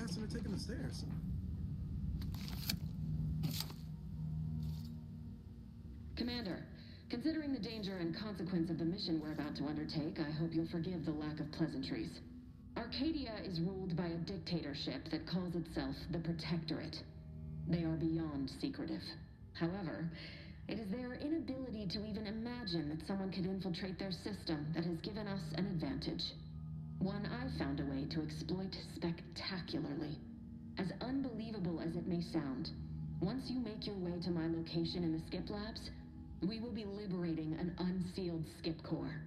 faster than taking the stairs. Commander, considering the danger and consequence of the mission we're about to undertake, I hope you'll forgive the lack of pleasantries. Arcadia is ruled by a dictatorship that calls itself the Protectorate. They are beyond secretive. However, it is their inability to even imagine that someone could infiltrate their system that has given us an advantage. One I've found a way to exploit spectacularly. As unbelievable as it may sound, once you make your way to my location in the Skip Labs, we will be liberating an unsealed Skip core.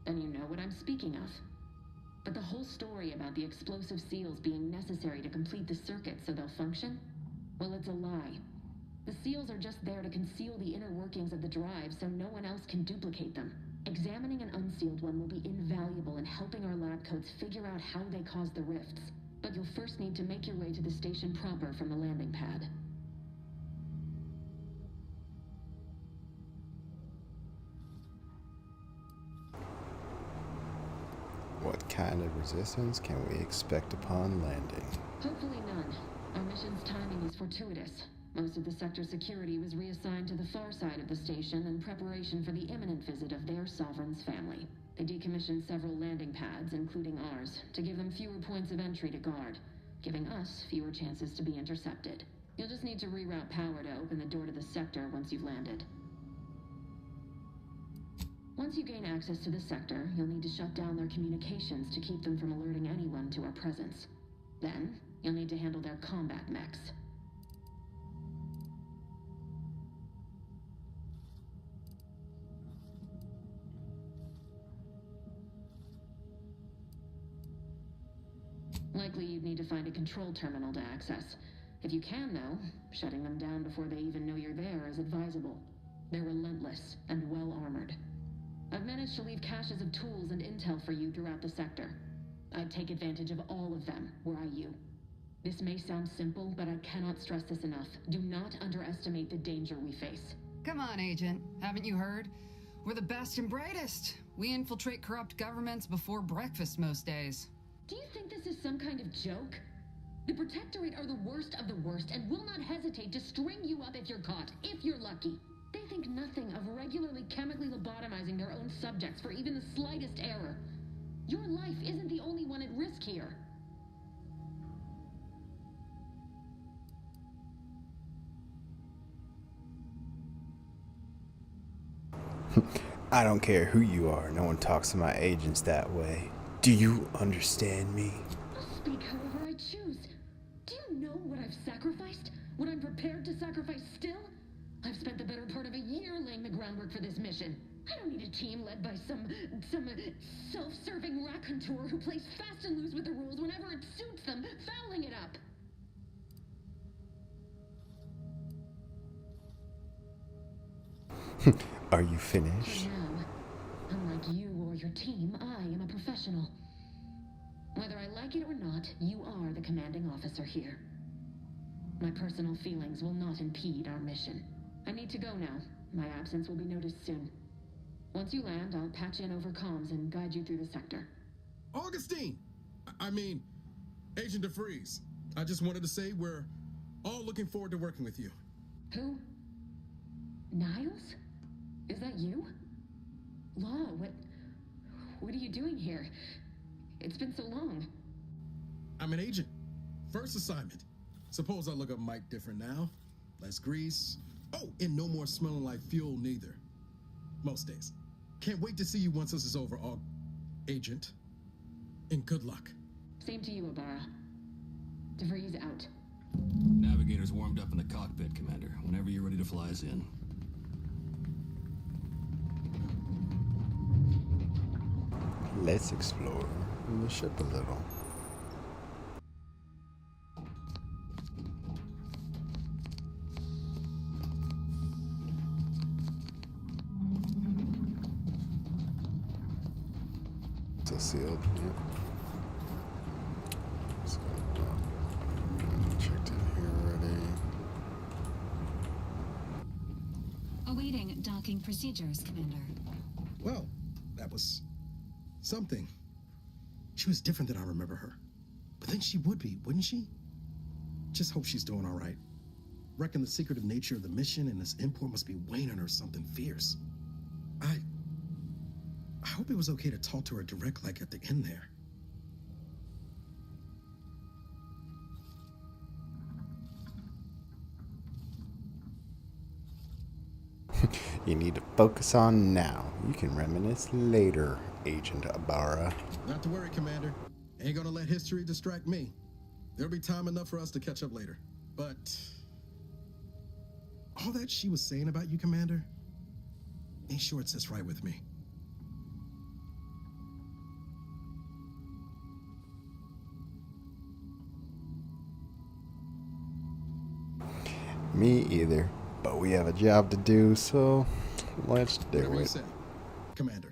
Then you know what I'm speaking of. But the whole story about the explosive seals being necessary to complete the circuit so they'll function? Well, it's a lie. The seals are just there to conceal the inner workings of the drive so no one else can duplicate them. Examining an unsealed one will be invaluable in helping our lab coats figure out how they cause the rifts. But you'll first need to make your way to the station proper from the landing pad. What kind of resistance can we expect upon landing? Hopefully none. Our mission's timing is fortuitous. Most of the sector's security was reassigned to the far side of the station in preparation for the imminent visit of their sovereign's family. They decommissioned several landing pads, including ours, to give them fewer points of entry to guard, giving us fewer chances to be intercepted. You'll just need to reroute power to open the door to the sector once you've landed. Once you gain access to the sector, you'll need to shut down their communications to keep them from alerting anyone to our presence. Then, you'll need to handle their combat mechs. Likely you'd need to find a control terminal to access. If you can, though, shutting them down before they even know you're there is advisable. They're relentless and well-armored. I've managed to leave caches of tools and intel for you throughout the sector. I'd take advantage of all of them, were I you. This may sound simple, but I cannot stress this enough. Do not underestimate the danger we face. Come on, Agent. Haven't you heard? We're the best and brightest. We infiltrate corrupt governments before breakfast most days. Do you think this is some kind of joke? The Protectorate are the worst of the worst and will not hesitate to string you up if you're caught, if you're lucky. They think nothing of regularly chemically lobotomizing their own subjects for even the slightest error. Your life isn't the only one at risk here. I don't care who you are, no one talks to my agents that way. Do you understand me? I'll speak however I choose. Do you know what I've sacrificed? What I'm prepared to sacrifice still? I've spent the better part of a year laying the groundwork for this mission. I don't need a team led by some self-serving raconteur who plays fast and loose with the rules whenever it suits them, fouling it up. Are you finished? For now, unlike you or your team, I am a professional. Whether I like it or not, you are the commanding officer here. My personal feelings will not impede our mission. I need to go now. My absence will be noticed soon. Once you land, I'll patch in over comms and guide you through the sector. Augustine! I mean, Agent DeFreeze. I just wanted to say we're all looking forward to working with you. Who? Niles? Is that you? Law, what are you doing here? It's been so long. I'm an agent. First assignment. Suppose I look up Mike different now. Less grease. Oh, and no more smelling like fuel neither. Most days. Can't wait to see you once this is over, Agent. And good luck. Same to you, Ibarra. DeVries out. Navigator's warmed up in the cockpit, Commander. Whenever you're ready to fly us in. Let's explore the ship a little. sealed. Yep. So, checked in here already. Awaiting docking procedures, Commander. Well, that was something. She was different than I remember her. But then she would be, wouldn't she? Just hope she's doing all right. Reckon the secretive nature of the mission and this import must be weighing on her something fierce. I hope it was okay to talk to her direct like at the end there. You need to focus on now. You can reminisce later, Agent Ibarra. Not to worry, Commander. Ain't gonna let history distract me. There'll be time enough for us to catch up later. But all that she was saying about you, Commander, ain't sure it sits right with me. Me either. But we have a job to do, so let's do Whatever you it. say, Commander.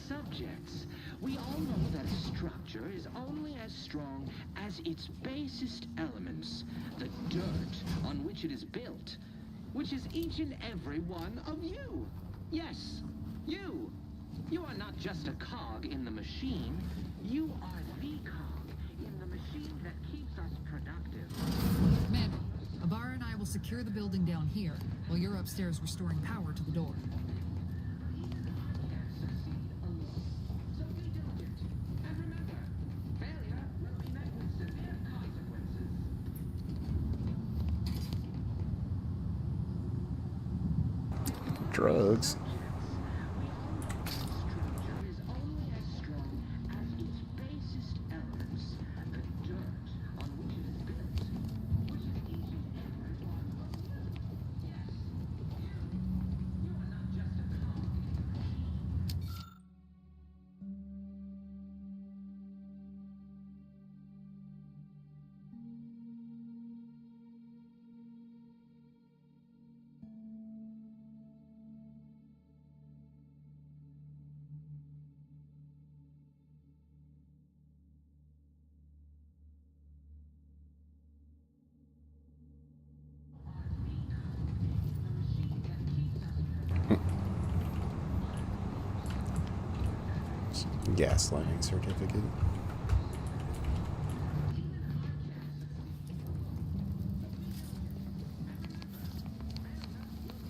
Subjects, we all know that a structure is only as strong as its basest elements, the dirt on which it is built, which is each and every one of you. Yes, you. You are not just a cog in the machine. You are the cog in the machine that keeps us productive. Commander, Ibarra and I will secure the building down here, while you're upstairs restoring power to the door. Drugs. Gaslighting certificate.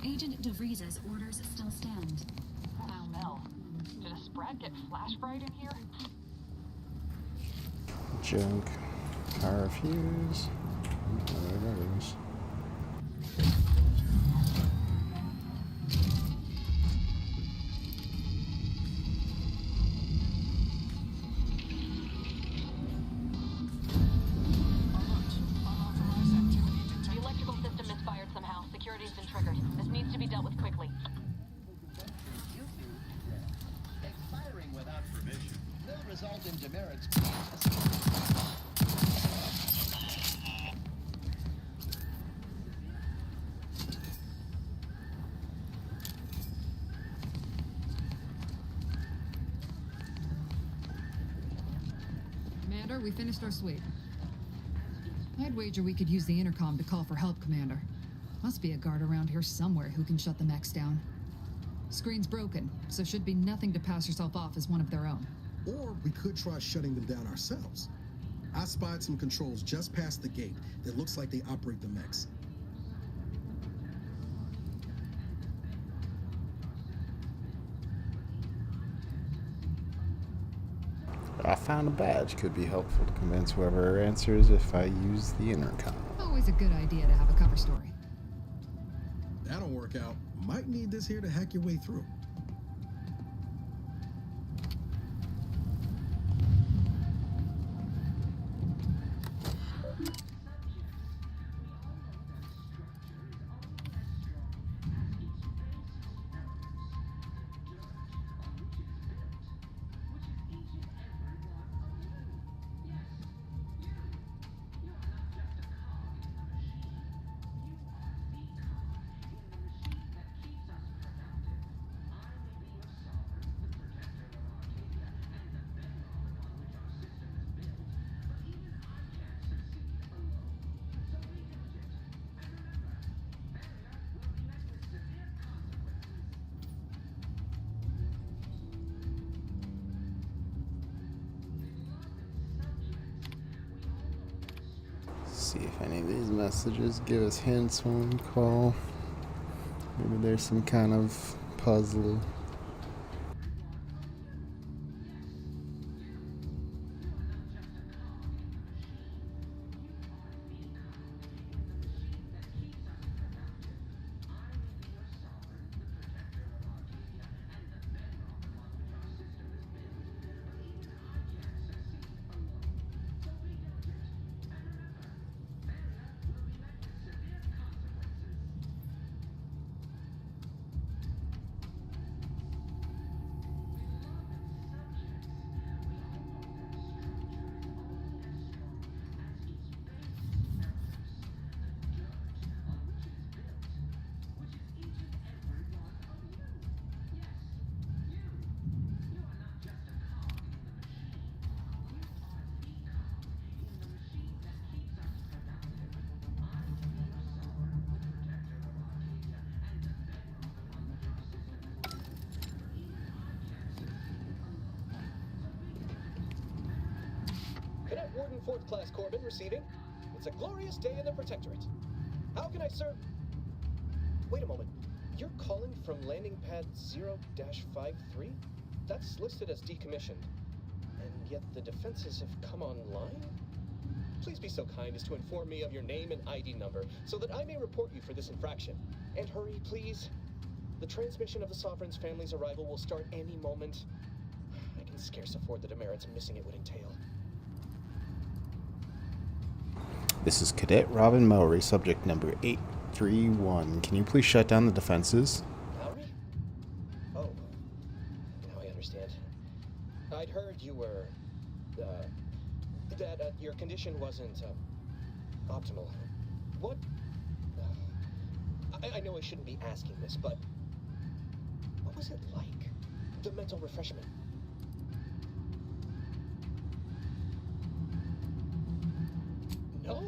Agent DeVries's orders still stand. Wow, Mel. Did a Sprat get flash fried in here? Junk. Power fuse. There it is. The electrical system misfired somehow. Security's been triggered. This needs to be dealt with quickly. Expiring without permission will result in demerits. Commander, we finished our sweep. I'd wager we could use the intercom to call for help, Commander. Must be a guard around here somewhere who can shut the mechs down. Screen's broken, so should be nothing to pass yourself off as one of their own. Or we could try shutting them down ourselves. I spied some controls just past the gate that looks like they operate the mechs. I found a badge. Could be helpful to convince whoever answers if I use the intercom. Always a good idea to have a cover story. That'll work out. Might need this here to hack your way through. See if any of these messages give us hints when we call. Maybe there's some kind of puzzle. Cadet Warden 4th Class Corbin receiving. It's a glorious day in the Protectorate. How can I serve? Wait a moment. You're calling from landing pad 0-53? That's listed as decommissioned. And yet the defenses have come online? Please be so kind as to inform me of your name and ID number so that I may report you for this infraction. And hurry, please. The transmission of the Sovereign's family's arrival will start any moment. I can scarce afford the demerits missing it would entail. This is Cadet Robin Mowry, subject number 831. Can you please shut down the defenses? Lowry? Oh, now I understand. I'd heard you were, that your condition wasn't, optimal. What? I know I shouldn't be asking this, but what was it like? The mental refreshment? No!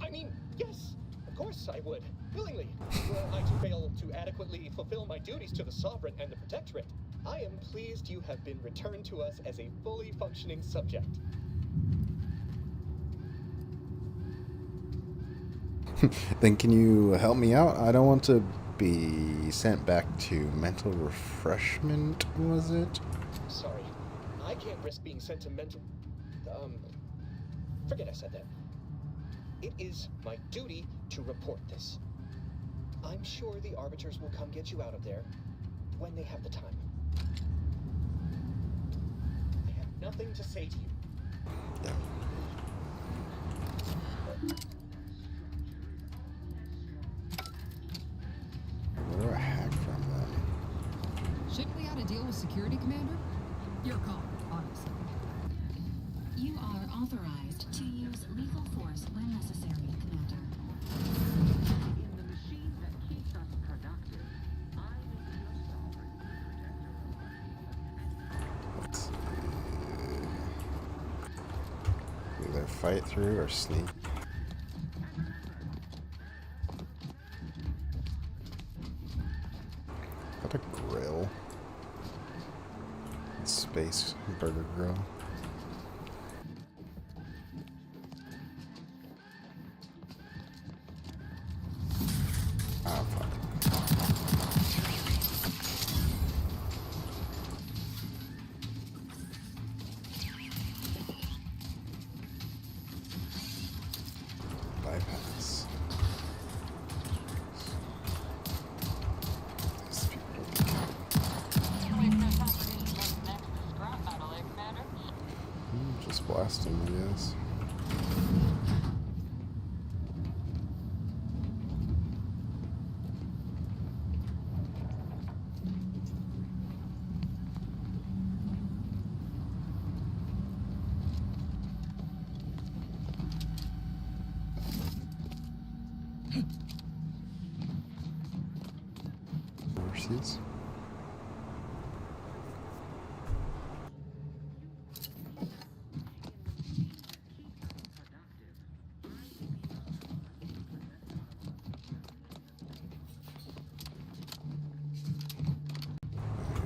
I mean, yes! Of course I would. Willingly. Were I to fail to adequately fulfill my duties to the Sovereign and the Protectorate, I am pleased you have been returned to us as a fully functioning subject. Then can you help me out? I don't want to be sent back to mental refreshment, was it? Sorry, I can't risk being sent to mental... forget I said that. It is my duty to report this. I'm sure the Arbiters will come get you out of there when they have the time. I have nothing to say to you. Yeah. Where do I hack from them? Shouldn't we ought to deal with security, Commander? Your call, honestly. You are authorized to use lethal force when necessary, Commander. In the machine that keeps us productive, I will be your sovereign protector. Let's see. Either fight through or sneak. Is that a grill? Space burger grill. Ah, fuck. Bypass. These people. Just blast him, I guess. Horses.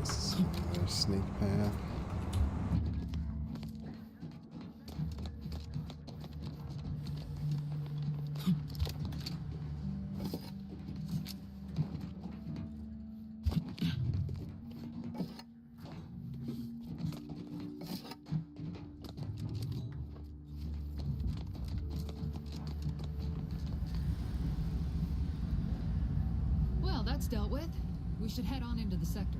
This is another sneak path. Well, that's dealt with. We should head on into the sector.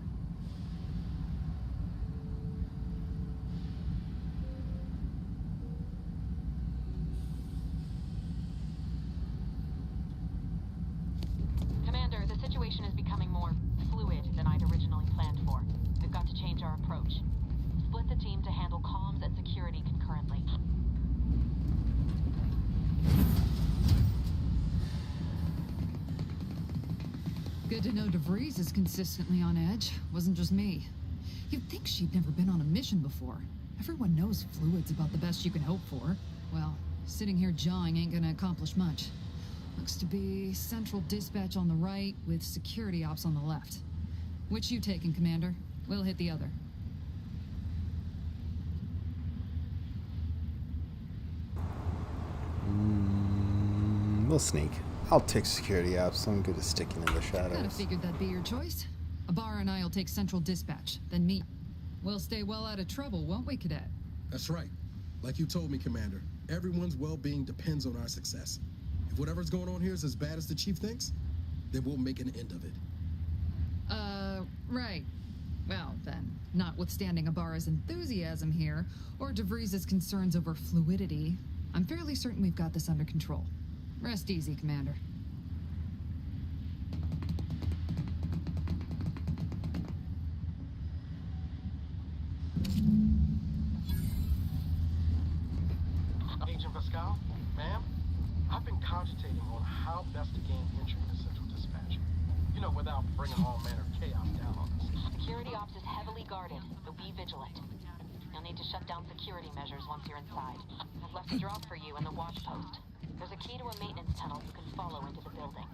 Commander, the situation is becoming more fluid than I'd originally planned for. We've got to change our approach. Split the team to handle comms and security concurrently. Good to know DeVries is consistently on edge. Wasn't just me. You'd think she'd never been on a mission before. Everyone knows fluid's about the best you can hope for. Well, sitting here jawing ain't gonna accomplish much. Looks to be central dispatch on the right with security ops on the left. Which you taking, Commander? We'll hit the other. We'll sneak. I'll take security ops. I'm good at sticking in the shadows. Kinda figured that'd be your choice. Ibarra and I'll take central dispatch, then me. We'll stay well out of trouble, won't we, Cadet? That's right. Like you told me, Commander, everyone's well-being depends on our success. If whatever's going on here is as bad as the Chief thinks, then we'll make an end of it. Right. Well, then, notwithstanding Ibarra's enthusiasm here, or DeVries' concerns over fluidity, I'm fairly certain we've got this under control. Rest easy, Commander. Agent Pascal, ma'am, I've been cogitating on how best to gain entry into Central Dispatch. You know, without bringing all manner of chaos down on us. Security ops is heavily guarded, so be vigilant. You'll need to shut down security measures once you're inside. I've left a drop for you in the watch post. There's a key to a maintenance tunnel you can follow into the building.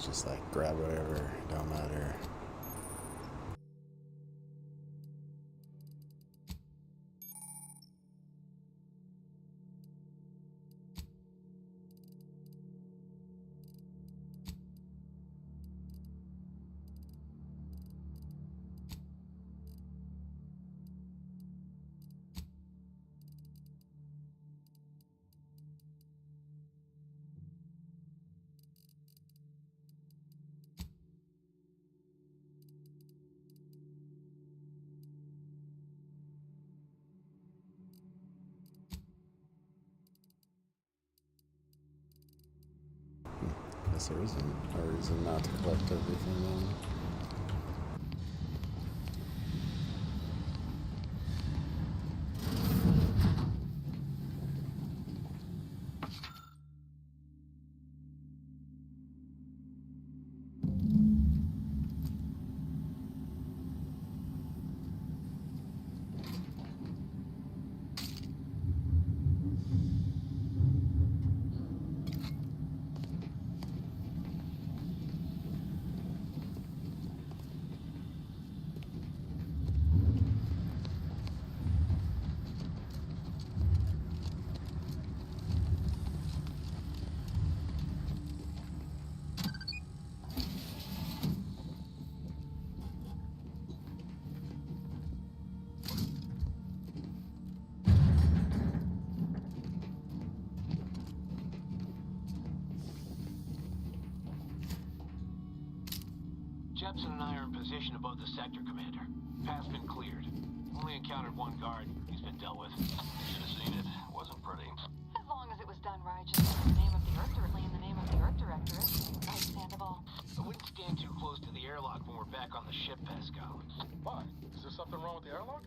just like grab whatever, don't matter. Guess there isn't a reason not to collect everything then. Jepson and I are in position above the sector, Commander. Path's been cleared. Only encountered one guard. He's been dealt with. Should have seen it. Wasn't pretty. As long as it was done righteously in the name of the Earth Directorate, in the name of the Earth Directorate. Right, Sandoval? I wouldn't stand too close to the airlock when we're back on the ship, Pascal. Why? Is there something wrong with the airlock?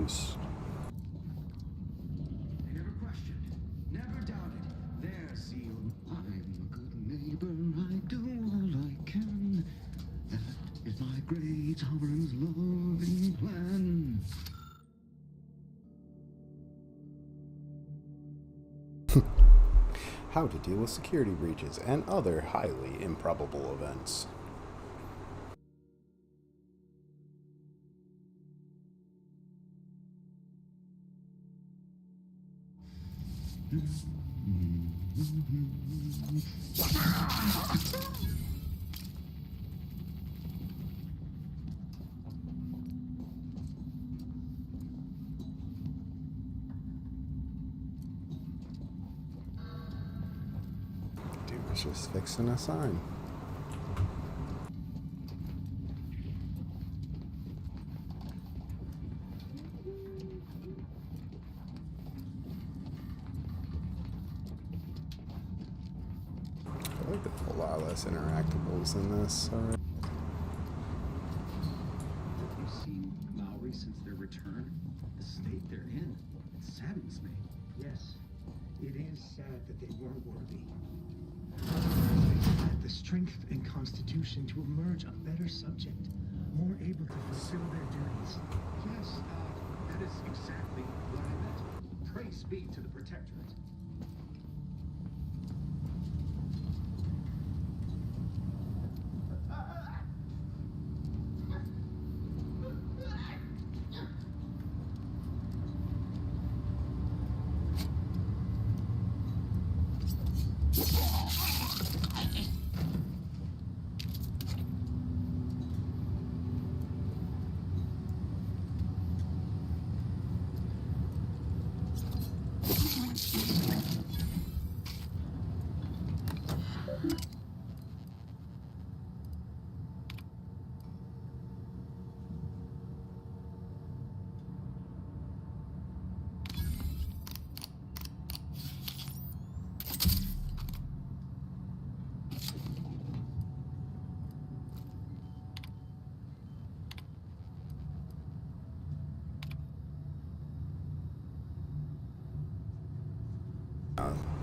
fist. They never questioned, never doubted their zeal. I'm a good neighbor, I do all I can. That is my great sovereign's loving plan. How to deal with security breaches and other highly improbable events. Dude was just fixing a sign. I like there's a lot less interactables in this already. Have you seen Maori since their return? The state they're in. It saddens me. Yes, it is sad that they weren't worthy. They had the strength and constitution to emerge a better subject, more able to fulfill their duties. Yes, that is exactly what I meant. Praise be to the Protectorate.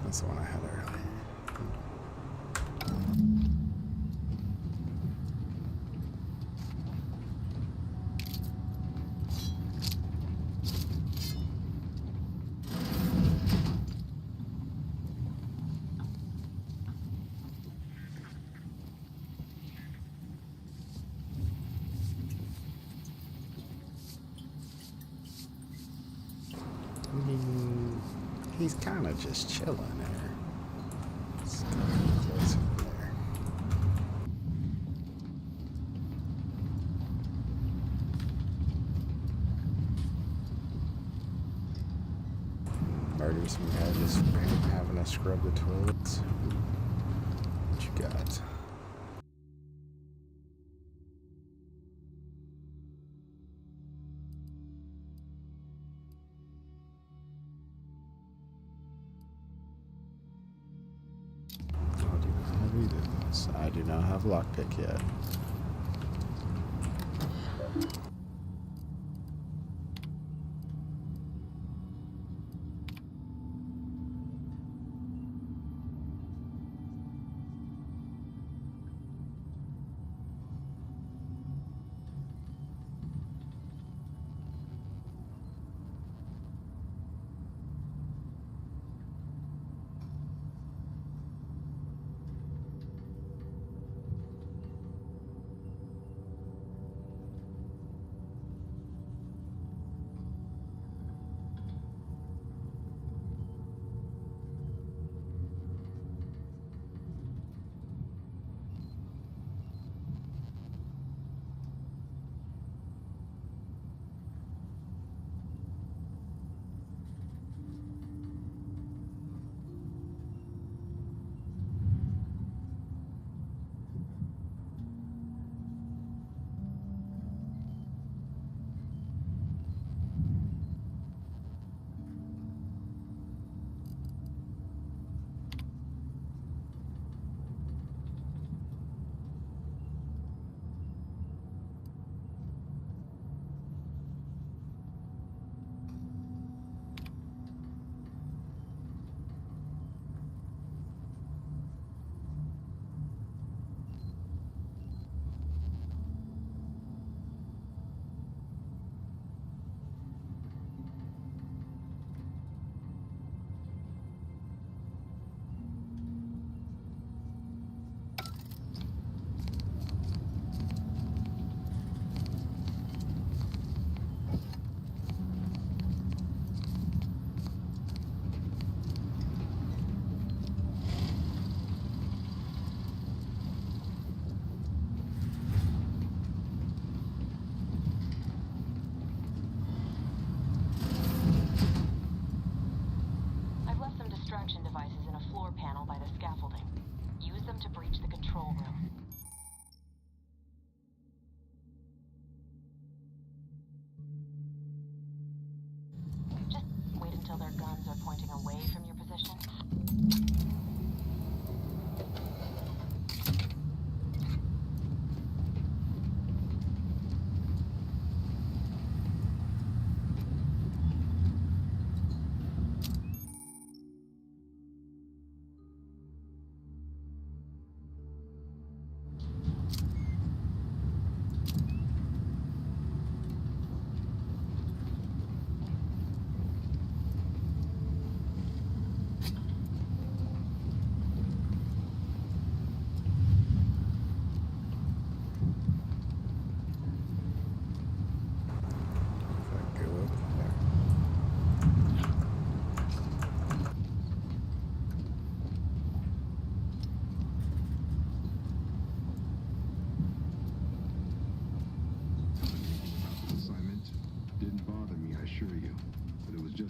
That's the one I had earlier. He's kind of just chilling there. Let's go close in there. Murder some guy just having to scrub the toilets. What you got? I do not have lockpick yet.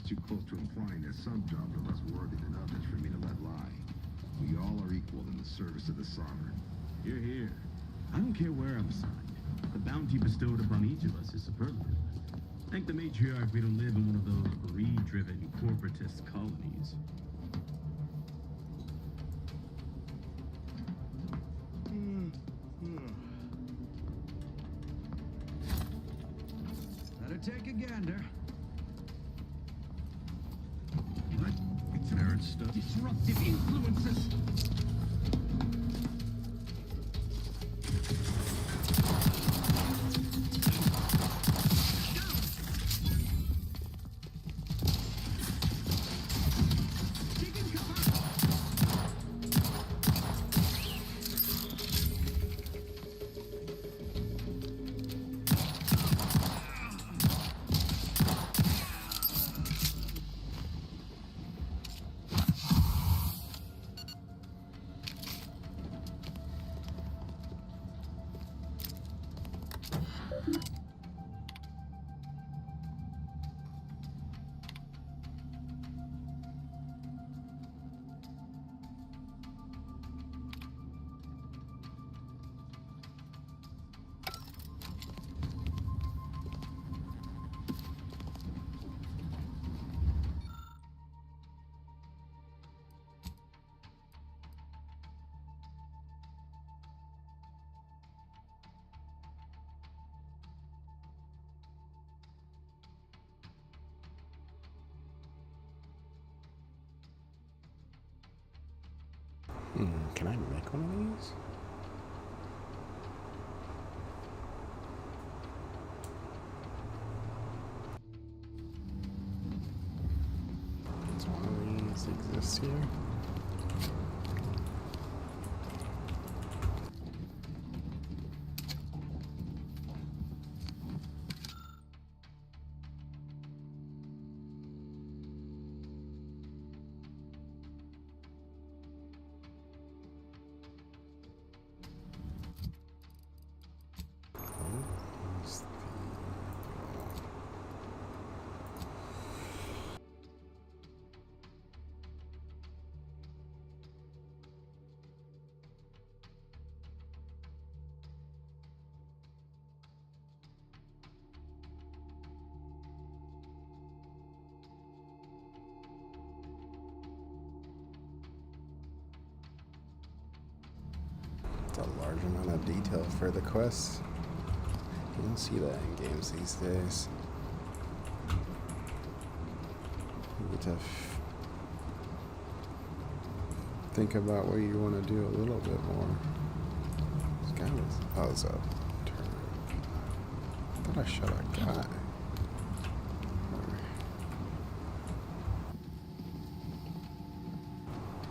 too close to implying that some jobs are less worthy than others for me to let lie. We all are equal in the service of the Sovereign. Hear, hear. I don't care where I'm assigned. The bounty bestowed upon each of us is superlative. Thank the matriarch we don't live in one of those greed-driven corporatist colonies. Better take a gander. What? Terran stuff. Disruptive influences. Can I make one of these? Does one of these exist here? It's a large amount of detail for the quests. You don't see that in games these days. You get to think about what you want to do a little bit more. This guy was, oh, it's a turn. I thought I shot a guy.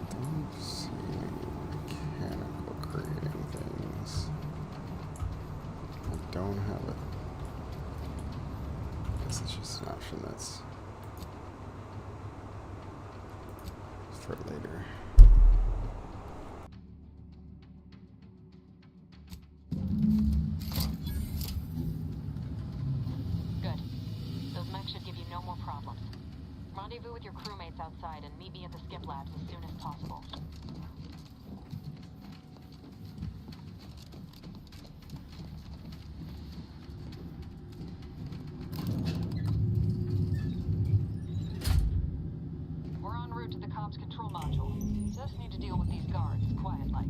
Don't see any mechanical creating things. I don't have it. I guess it's just an option that's for later. Good. Those mechs should give you no more problems. Rendezvous with your crewmates outside and meet me at the skip labs as soon as possible. We're en route to the comms control module. Just need to deal with these guards, quiet-like.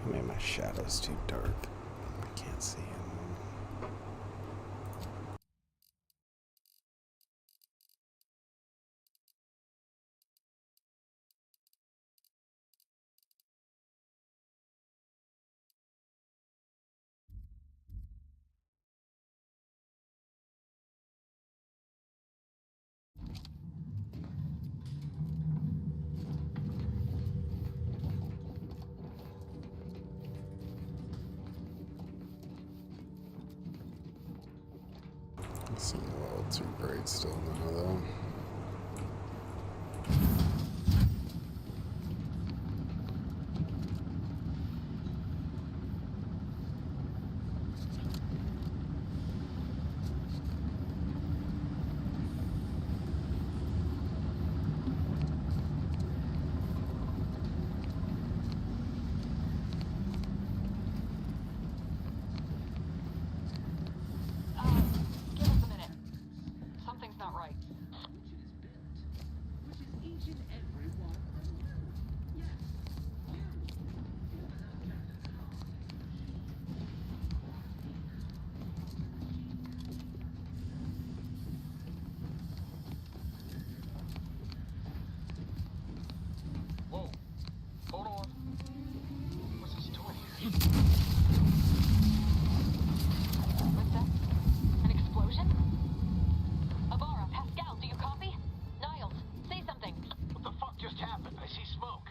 I made my shadows too dark. I can't see it. Seem a little too bright still now, though. Give us a minute. Something's not right. Whoa. Hold on. What's this doing here? What's that? An explosion? Abara, Pascal, do you copy? Niles, say something. What the fuck just happened? I see smoke.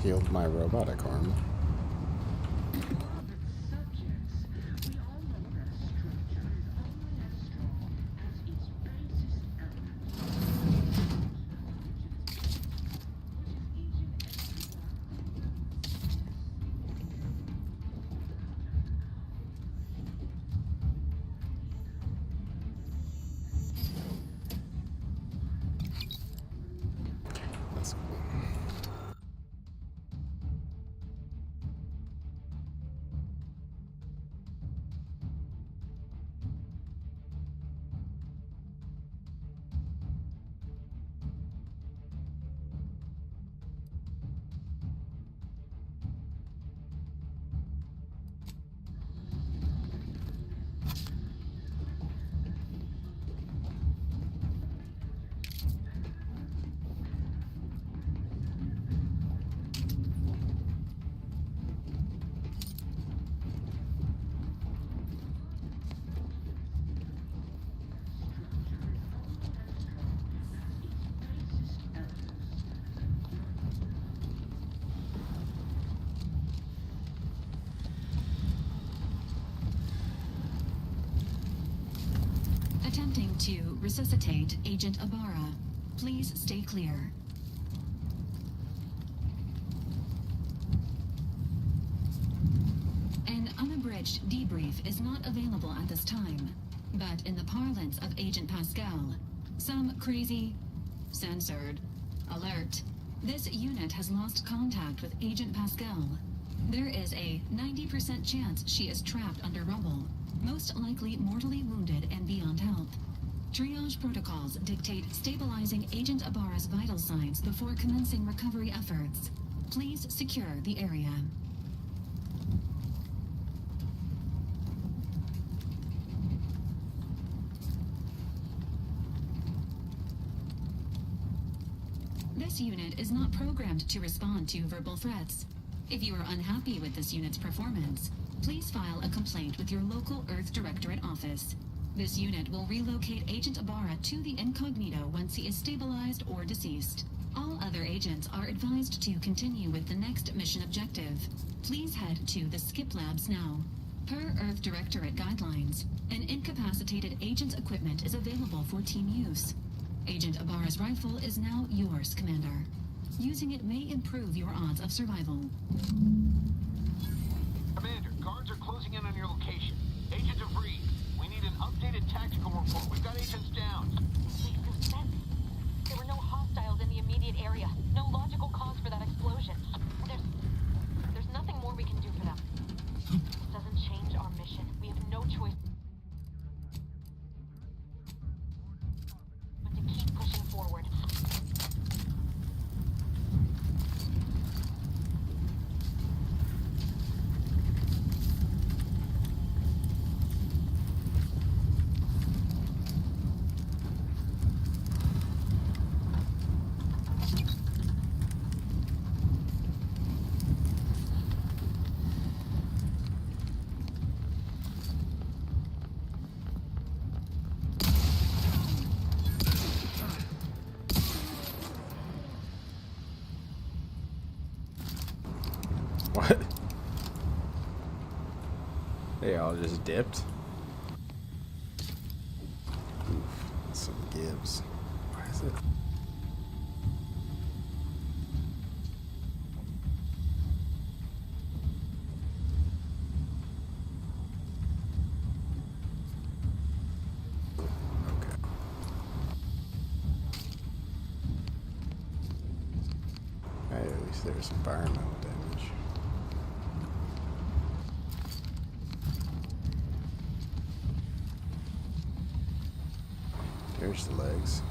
Healed my robotic arm. That's cool. Attempting to resuscitate Agent Abara. Please stay clear. An unabridged debrief is not available at this time, but in the parlance of Agent Pascal, some crazy, censored, alert. This unit has lost contact with Agent Pascal. There is a 90% chance she is trapped under rubble, most likely mortally wounded and beyond help. Triage protocols dictate stabilizing Agent Abara's vital signs before commencing recovery efforts. Please secure the area. This unit is not programmed to respond to verbal threats. If you are unhappy with this unit's performance, please file a complaint with your local Earth Directorate office. This unit will relocate Agent Abara to the incognito once he is stabilized or deceased. All other agents are advised to continue with the next mission objective. Please head to the Skip Labs now. Per Earth Directorate guidelines, an incapacitated agent's equipment is available for team use. Agent Abara's rifle is now yours, Commander. Using it may improve your odds of survival. Commander, guards are closing in on your location. Agent DeVries, we need an updated tactical report. We've got agents down. Makes sense. There were no hostiles in the immediate area. No logical cause for that explosion. There's nothing more we can do for them. This doesn't change our mission. We have no choice but to keep pushing forward. all just dipped. Oof, some gibbs. Why is it? At least there's environmental damage. There's the legs.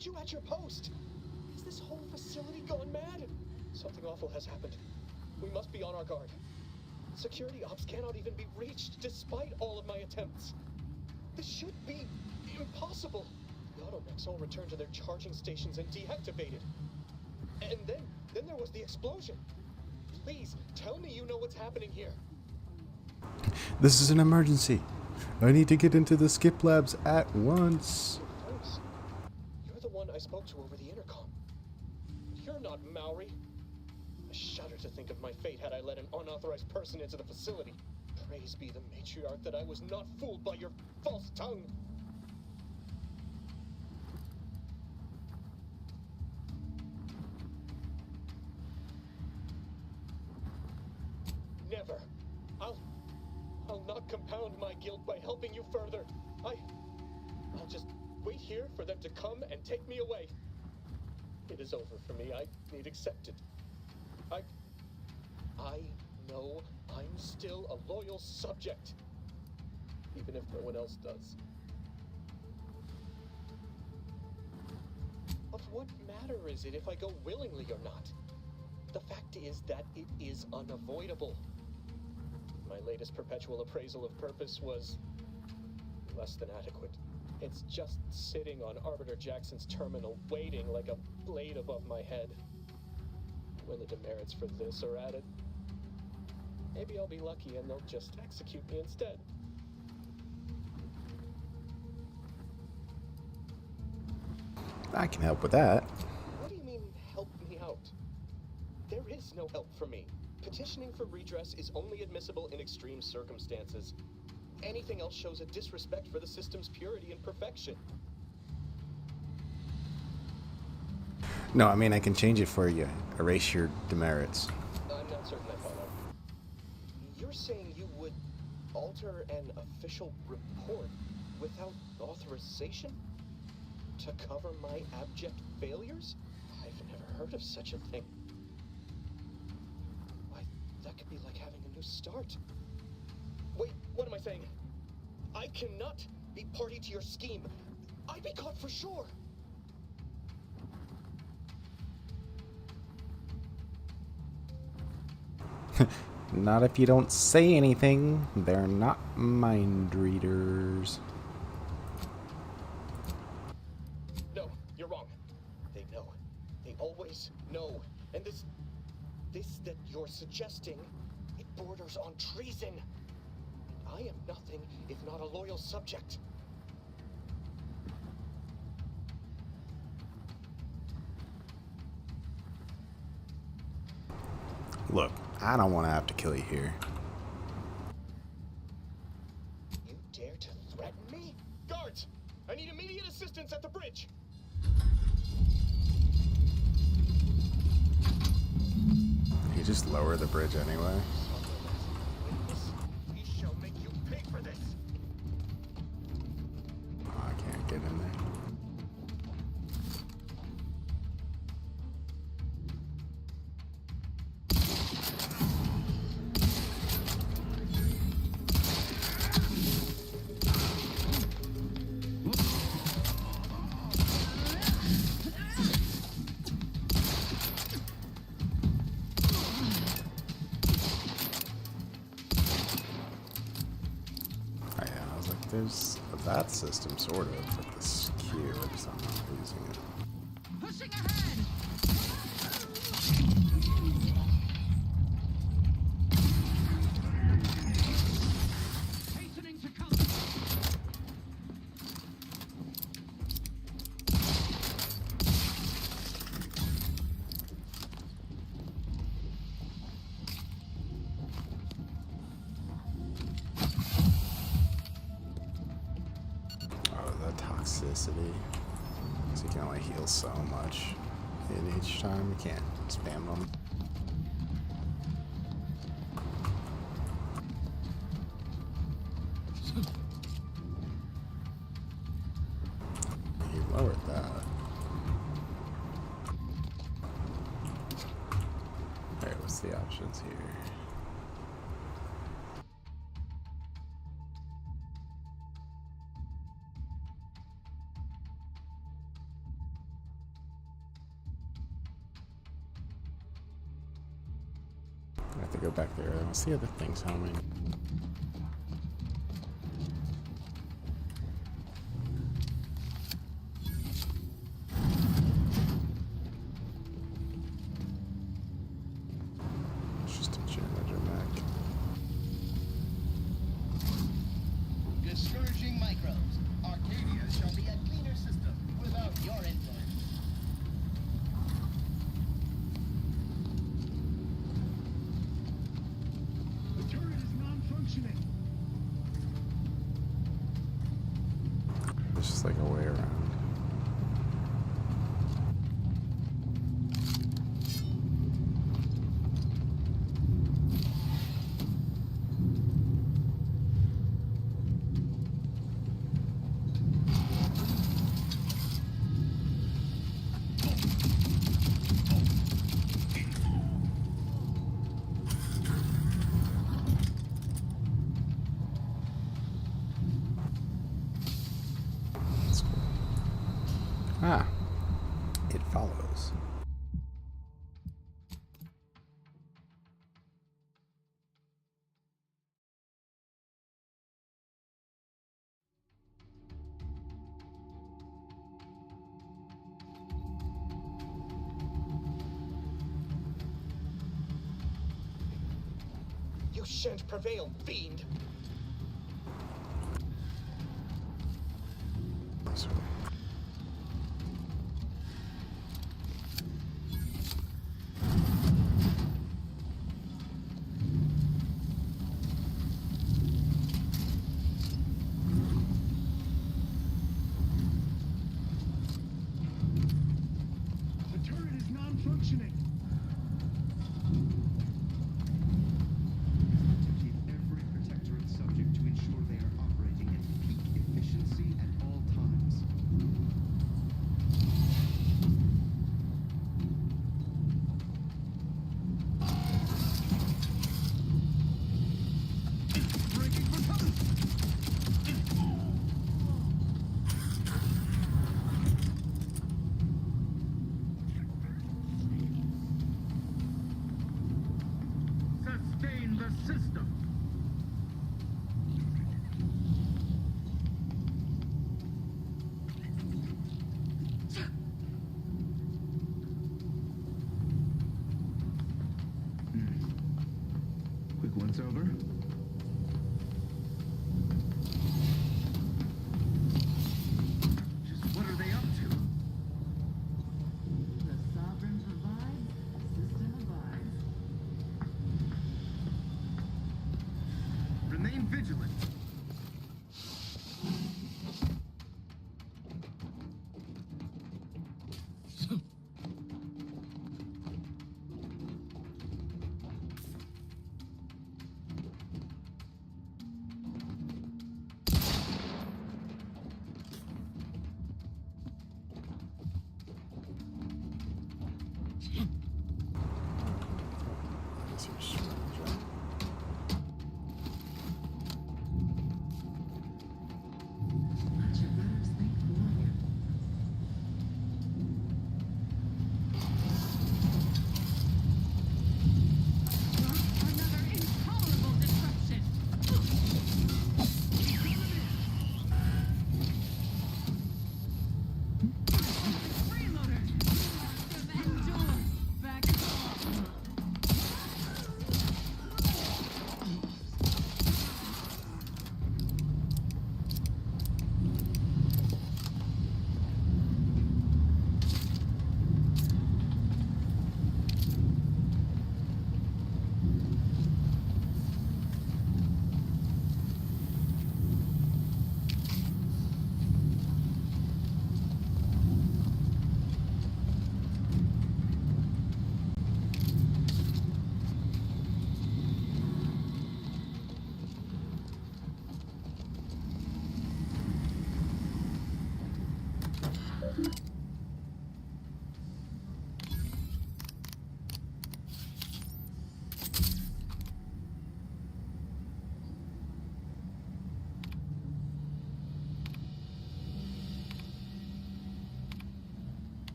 You at your post? Is this whole facility gone mad? Something awful has happened. We must be on our guard. Security ops cannot even be reached despite all of my attempts. This should be impossible. The automechs all returned to their charging stations and deactivated. And then there was the explosion. Please, tell me you know what's happening here. This is an emergency. I need to get into the skip labs at once. I spoke to over the intercom. You're not Maori. I shudder to think of my fate had I let an unauthorized person into the facility. Praise be the matriarch that I was not fooled by your false tongue. Never. I'll not compound my guilt by helping you further. I'll just wait here for them to come and take me away. It is over for me. I need accepted. I know I'm still a loyal subject, even if no one else does. Of what matter is it if I go willingly or not? The fact is that it is unavoidable. My latest perpetual appraisal of purpose was less than adequate. It's just sitting on Arbiter Jackson's terminal, waiting like a blade above my head. When the demerits for this are added, maybe I'll be lucky and they'll just execute me instead. I can help with that. What do you mean, help me out? There is no help for me. Petitioning for redress is only admissible in extreme circumstances. Anything else shows a disrespect for the system's purity and perfection. No, I mean, I can change it for you. Erase your demerits. I'm not certain I follow. You're saying you would alter an official report without authorization? To cover my abject failures? I've never heard of such a thing. Why, that could be like having a new start. Wait, what am I saying? I cannot be party to your scheme. I'd be caught for sure. Not if you don't say anything. They're not mind readers. No, you're wrong. They know. They always know. And this that you're suggesting, it borders on treason. I am nothing if not a loyal subject. Look, I don't want to have to kill you here. You dare to threaten me? Guards! I need immediate assistance at the bridge! You just lower the bridge anyway. We shall make you pay for this! Oh, I can't get in there. There's that system, sort of, with the skew. I just I'm not using it. Pushing ahead! Hastening to come. Oh, the toxicity. So you can only heal so much in each time. You can't spam them. He lowered that. Alright, what's the options here? I have to go back there. What's the other things homing? It's just a janitor mech. Discouraging microbes. Arcadia shall be a cleaner system without your influence. The turret is non-functioning. It's just like a way around. That's cool. Ah, it follows. You shan't prevail, fiend! This way. The turret is non-functioning. Keep every protectorate subject to ensure they are operating at peak efficiency at all times.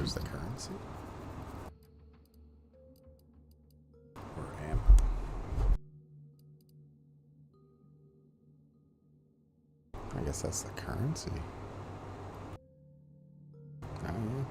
Where's the currency? Or ammo? I guess that's the currency. I don't know.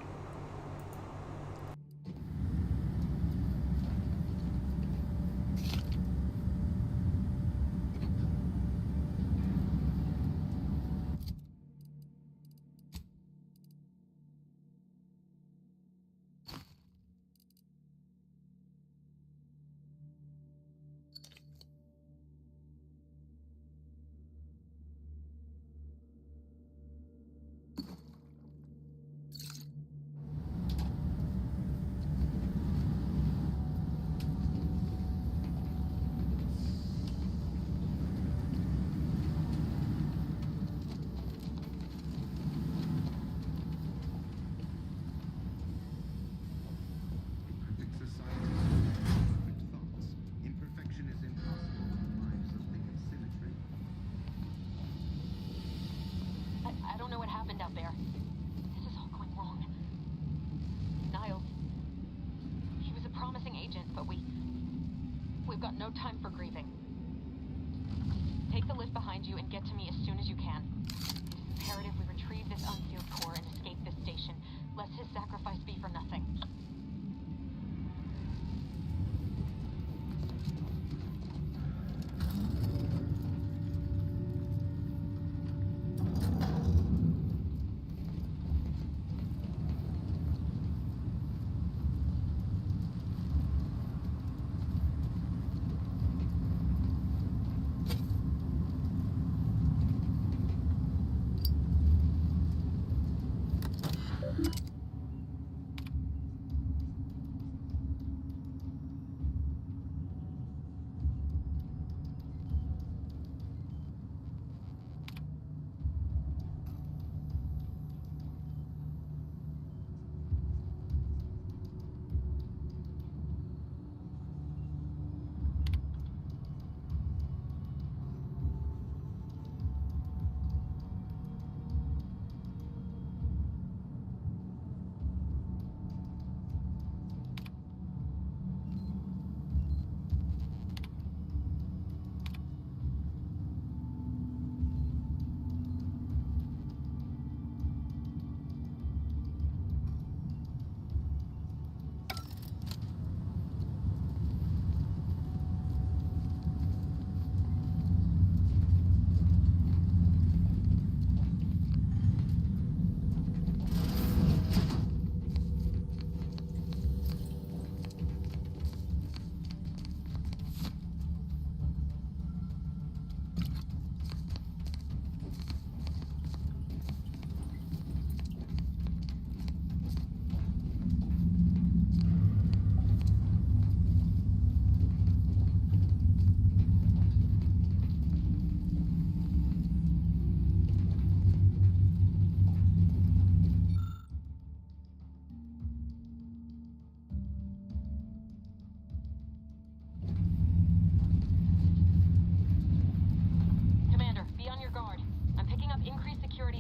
I don't know what happened out there. This is all going wrong. Niles. He was a promising agent, but we've got no time for grieving. Take the lift behind you and get to me as soon as you can. It is imperative we retrieve this unsealed core and escape this station, lest his sacrifice be for nothing.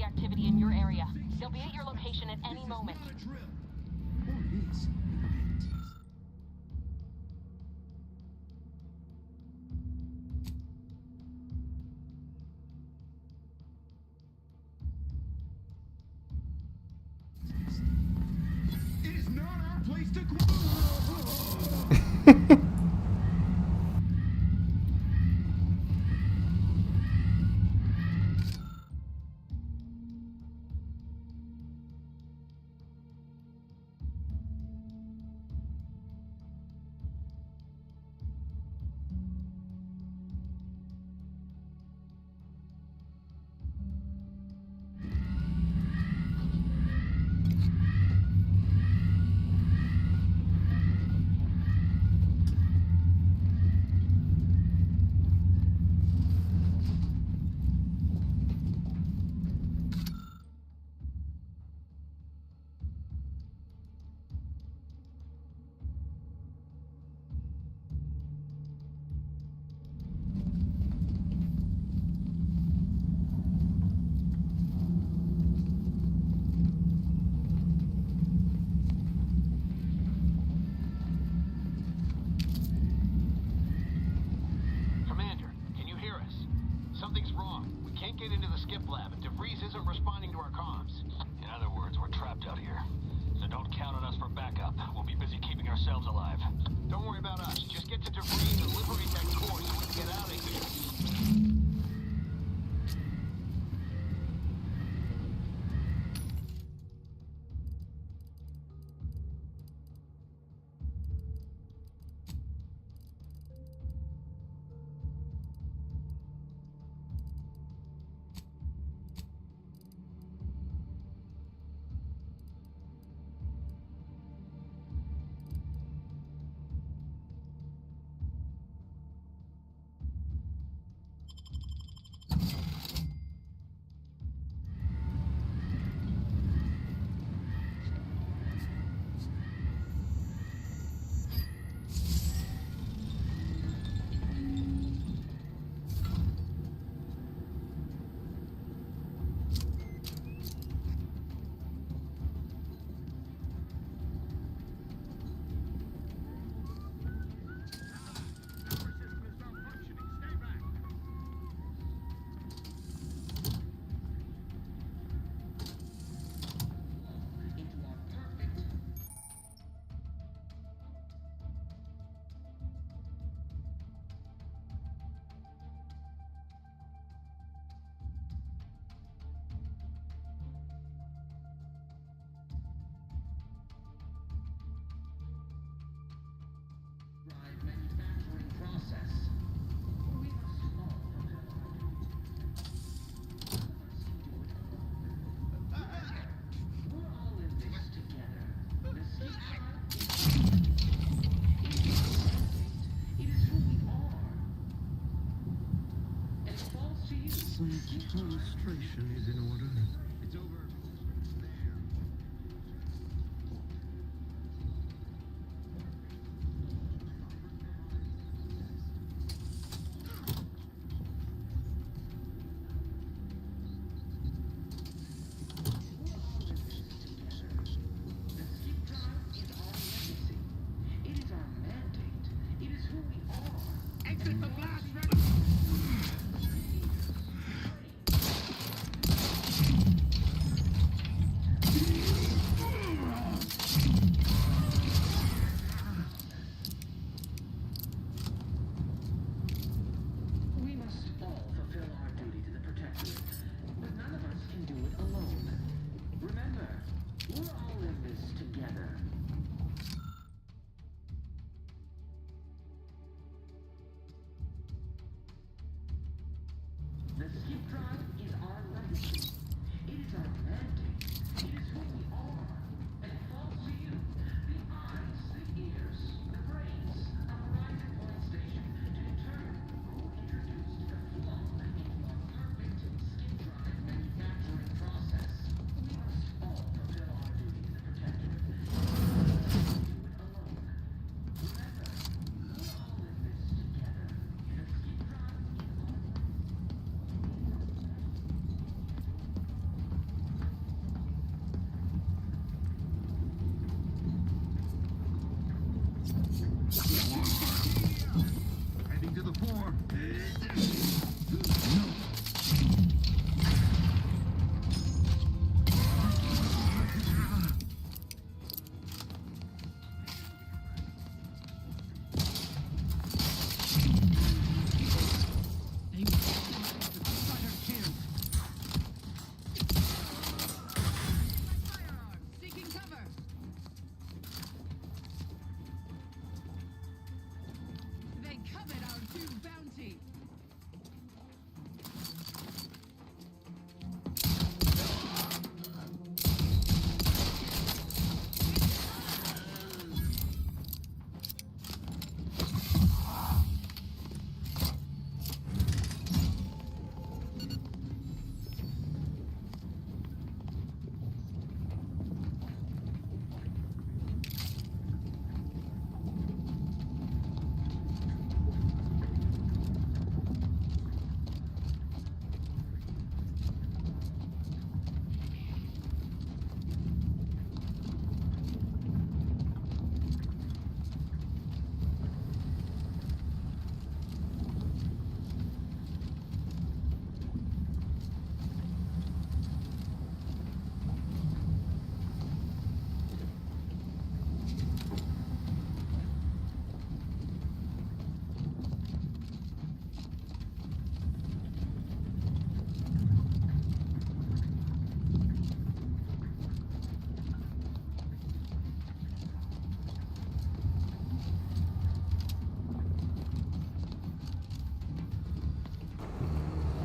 Activity in your area. They'll be at your location at any moment. It is not our place to grow. to debrief and liberate that core so we can get out of here. Illustration is in order. It's over. Exit the blast We must all fulfill our duty to the Protectorate, but none of us can do it alone. Remember, we're all in this together. The skip drive is our legacy. It is our mandate. It is who we are. And it falls to you, the eyes, the ears, the brains, of Horizon Point Station to determine who introduced the flaw into a perfect skip drive manufacturing process. We must all fulfill our duty to the Protectorate. Do it alone. Remember, we're all in this together. The skip drive is our Heading to the fore. Seeking cover. They covet our due bounty.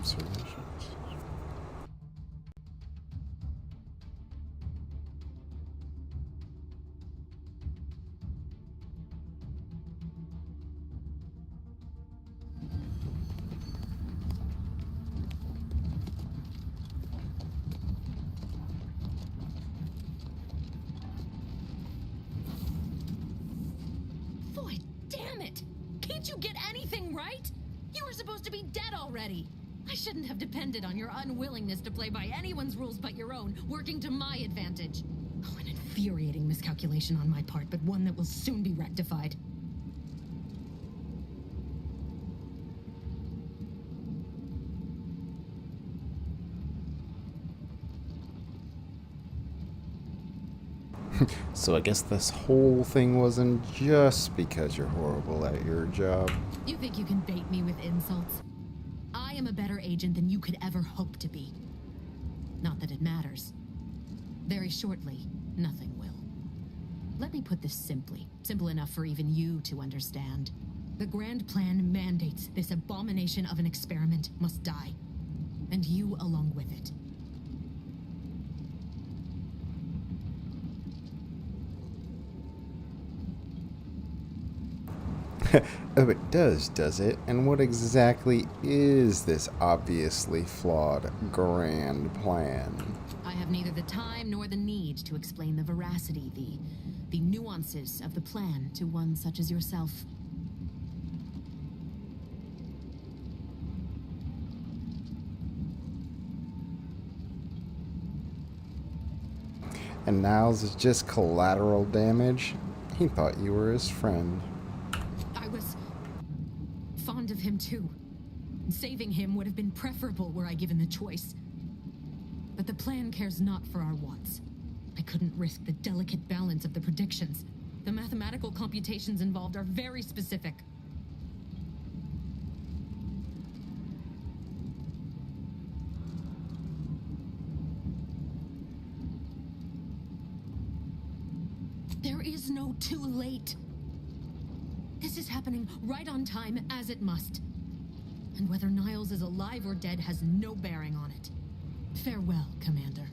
observations. Boy, damn it! Can't you get anything right? You were supposed to be dead already. I shouldn't have depended on your unwillingness to play by anyone's rules but your own, working to my advantage. Oh, an infuriating miscalculation on my part, but one that will soon be rectified. So I guess this whole thing wasn't just because you're horrible at your job. You think you can bait me with insults? I am a better agent than you could ever hope to be. Not that it matters. Very shortly, nothing will. Let me put this simply. Simple enough for even you to understand. The Grand Plan mandates this abomination of an experiment must die. And you along with it. Oh, it does it? And what exactly is this obviously flawed grand plan? I have neither the time nor the need to explain the veracity, the nuances of the plan to one such as yourself. And Niles is just collateral damage? He thought you were his friend. I was fond of him too. Saving him would have been preferable were I given the choice. But the plan cares not for our wants. I couldn't risk the delicate balance of the predictions. The mathematical computations involved are very specific. There is no too late. This is happening right on time, as it must. And whether Niles is alive or dead has no bearing on it. Farewell, Commander.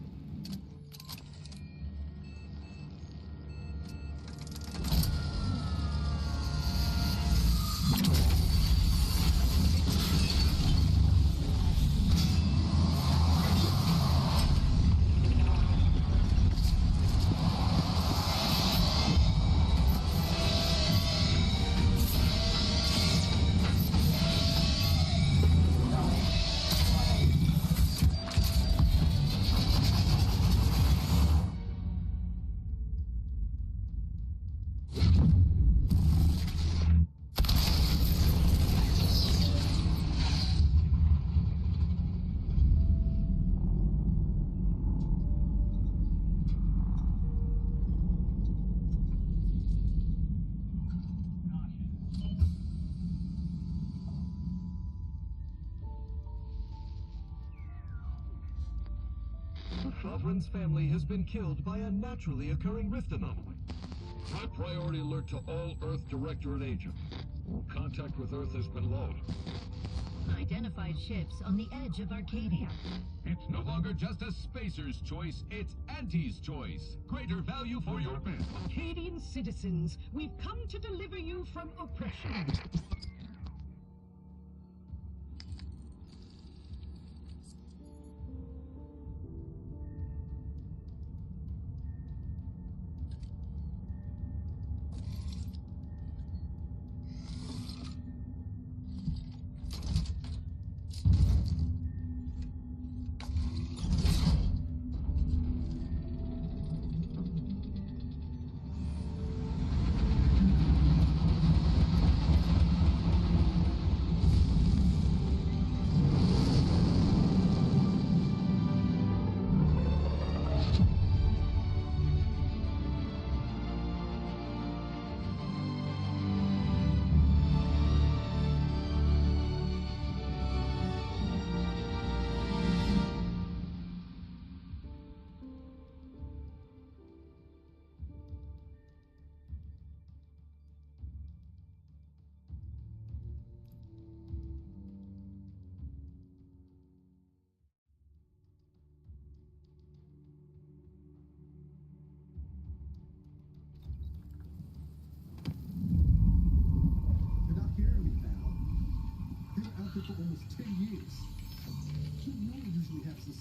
Sovereign's family has been killed by a naturally occurring rift anomaly. High priority alert to all Earth Directorate agents. Contact with Earth has been low. Identified ships on the edge of Arcadia. It's no longer just a spacer's choice, it's Auntie's choice. Greater value for your men. Arcadian citizens, we've come to deliver you from oppression.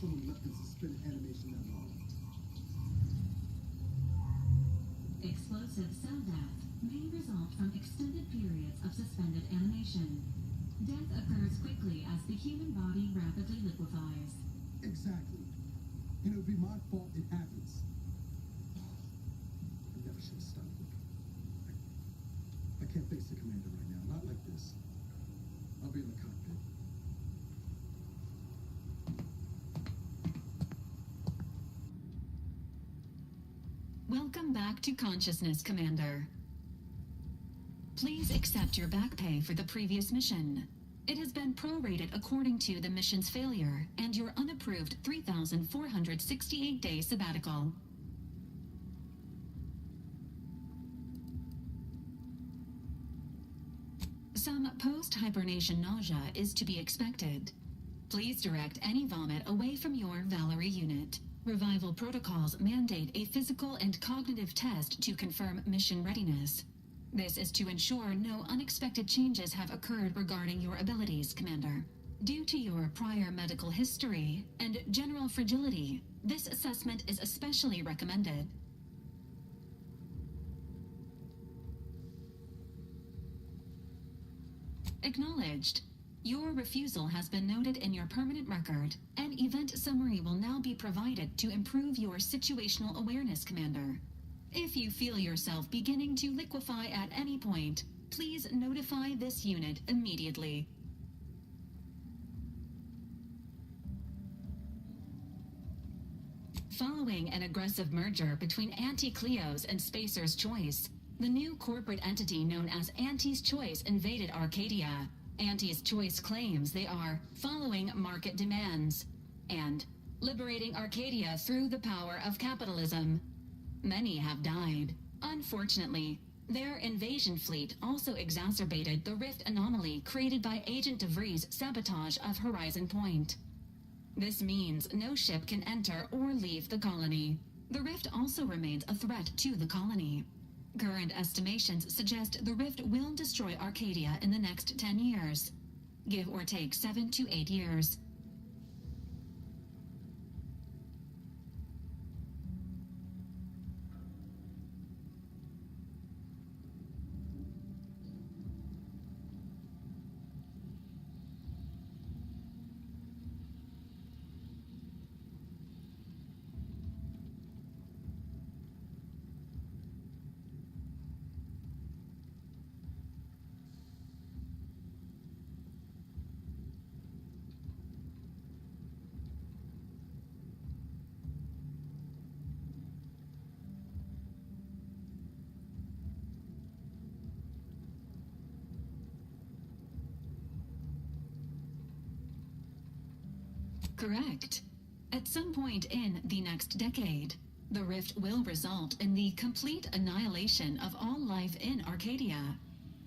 someone left in suspended animation that long. Explosive cell death may result from extended periods of suspended animation. Death occurs quickly as the human body rapidly liquefies. Exactly. And it would be my fault it happens. I never should have stopped it. I can't face the commander right now. Not like this. I'll be in the cockpit. Welcome back to consciousness, Commander. Please accept your back pay for the previous mission. It has been prorated according to the mission's failure and your unapproved 3,468-day sabbatical. Some post-hibernation nausea is to be expected. Please direct any vomit away from your Valerie unit. Revival protocols mandate a physical and cognitive test to confirm mission readiness. This is to ensure no unexpected changes have occurred regarding your abilities, Commander. Due to your prior medical history and general fragility, this assessment is especially recommended. Acknowledged. Your refusal has been noted in your permanent record. An event summary will now be provided to improve your situational awareness, Commander. If you feel yourself beginning to liquefy at any point, please notify this unit immediately. Following an aggressive merger between Anti-Cleos and Spacer's Choice, the new corporate entity known as Anti's Choice invaded Arcadia. Anti's Choice claims they are following market demands and liberating Arcadia through the power of capitalism. Many have died. Unfortunately, their invasion fleet also exacerbated the rift anomaly created by Agent DeVries' sabotage of Horizon Point. This means no ship can enter or leave the colony. The rift also remains a threat to the colony. Current estimations suggest the rift will destroy Arcadia in the next 10 years. Give or take 7 to 8 years. Correct. At some point in the next decade, the rift will result in the complete annihilation of all life in Arcadia.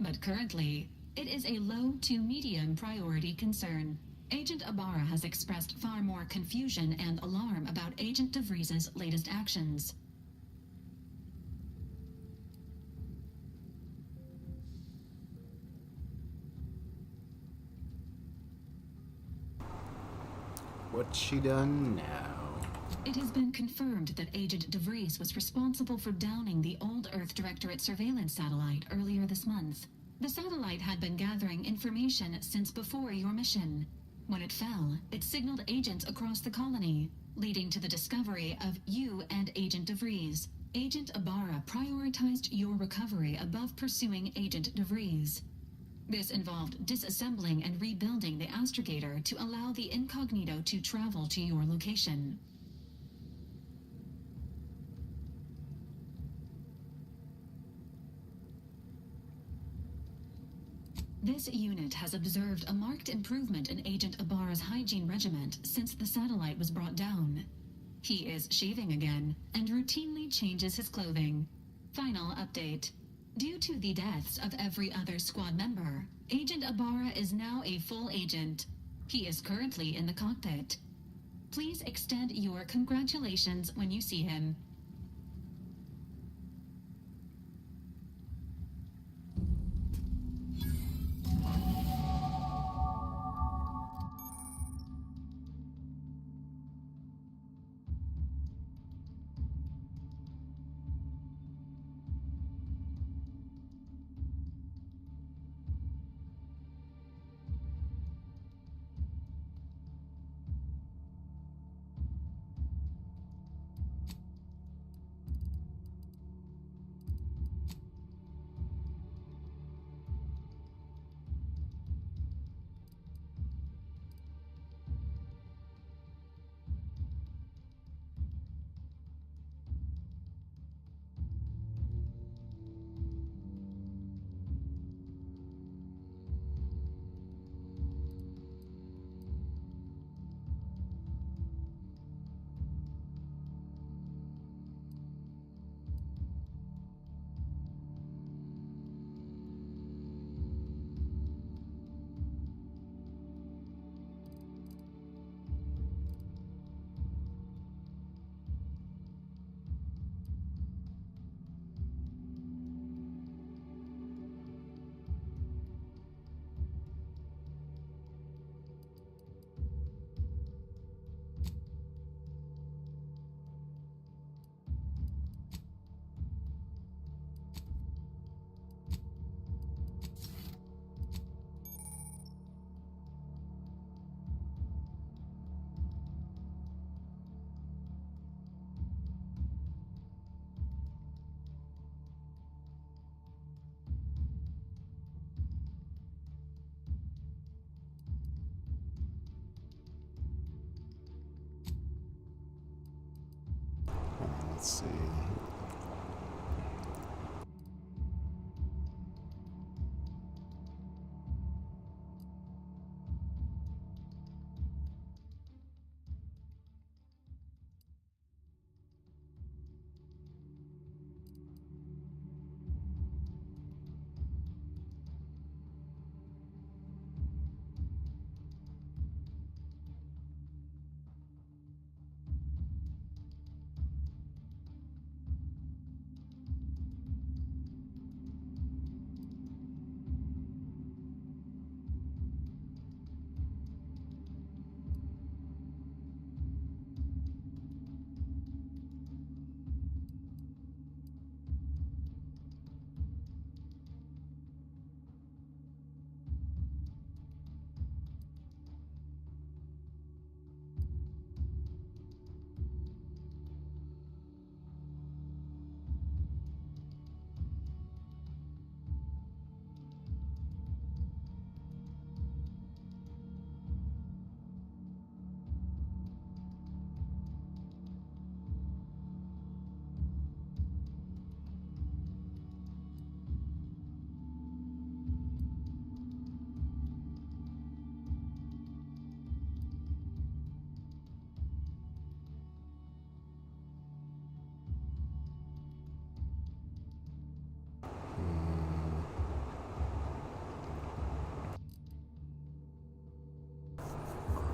But currently, it is a low to medium priority concern. Agent Ibarra has expressed far more confusion and alarm about Agent DeVries' latest actions. What's she done now? It has been confirmed that Agent DeVries was responsible for downing the old Earth Directorate surveillance satellite earlier this month. The satellite had been gathering information since before your mission. When it fell, it signaled agents across the colony, leading to the discovery of you and Agent DeVries. Agent Ibarra prioritized your recovery above pursuing Agent DeVries. This involved disassembling and rebuilding the astrogator to allow the incognito to travel to your location. This unit has observed a marked improvement in Agent Ibarra's hygiene regimen since the satellite was brought down. He is shaving again and routinely changes his clothing. Final update. Due to the deaths of every other squad member, Agent Ibarra is now a full agent. He is currently in the cockpit. Please extend your congratulations when you see him. Let's see.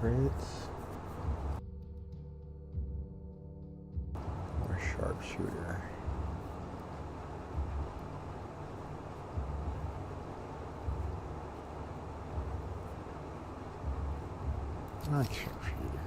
Crits or sharpshooter. I like sharpshooter.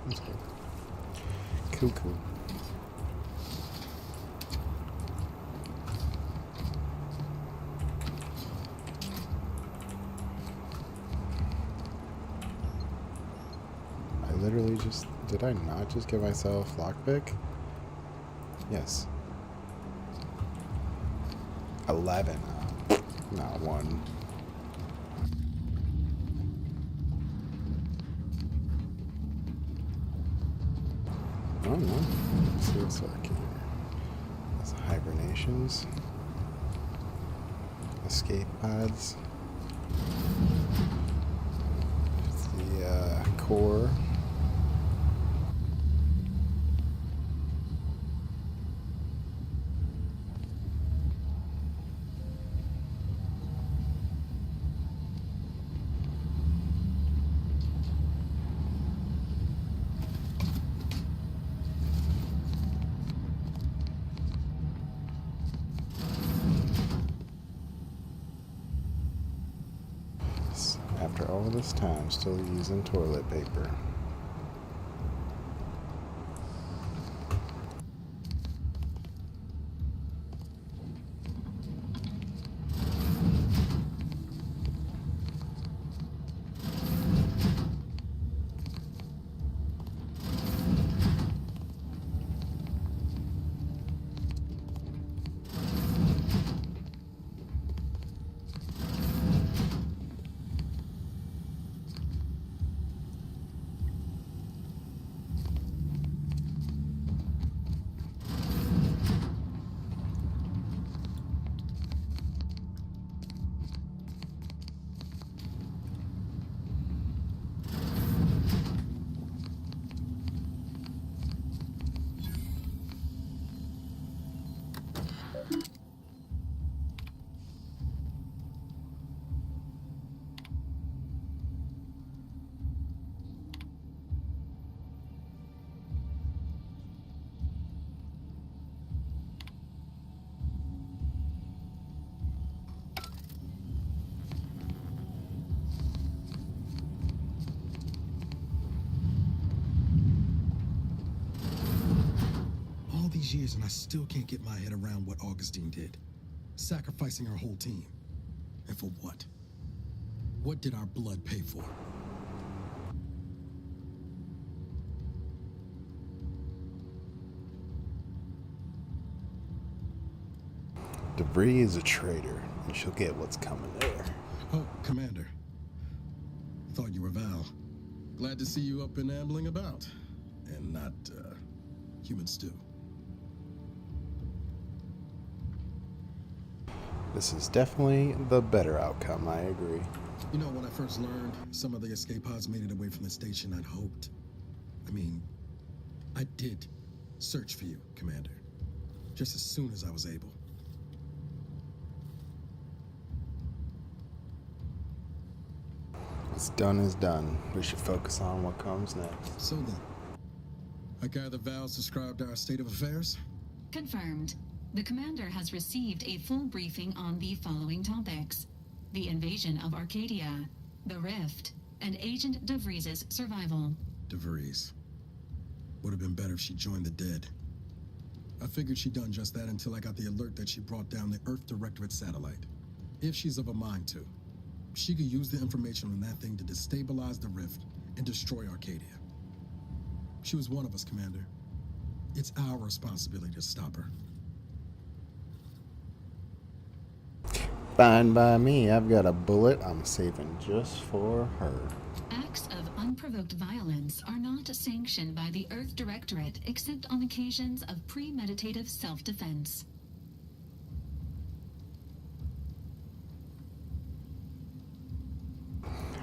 That's good. Cool. I literally just... Did I not just give myself lockpick? Yes. 11. Not 1. I don't know. Let's see what's working here. That's hibernations. Escape pods. It's the core. After all this time, still using toilet paper. these years and I still can't get my head around what Augustine did. Sacrificing our whole team. And for what? What did our blood pay for? DeVries is a traitor, and she'll get what's coming there. Oh, Commander. Thought you were Val. Glad to see you up and ambling about. And not, human stew. This is definitely the better outcome, I agree. You know, when I first learned some of the escape pods made it away from the station, I'd hoped. I did search for you, Commander. Just as soon as I was able. What's done is done. We should focus on what comes next. So then, I gather Val's described our state of affairs? Confirmed. The commander has received a full briefing on the following topics: the invasion of Arcadia, the Rift, and Agent DeVries' survival. DeVries. Would have been better if she joined the dead. I figured she'd done just that until I got the alert that she brought down the Earth Directorate satellite. If she's of a mind to, she could use the information on that thing to destabilize the Rift and destroy Arcadia. She was one of us, Commander. It's our responsibility to stop her. Fine by me. I've got a bullet I'm saving just for her. Acts of unprovoked violence are not sanctioned by the Earth Directorate except on occasions of premeditative self-defense.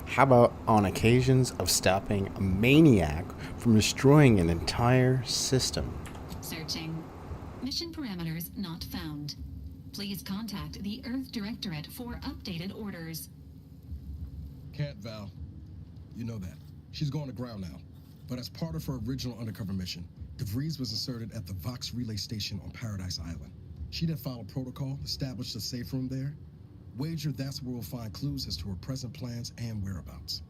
How about on occasions of stopping a maniac from destroying an entire system? Searching. Mission parameters not found. Please contact the Earth Directorate for updated orders. Can't, Val. You know that. She's going to ground now. But as part of her original undercover mission, DeVries was inserted at the Vox Relay Station on Paradise Island. She then filed a protocol, established a safe room there. Wager that's where we'll find clues as to her present plans and whereabouts.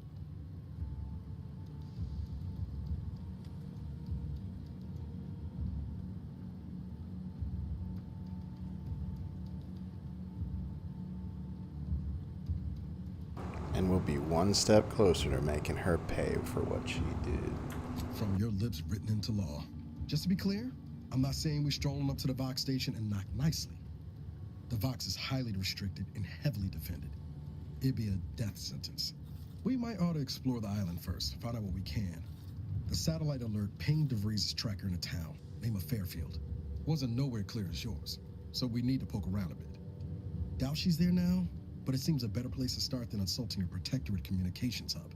And we'll be one step closer to making her pay for what she did. From your lips written into law. Just to be clear, I'm not saying we're strolling up to the Vox station and knock nicely. The Vox is highly restricted and heavily defended. It'd be a death sentence. We might ought to explore the island first, find out what we can. The satellite alert pinged DeVries' tracker in a town, name of Fairfield. Wasn't nowhere clear as yours, so we need to poke around a bit. Doubt she's there now, but it seems a better place to start than insulting her Protectorate communications hub.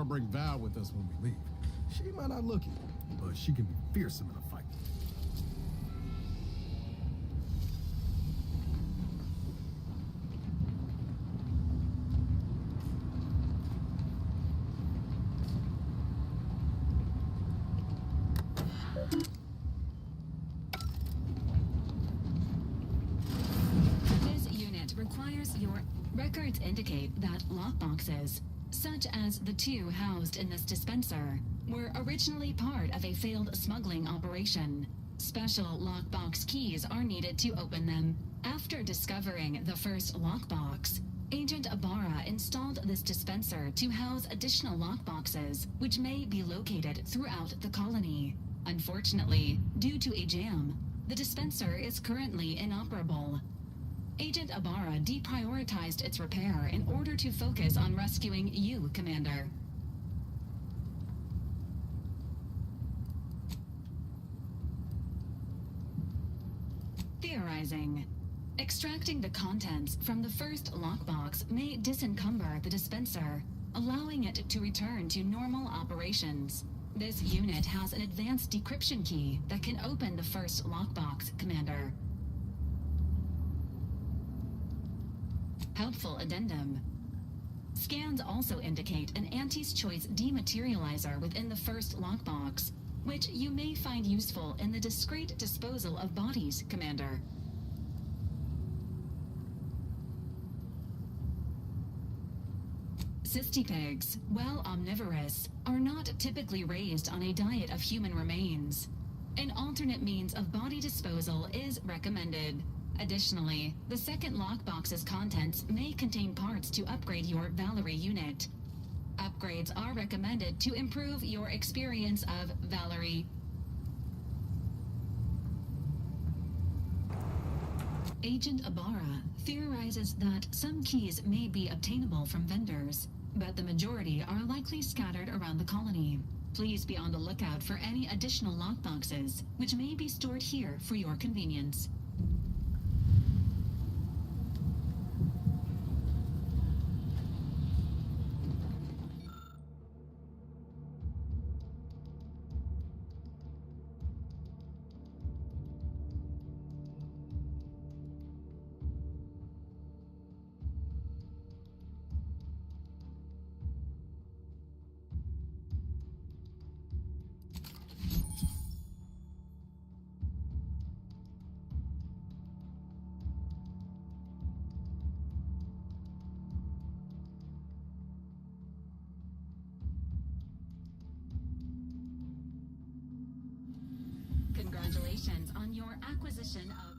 Bring Val with us when we leave. She might not look it, but she can be fearsome in a fight. This unit requires your records indicate that lockboxes, such as the two housed in this dispenser, were originally part of a failed smuggling operation. Special lockbox keys are needed to open them. After discovering the first lockbox, Agent Ibarra installed this dispenser to house additional lockboxes, which may be located throughout the colony. Unfortunately, due to a jam, the dispenser is currently inoperable. Agent Ibarra deprioritized its repair in order to focus on rescuing you, Commander. Theorizing. Extracting the contents from the first lockbox may disencumber the dispenser, allowing it to return to normal operations. This unit has an advanced decryption key that can open the first lockbox, Commander. Helpful addendum. Scans also indicate an Anti's Choice dematerializer within the first lockbox, which you may find useful in the discreet disposal of bodies, Commander. Cystipegs, while omnivorous, are not typically raised on a diet of human remains. An alternate means of body disposal is recommended. Additionally, the second lockbox's contents may contain parts to upgrade your Valerie unit. Upgrades are recommended to improve your experience of Valerie. Agent Ibarra theorizes that some keys may be obtainable from vendors, but the majority are likely scattered around the colony. Please be on the lookout for any additional lockboxes, which may be stored here for your convenience. Congratulations on your acquisition of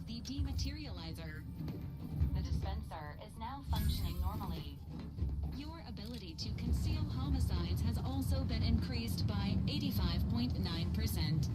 the dematerializer. The dispenser is now functioning normally. Your ability to conceal homicides has also been increased by 85.9%.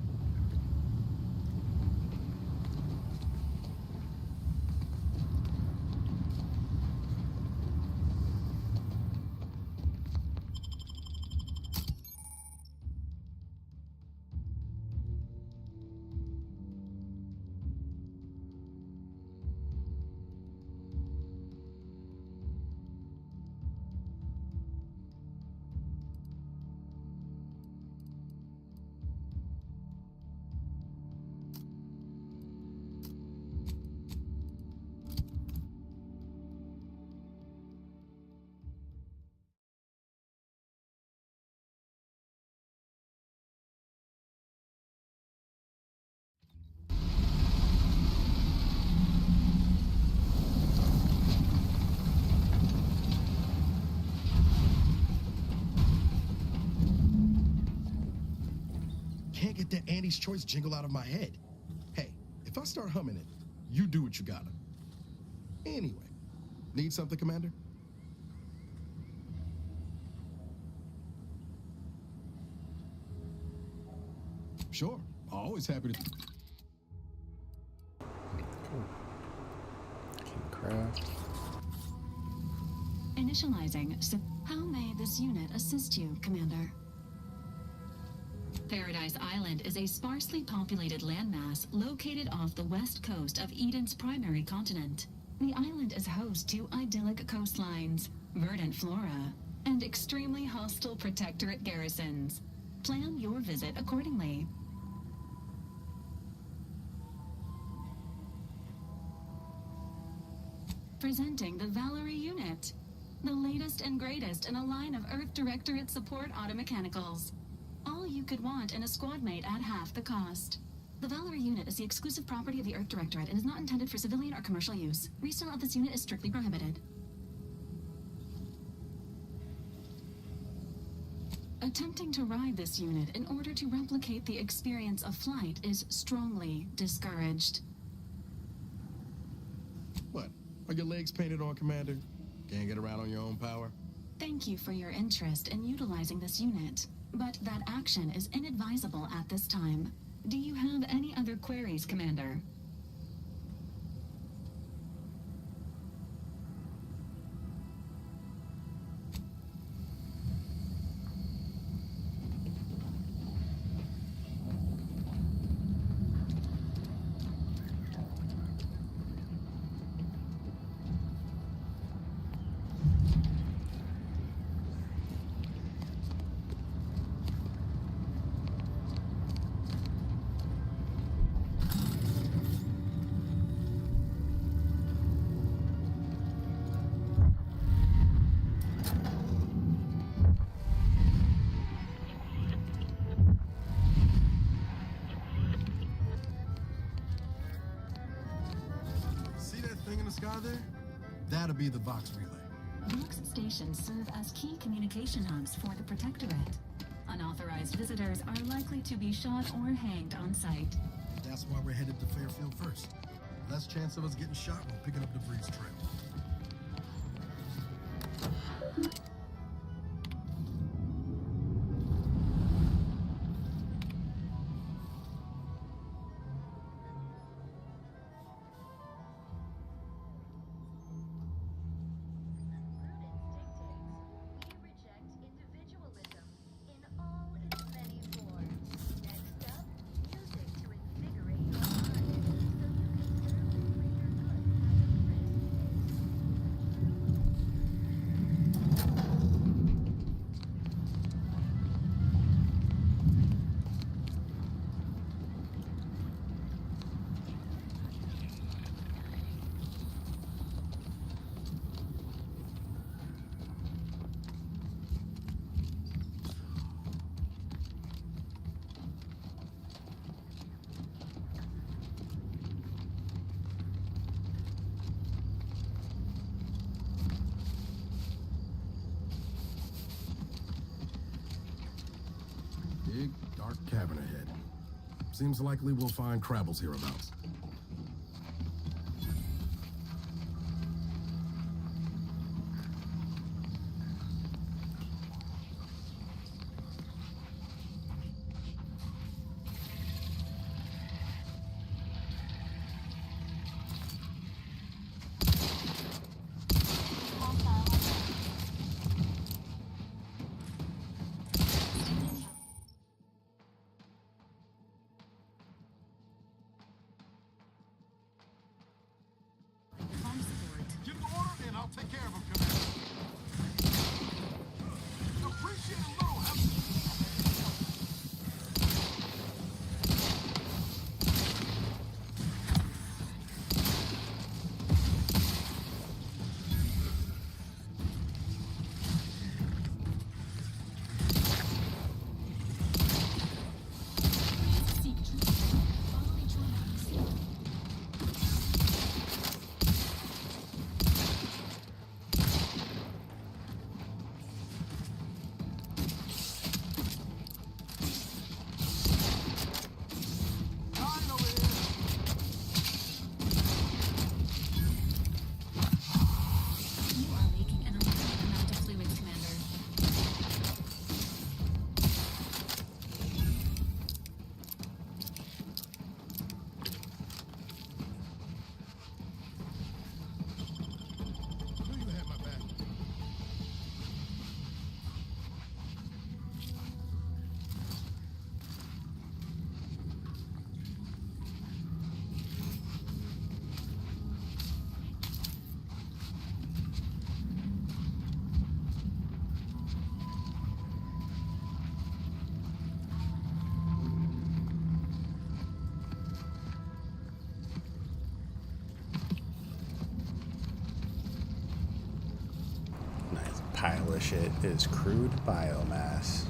Can't get that Andy's Choice jingle out of my head. Hey, if I start humming it, you do what you gotta. Anyway, need something, Commander? Sure, always happy to. Cool. Can craft. Initializing. So, how may this unit assist you, Commander? Paradise Island is a sparsely populated landmass located off the west coast of Eden's primary continent. The island is host to idyllic coastlines, verdant flora, and extremely hostile protectorate garrisons. Plan your visit accordingly. Presenting the Valerie unit, the latest and greatest in a line of Earth Directorate support automechanicals. All you could want in a squad mate at half the cost. The Valerie unit is the exclusive property of the Earth Directorate and is not intended for civilian or commercial use. Resale of this unit is strictly prohibited. Attempting to ride this unit in order to replicate the experience of flight is strongly discouraged. What? Are your legs painted on, Commander? Can't get around on your own power? Thank you for your interest in utilizing this unit, but that action is inadvisable at this time. Do you have any other queries, Commander? are there? That'll be the Vox relay. Vox stations serve as key communication hubs for the Protectorate. Unauthorized visitors are likely to be shot or hanged on sight. That's why we're headed to Fairfield first. Less chance of us getting shot while picking up debris trail. Big, dark cavern ahead. Seems likely we'll find Crabbles hereabouts. Give the order and I'll take care of him, Commander. Appreciate a little help. Pile of shit is crude biomass.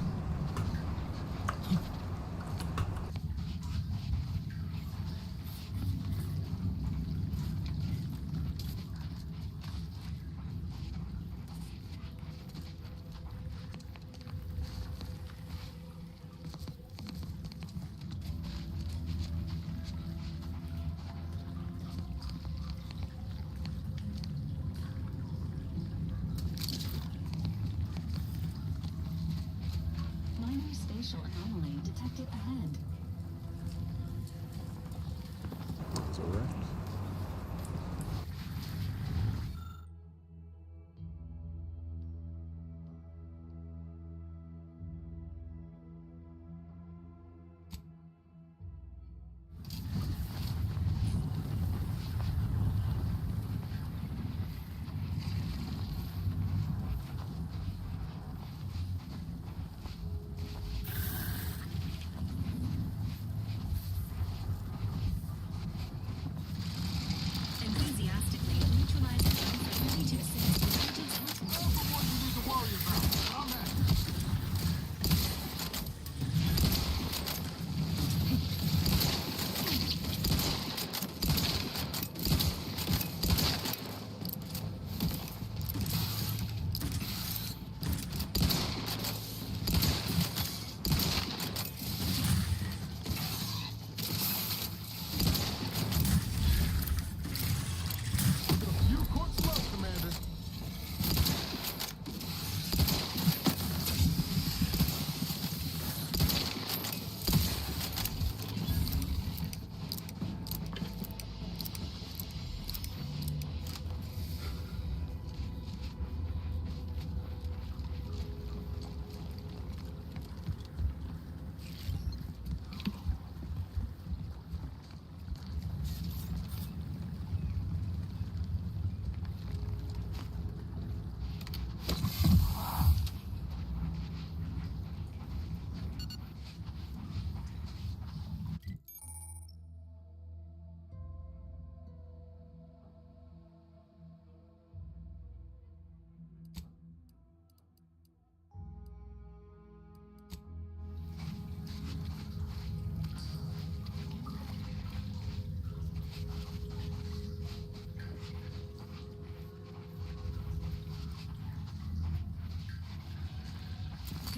Anomaly detected ahead. It's a rift.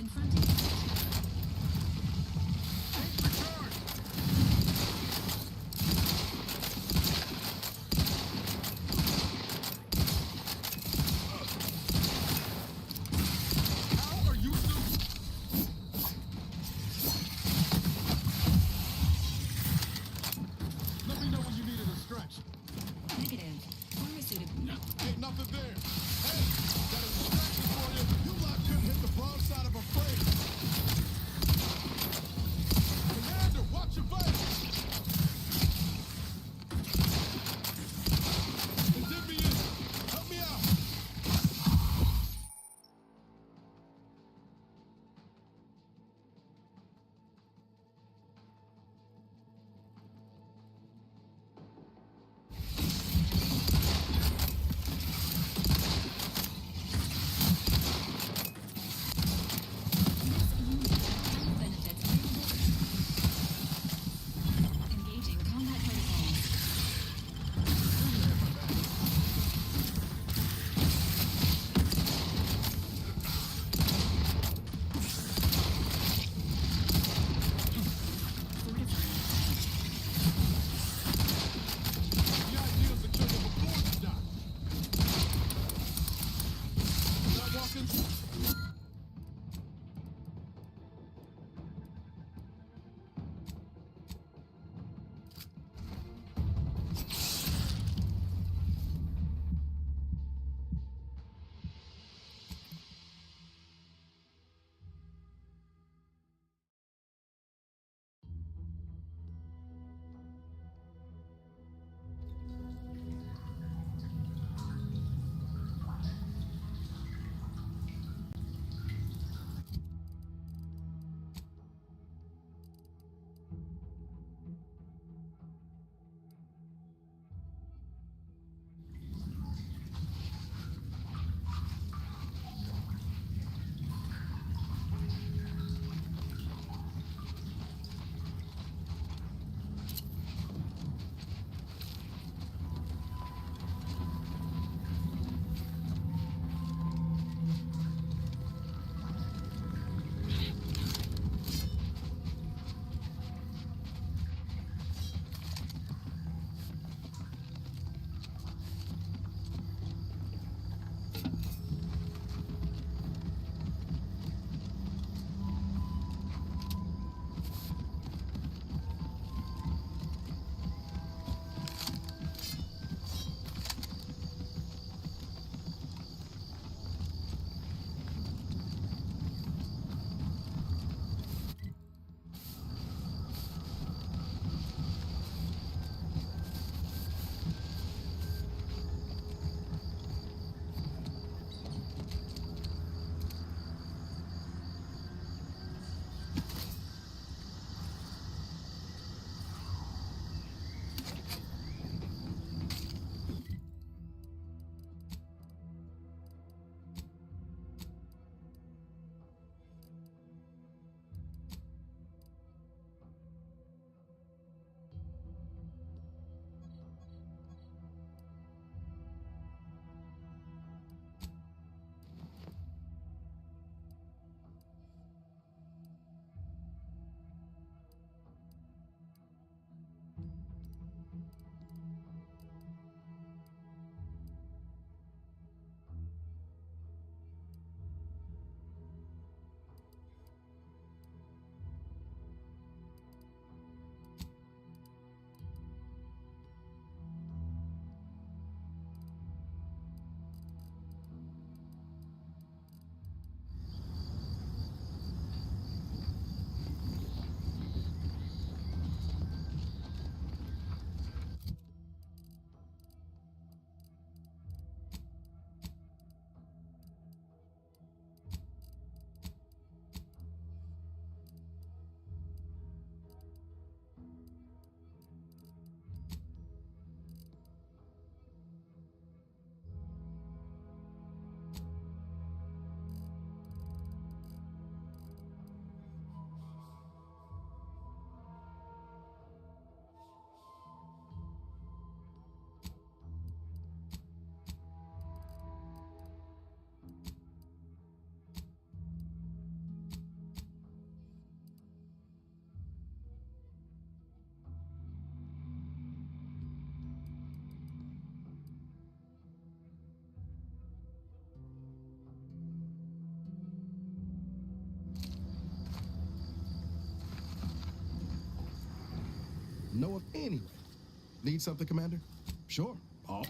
confronting it. How are you doing? Let me know when you needed a stretch. Negative. Pharmaceutical. Ain't nothing there. Hey, got a distraction for you. You lot couldn't hit the broadside of a frame. know of anyway. Need something, Commander? Sure. All.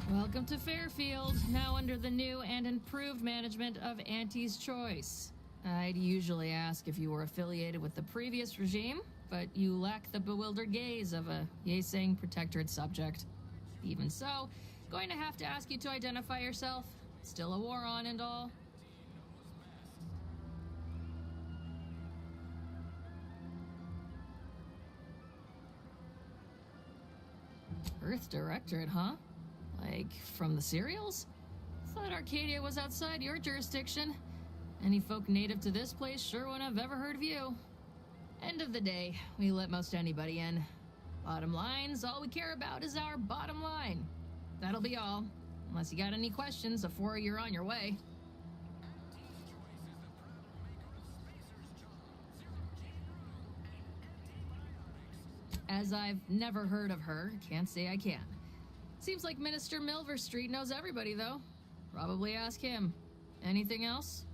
Welcome to Fairfield, now under the new and improved management of Auntie's Choice. I'd usually ask if you were affiliated with the previous regime, but you lack the bewildered gaze of a Yeseng Protectorate subject. Even so, going to have to ask you to identify yourself. Still a war on and all. Earth Directorate, huh? Like, from the serials? Thought Arcadia was outside your jurisdiction. Any folk native to this place sure wouldn't have ever heard of you. End of the day, we let most anybody in. Bottom line's all we care about is our bottom line. That'll be all. Unless you got any questions before you're on your way. As I've never heard of her, can't say I can. Seems like Minister Milverstreet knows everybody, though. Probably ask him. Anything else?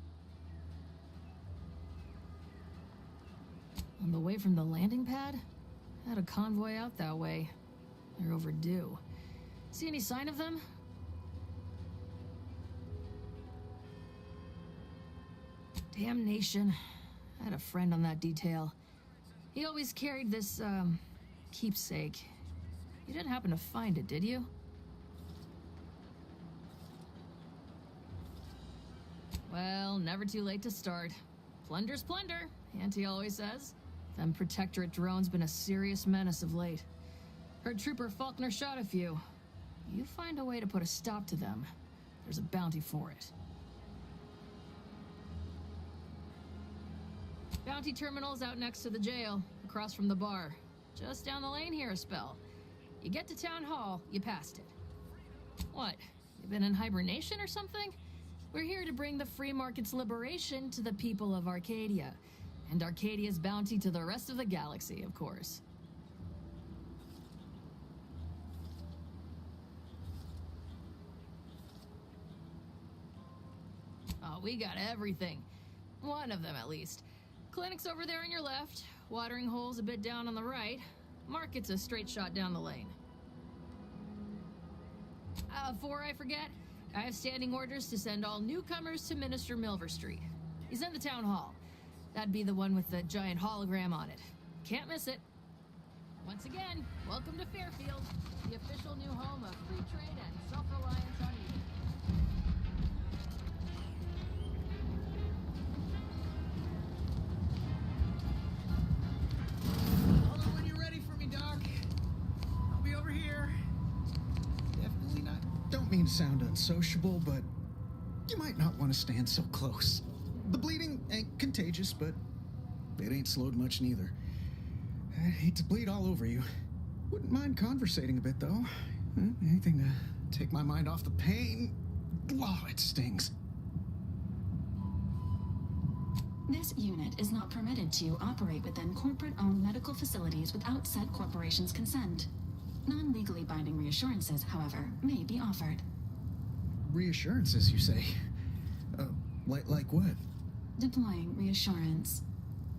On the way from the landing pad? Had a convoy out that way. They're overdue. See any sign of them? Damnation. I had a friend on that detail. He always carried this, keepsake. You didn't happen to find it, did you? Well, never too late to start. Plunder's plunder, Auntie always says. Them Protectorate drones been a serious menace of late. Heard Trooper Faulkner shot a few. You find a way to put a stop to them, there's a bounty for it. Bounty terminal's out next to the jail, across from the bar. Just down the lane here a spell. You get to Town Hall, you passed it. What, you been in hibernation or something? We're here to bring the free market's liberation to the people of Arcadia. And Arcadia's bounty to the rest of the galaxy, of course. Oh, we got everything. One of them, at least. Clinic's over there on your left. Watering hole's a bit down on the right. Market's a straight shot down the lane. Before I forget, I have standing orders to send all newcomers to Minister Milverstreet. He's in the town hall. That'd be the one with the giant hologram on it. Can't miss it. Once again, welcome to Fairfield, the official new home of free trade and self-reliance on Eden. Hold on when you're ready for me, Doc. I'll be over here. Definitely not. Don't mean to sound unsociable, but you might not want to stand so close. The bleeding ain't contagious, but it ain't slowed much neither. I hate to bleed all over you. Wouldn't mind conversating a bit, though. Anything to take my mind off the pain. Oh, it stings. This unit is not permitted to operate within corporate-owned medical facilities without said corporation's consent. Non-legally binding reassurances, however, may be offered. Reassurances, you say? Like what? Deploying reassurance.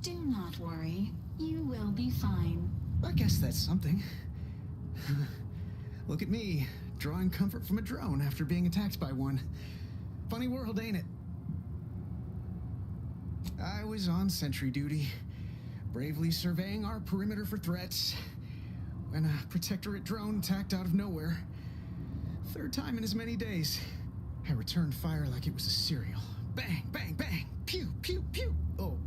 Do not worry. You will be fine. I guess that's something. Look at me, drawing comfort from a drone after being attacked by one. Funny world, ain't it? I was on sentry duty, bravely surveying our perimeter for threats, when a Protectorate drone attacked out of nowhere. Third time in as many days. I returned fire like it was a cereal. Bang, bang, bang! Pew, pew, pew! Oh,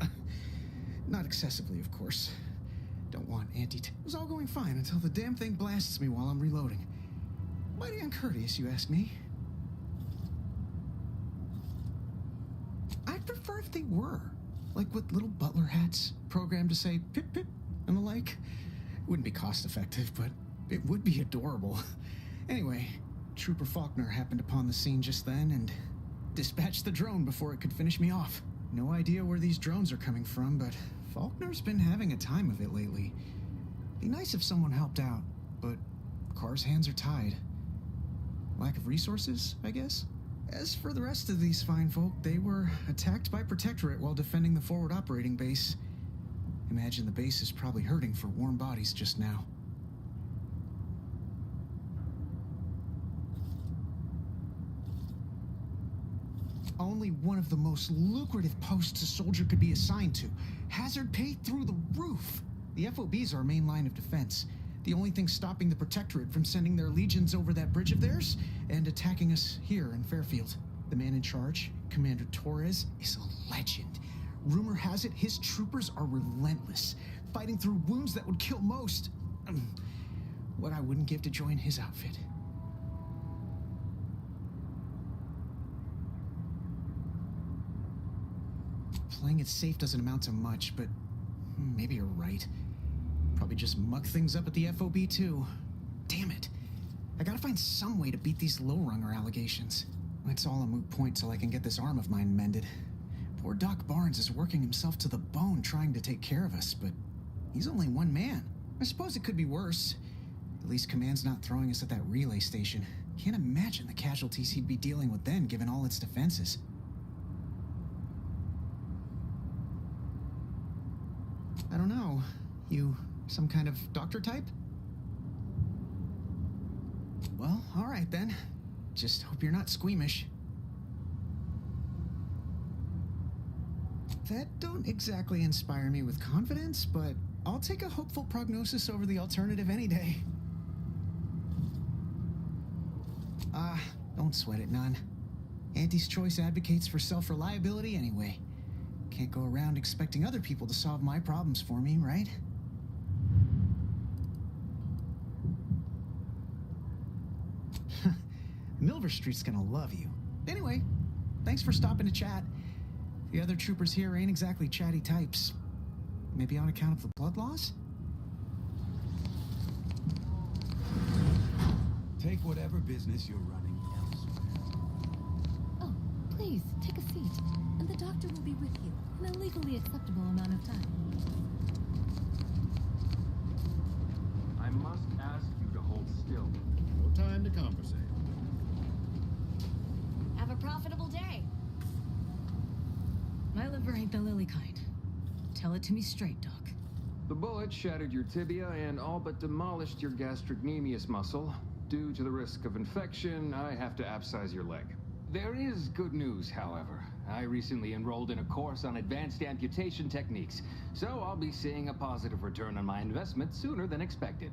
not excessively, of course. Don't want It was all going fine until the damn thing blasts me while I'm reloading. Mighty uncourteous, you ask me? I'd prefer if they were. Like with little butler hats, programmed to say pip pip and the like. Wouldn't be cost effective, but it would be adorable. Anyway, Trooper Faulkner happened upon the scene just then and dispatched the drone before it could finish me off. No idea where these drones are coming from, but Faulkner's been having a time of it lately. Be nice if someone helped out, but Carr's hands are tied. Lack of resources, I guess? As for the rest of these fine folk, they were attacked by Protectorate while defending the forward operating base. Imagine the base is probably hurting for warm bodies just now. Only one of the most lucrative posts a soldier could be assigned to. Hazard pay through the roof. The FOB's our main line of defense. The only thing stopping the Protectorate from sending their legions over that bridge of theirs and attacking us here in Fairfield. The man in charge, Commander Torres, is a legend. Rumor has it his troopers are relentless, fighting through wounds that would kill most. What I wouldn't give to join his outfit. Playing it safe doesn't amount to much, but maybe you're right. Probably just muck things up at the FOB too. Damn it. I gotta find some way to beat these low-runger allegations. It's all a moot point till I can get this arm of mine mended. Poor Doc Barnes is working himself to the bone trying to take care of us, but he's only one man. I suppose it could be worse. At least Command's not throwing us at that relay station. Can't imagine the casualties he'd be dealing with then, given all its defenses. I don't know. You some kind of doctor type? Well, all right then. Just hope you're not squeamish. That don't exactly inspire me with confidence, but I'll take a hopeful prognosis over the alternative any day. Don't sweat it none. Auntie's Choice advocates for self-reliability anyway. Can't go around expecting other people to solve my problems for me, right? Milver Street's gonna love you. Anyway, thanks for stopping to chat. The other troopers here ain't exactly chatty types. Maybe on account of the blood loss? Take whatever business you're running elsewhere. Oh, please, take a seat. And the doctor will be with you in a legally acceptable amount of time. I must ask you to hold still. No time to conversate. Have a profitable day. My liver ain't the lily kind. Tell it to me straight, Doc. The bullet shattered your tibia and all but demolished your gastrocnemius muscle. Due to the risk of infection, I have to abscise your leg. There is good news, however. I recently enrolled in a course on advanced amputation techniques, so I'll be seeing a positive return on my investment sooner than expected.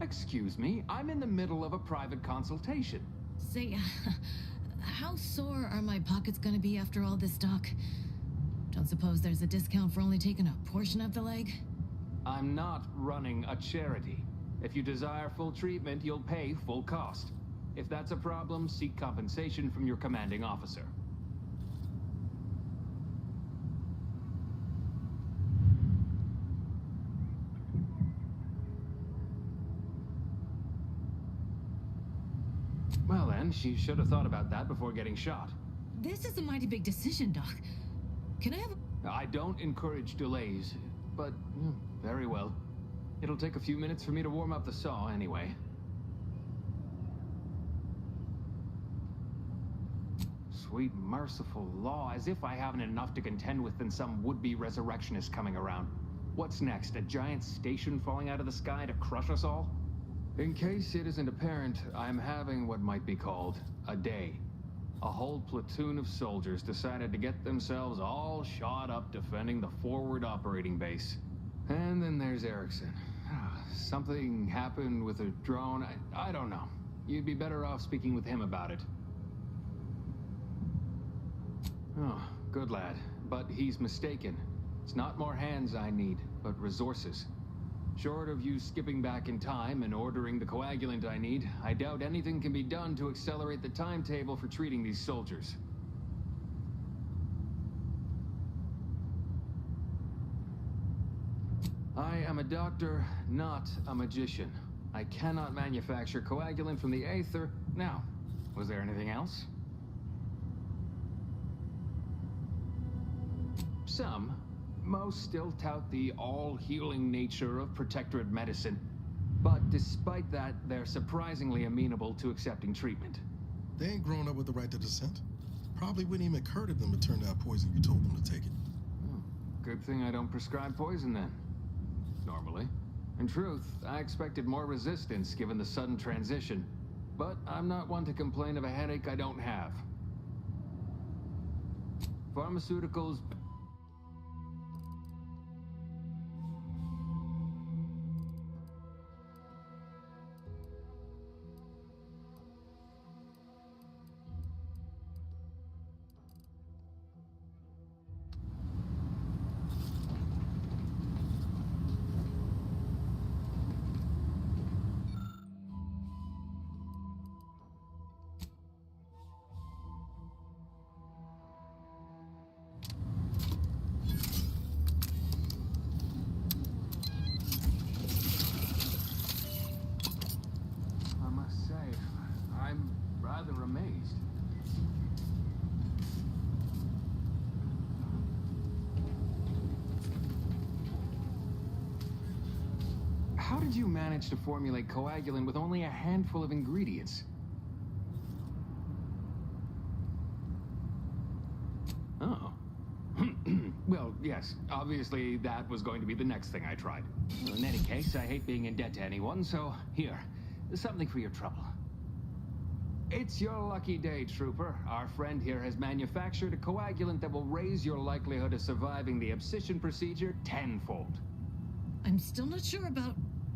Excuse me, I'm in the middle of a private consultation. Say, how sore are my pockets gonna be after all this, Doc? Don't suppose there's a discount for only taking a portion of the leg? I'm not running a charity. If you desire full treatment, you'll pay full cost. If that's a problem, seek compensation from your commanding officer. Well then, she should have thought about that before getting shot. This is a mighty big decision, Doc. Can I have a... I don't encourage delays, but very well. It'll take a few minutes for me to warm up the saw anyway. Sweet merciful law, as if I haven't enough to contend with than some would-be resurrectionist coming around. What's next, a giant station falling out of the sky to crush us all? In case it isn't apparent, I'm having what might be called a day. A whole platoon of soldiers decided to get themselves all shot up defending the forward operating base. And then there's Erickson. Something happened with a drone. I don't know. You'd be better off speaking with him about it. Oh, good lad. But he's mistaken. It's not more hands I need, but resources. Short of you skipping back in time and ordering the coagulant I need, I doubt anything can be done to accelerate the timetable for treating these soldiers. I am a doctor, not a magician. I cannot manufacture coagulant from the aether. Now, was there anything else? Some. Most still tout the all-healing nature of Protectorate medicine. But despite that, they're surprisingly amenable to accepting treatment. They ain't grown up with the right to dissent. Probably wouldn't even occur to them to turn down poison if you told them to take it. Good thing I don't prescribe poison then. Normally. In truth, I expected more resistance given the sudden transition. But I'm not one to complain of a headache I don't have. Pharmaceuticals... amazed. How did you manage to formulate coagulant with only a handful of ingredients? Oh. Well, yes, obviously that was going to be the next thing I tried. In any case, I hate being in debt to anyone, so here, something for your trouble. It's your lucky day, Trooper. Our friend here has manufactured a coagulant that will raise your likelihood of surviving the abscission procedure tenfold. I'm still not sure about...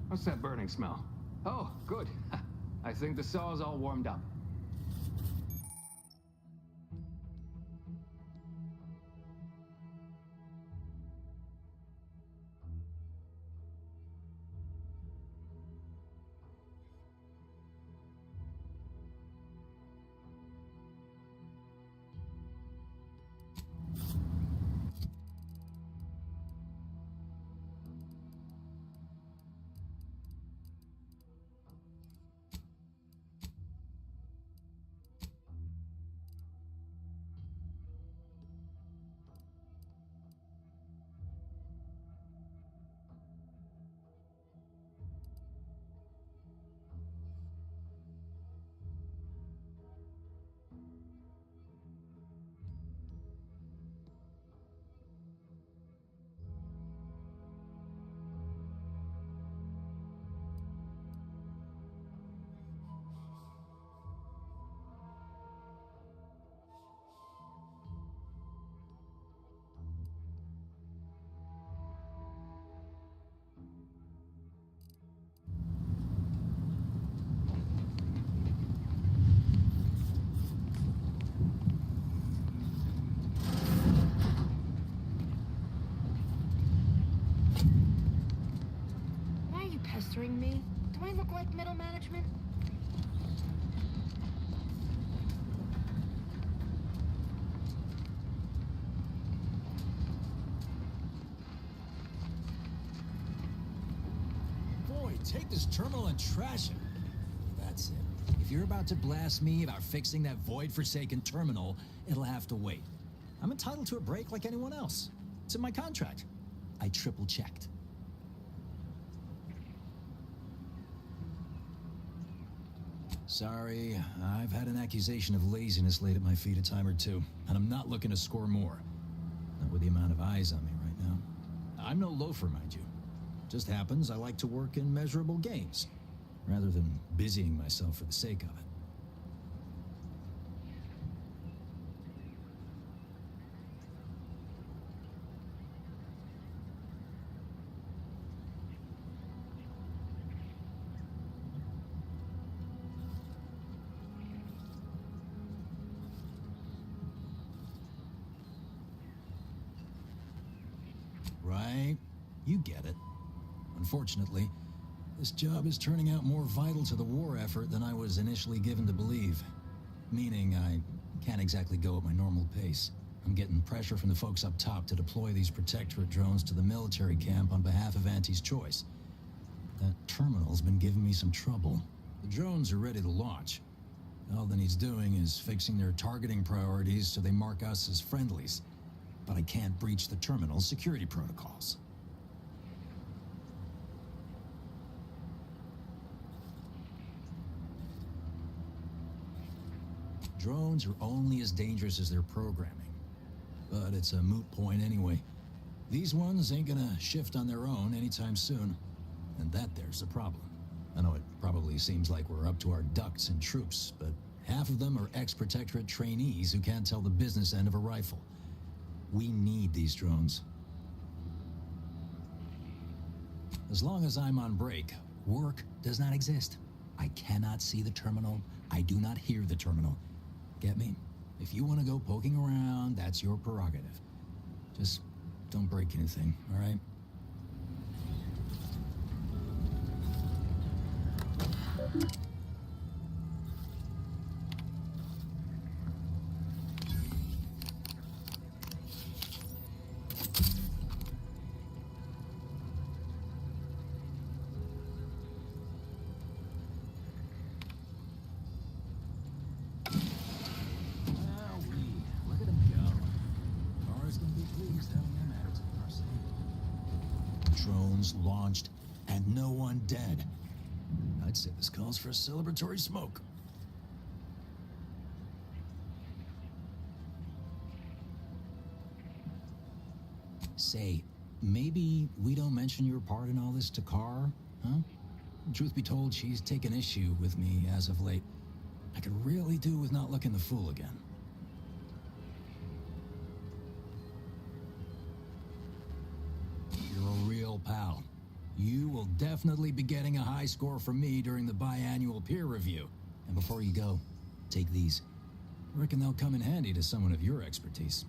What's that burning smell? Oh, good. I think the saw is all warmed up. Me? Do I look like middle management? Boy, take this terminal and trash it. That's it. If you're about to blast me about fixing that void-forsaken terminal, it'll have to wait. I'm entitled to a break like anyone else. It's in my contract. I triple-checked. Sorry, I've had an accusation of laziness laid at my feet a time or two, and I'm not looking to score more. Not with the amount of eyes on me right now. I'm no loafer, mind you. Just happens I like to work in measurable gains, rather than busying myself for the sake of it. Right? You get it. Unfortunately, this job is turning out more vital to the war effort than I was initially given to believe. Meaning I can't exactly go at my normal pace. I'm getting pressure from the folks up top to deploy these Protectorate drones to the military camp on behalf of Auntie's Choice. That terminal's been giving me some trouble. The drones are ready to launch. All that needs doing is fixing their targeting priorities so they mark us as friendlies. But I can't breach the terminal's security protocols. Drones are only as dangerous as their programming. But it's a moot point anyway. These ones ain't gonna shift on their own anytime soon. And that there's the problem. I know it probably seems like we're up to our ducks and troops, but half of them are ex-Protectorate trainees who can't tell the business end of a rifle. We need these drones. As long as I'm on break, work does not exist. I cannot see the terminal. I do not hear the terminal. Get me? If you want to go poking around, that's your prerogative. Just don't break anything, all right? Drones launched, and no one dead. I'd say this calls for a celebratory smoke. Say, maybe we don't mention your part in all this to Carr, huh? Truth be told, she's taken issue with me as of late. I could really do with not looking the fool again. You're a real pal. You will definitely be getting a high score from me during the biannual peer review. And before you go, take these. I reckon they'll come in handy to someone of your expertise.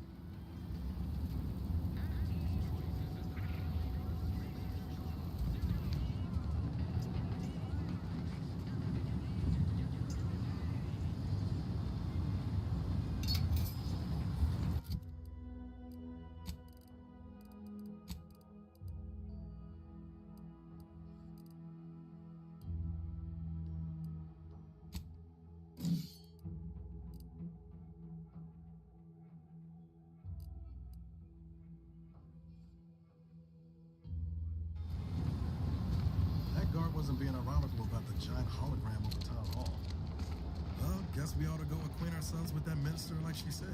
Wasn't being ironical about the giant hologram over town hall. Well, guess we ought to go acquaint ourselves with that minister like she said.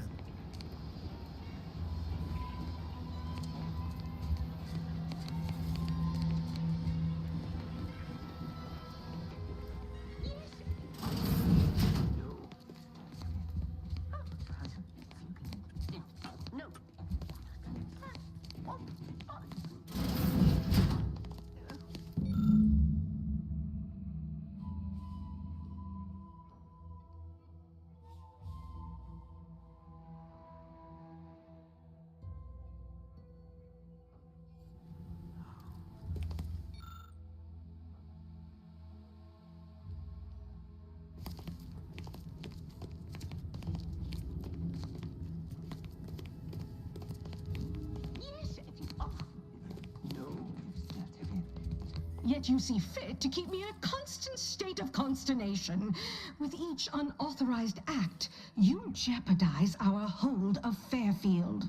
Yet you see fit to keep me in a constant state of consternation. With each unauthorized act, you jeopardize our hold of Fairfield.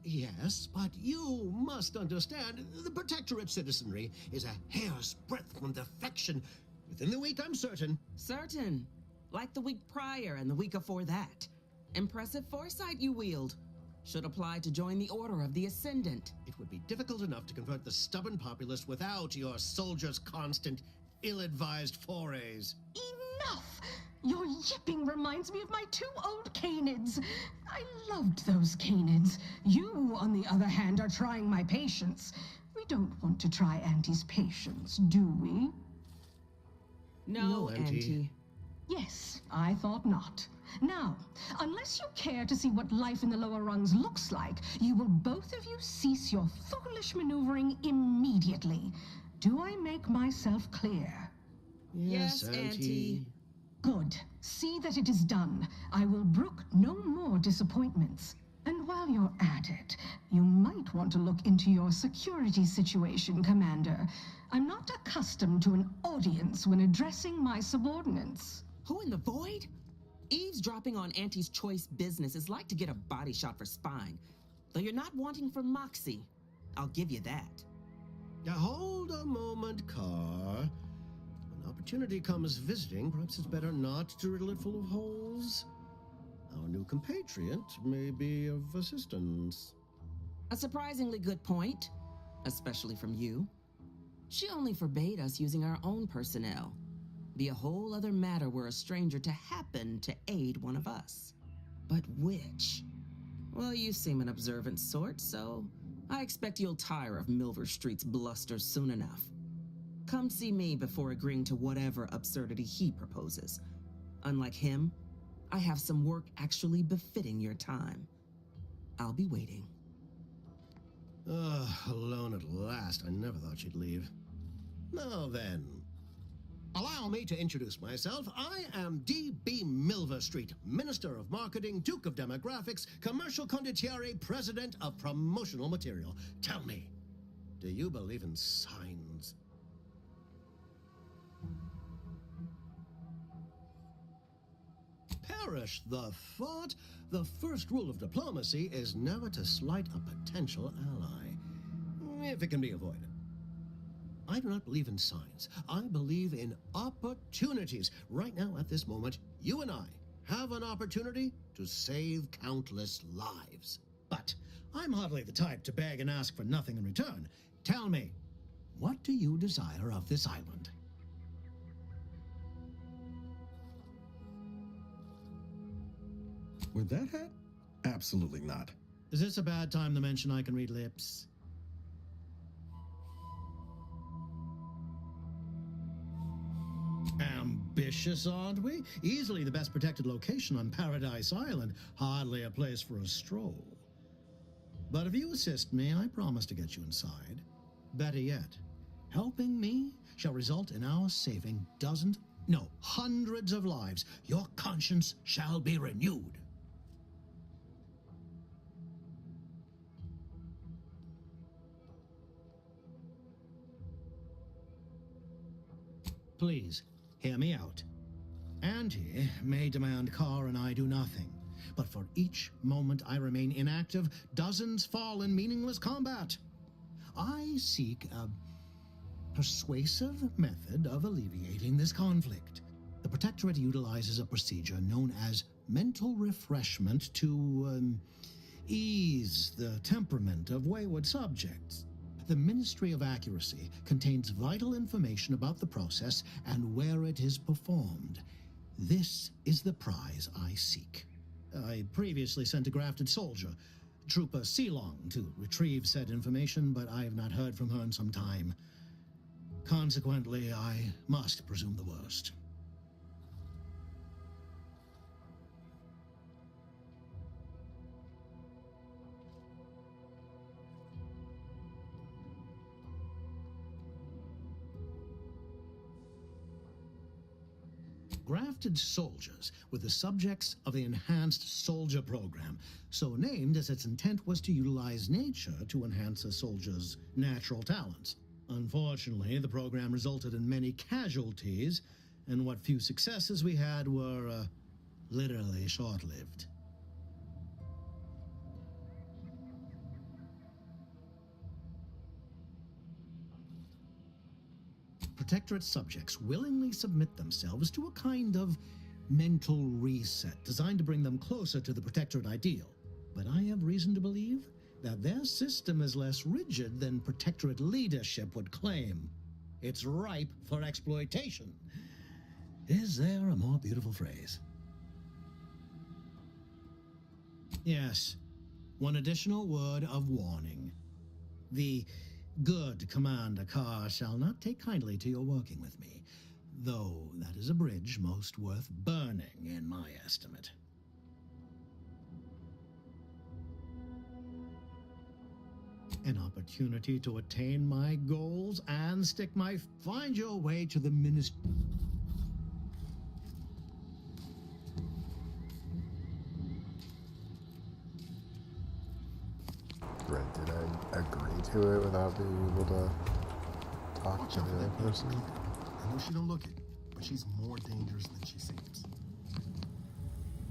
Yes, but you must understand, the Protectorate citizenry is a hair's breadth from defection. Within the week, I'm certain. Certain. Like the week prior and the week before that. Impressive foresight you wield. Should apply to join the Order of the Ascendant. It would be difficult enough to convert the stubborn populace without your soldiers' constant, ill-advised forays. Enough! Your yipping reminds me of my 2 old canids. I loved those canids. You, on the other hand, are trying my patience. We don't want to try Auntie's patience, do we? No, Auntie. Yes, I thought not. Now, unless you care to see what life in the lower rungs looks like, you will both of you cease your foolish maneuvering immediately. Do I make myself clear? Yes, Auntie. Good. See that it is done. I will brook no more disappointments. And while you're at it, you might want to look into your security situation, Commander. I'm not accustomed to an audience when addressing my subordinates. Who in the void? Eavesdropping on Auntie's choice business is like to get a body shot for spine. Though you're not wanting for moxie. I'll give you that. Now hold a moment, Carr. When opportunity comes visiting, perhaps it's better not to riddle it full of holes. Our new compatriot may be of assistance. A surprisingly good point, especially from you. She only forbade us using our own personnel. Be a whole other matter were a stranger to happen to aid one of us. But which? Well, you seem an observant sort, so I expect you'll tire of Milver Street's bluster soon enough. Come see me before agreeing to whatever absurdity he proposes. Unlike him, I have some work actually befitting your time. I'll be waiting. Alone at last. I never thought she'd leave. Now then, allow me to introduce myself. I am D.B. Milver Street, Minister of Marketing, Duke of Demographics, Commercial Condottiere, President of Promotional Material. Tell me, do you believe in signs? Perish the thought. The first rule of diplomacy is never to slight a potential ally, if it can be avoided. I do not believe in signs. I believe in opportunities. Right now, at this moment, you and I have an opportunity to save countless lives. But I'm hardly the type to beg and ask for nothing in return. Tell me, what do you desire of this island? With that hat? Absolutely not. Is this a bad time to mention I can read lips? Ambitious, aren't we? Easily the best protected location on Paradise Island. Hardly a place for a stroll. But if you assist me, I promise to get you inside. Better yet, helping me shall result in our saving dozens, no, hundreds of lives. Your conscience shall be renewed. Please, hear me out. Auntie may demand Carr and I do nothing, but for each moment I remain inactive, dozens fall in meaningless combat. I seek a persuasive method of alleviating this conflict. The Protectorate utilizes a procedure known as mental refreshment to ease the temperament of wayward subjects. The Ministry of Accuracy contains vital information about the process and where it is performed. This is the prize I seek. I previously sent a grafted soldier, Trooper Sealong, to retrieve said information, but I have not heard from her in some time. Consequently, I must presume the worst. Grafted soldiers were the subjects of the Enhanced Soldier Program, so named as its intent was to utilize nature to enhance a soldier's natural talents. Unfortunately, the program resulted in many casualties, and what few successes we had were literally short-lived. Protectorate subjects willingly submit themselves to a kind of mental reset designed to bring them closer to the Protectorate ideal. But I have reason to believe that their system is less rigid than Protectorate leadership would claim. It's ripe for exploitation. Is there a more beautiful phrase? Yes, one additional word of warning. The good Commander Carr shall not take kindly to your working with me, though that is a bridge most worth burning in my estimate. An opportunity to attain my goals and stick my... Find your way to the ministry. Right, did I agree to it without being able to talk to the other person? I know she don't look it, but she's more dangerous than she seems.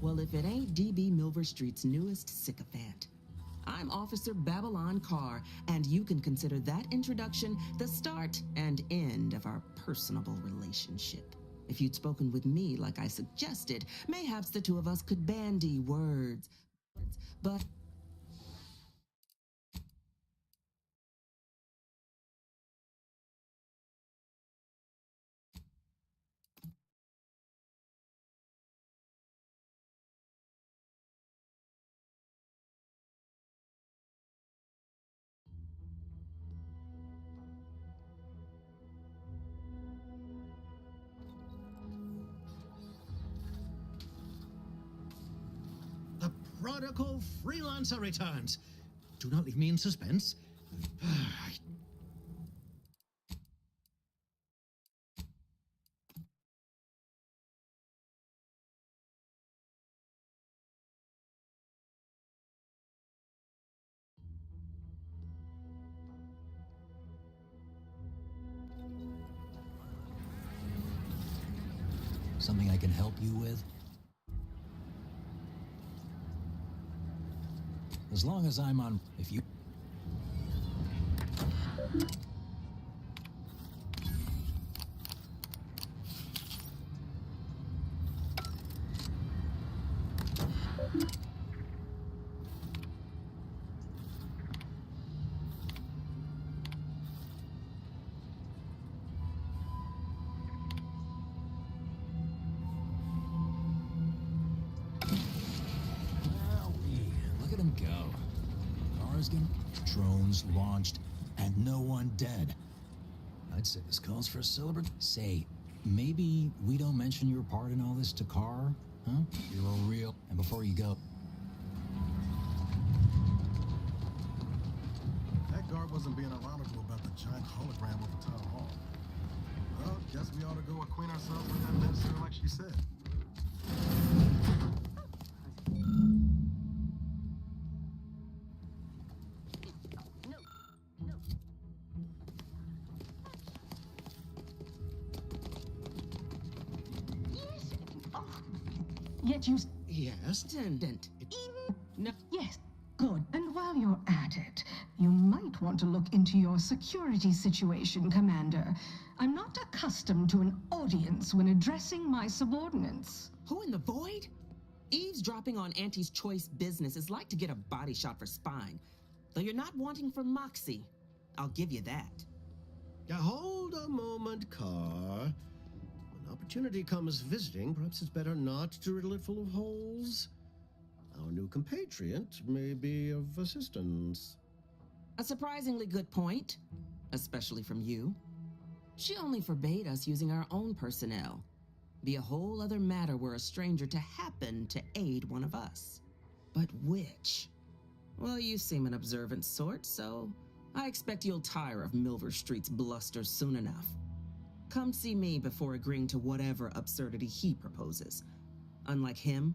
Well, if it ain't DB Milver Street's newest sycophant. I'm Officer Babylon Carr, and you can consider that introduction the start and end of our personable relationship. If you'd spoken with me like I suggested, mayhaps the two of us could bandy words. But... The prodigal freelancer returns. Do not leave me in suspense. Something I can help you with? As long as I'm on... If you... Look at him go. Cars getting... Drones launched, and no one dead. I'd say this calls for a celebrate. Say, maybe we don't mention your part in all this to Carr? Huh? You're a real... And before you go... That guard wasn't being ironical about the giant hologram over Town Hall. Well, guess we ought to go acquaint ourselves with that minister like she said. Yet you... Yes, Attendant. No. Yes, good. And while you're at it, you might want to look into your security situation, Commander. I'm not accustomed to an audience when addressing my subordinates. Who in the void? Eavesdropping on Auntie's choice business is like to get a body shot for spine. Though you're not wanting for moxie. I'll give you that. Hold a moment, Carr. When opportunity comes visiting, perhaps it's better not to riddle it full of holes. Our new compatriot may be of assistance. A surprisingly good point, especially from you. She only forbade us using our own personnel. Be a whole other matter were a stranger to happen to aid one of us. But which? Well, you seem an observant sort, so I expect you'll tire of Milver Street's bluster soon enough. Come see me before agreeing to whatever absurdity he proposes. Unlike him,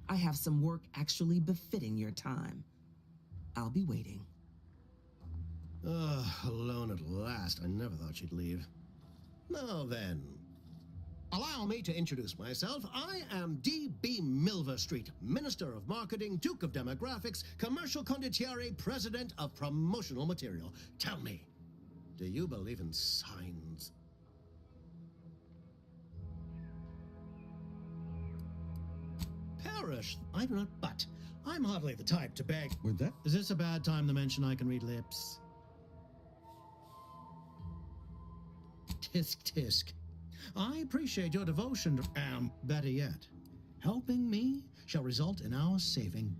I have some work actually befitting your time. I'll be waiting. Alone at last. I never thought she'd leave. Now then, allow me to introduce myself. I am D.B. Milver Street, Minister of Marketing, Duke of Demographics, Commercial Condottiere, President of Promotional Material. Tell me, do you believe in signs? flourish. I do not, but I'm hardly the type to beg. With that? Is this a bad time to mention I can read lips? Tisk tisk. I appreciate your devotion to, better yet, helping me shall result in our saving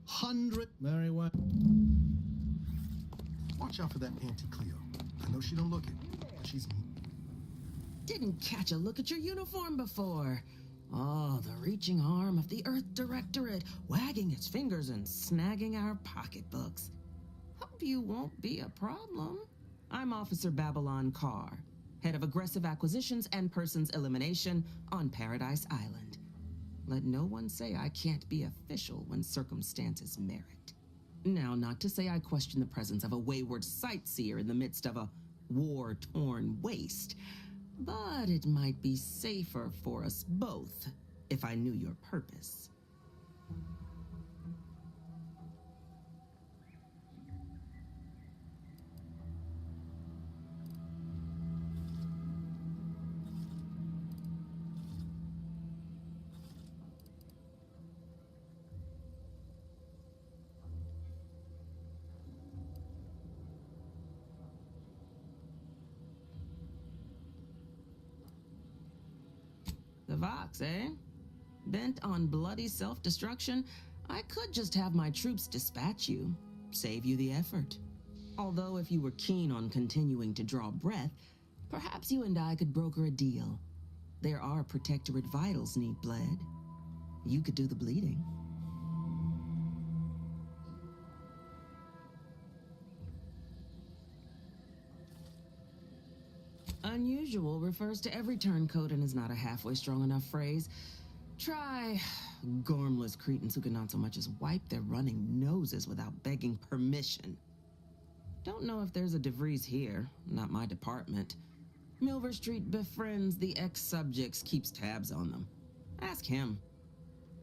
hundred. Very well. Watch out for that Auntie Cleo. I know she don't look it, but she's... Didn't catch a look at your uniform before. Oh, the reaching arm of the Earth Directorate, wagging its fingers and snagging our pocketbooks. Hope you won't be a problem. I'm Officer Babylon Carr, head of aggressive acquisitions and persons elimination on Paradise Island. Let no one say I can't be official when circumstances merit. Now, not to say I question the presence of a wayward sightseer in the midst of a war-torn waste, but it might be safer for us both if I knew your purpose. The Vox, eh? Bent on bloody self-destruction, I could just have my troops dispatch you, save you the effort. Although if you were keen on continuing to draw breath, perhaps you and I could broker a deal. There are Protectorate vitals need bled. You could do the bleeding. Unusual refers to every turncoat and is not a halfway strong enough phrase. Try gormless cretins who can not so much as wipe their running noses without begging permission. Don't know if there's a DeVries here, not my department. Milver Street befriends the ex-subjects, keeps tabs on them. Ask him.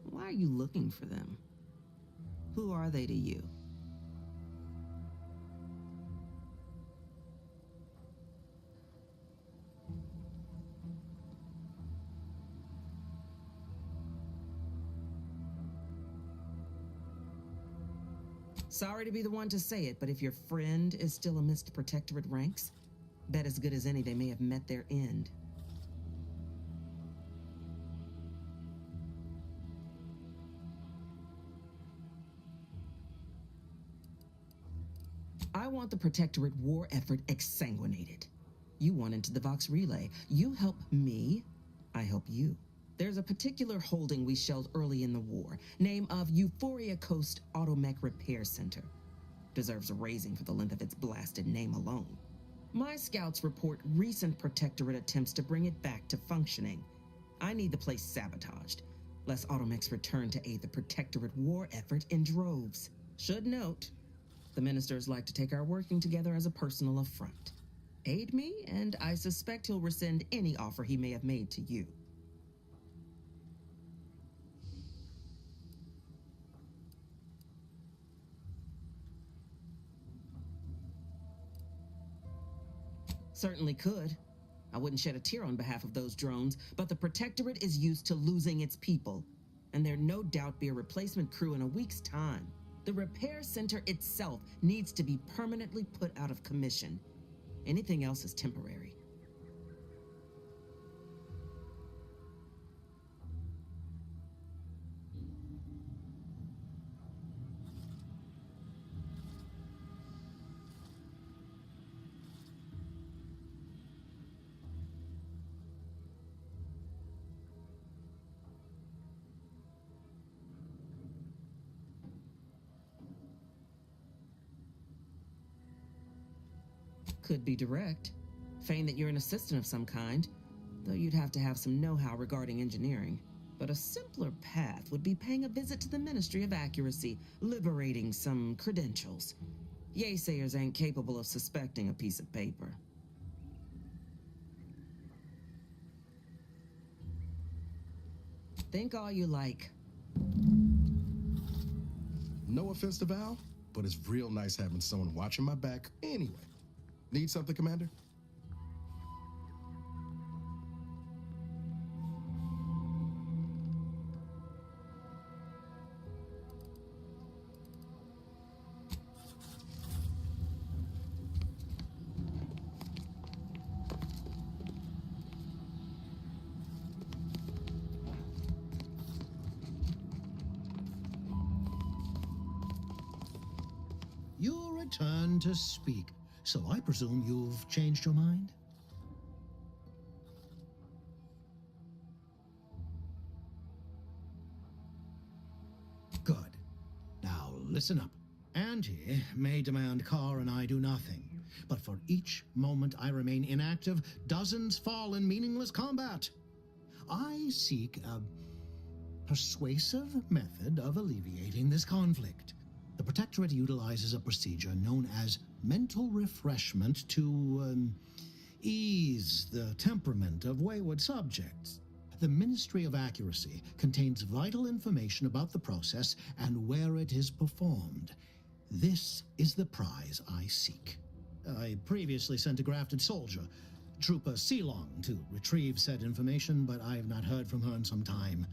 Why are you looking for them? Who are they to you? Sorry to be the one to say it, but if your friend is still amidst Protectorate ranks, bet as good as any they may have met their end. I want the Protectorate war effort exsanguinated. You want into the Vox Relay. You help me, I help you. There's a particular holding we shelled early in the war, name of Euphoria Coast Automech Repair Center. Deserves a raising for the length of its blasted name alone. My scouts report recent Protectorate attempts to bring it back to functioning. I need the place sabotaged, lest Automechs return to aid the Protectorate war effort in droves. Should note, the ministers like to take our working together as a personal affront. Aid me, and I suspect he'll rescind any offer he may have made to you. Certainly could. I wouldn't shed a tear on behalf of those drones, but the Protectorate is used to losing its people, and there'll no doubt be a replacement crew in a week's time. The repair center itself needs to be permanently put out of commission. Anything else is temporary. Could be direct. Feign that you're an assistant of some kind, though you'd have to have some know-how regarding engineering. But a simpler path would be paying a visit to the Ministry of Accuracy, liberating some credentials. Yaysayers ain't capable of suspecting a piece of paper. Think all you like. No offense to Val, but it's real nice having someone watching my back anyway. Need something, Commander? turn to speak, so I presume you've changed your mind? Good. Now listen up. Auntie may demand Carr and I do nothing, but for each moment I remain inactive, dozens fall in meaningless combat. I seek a persuasive method of alleviating this conflict. The Protectorate utilizes a procedure known as mental refreshment to ease the temperament of wayward subjects. The Ministry of Accuracy contains vital information about the process and where it is performed. This is the prize I seek. I previously sent a grafted soldier, Trooper Sealong, to retrieve said information, but I have not heard from her in some time.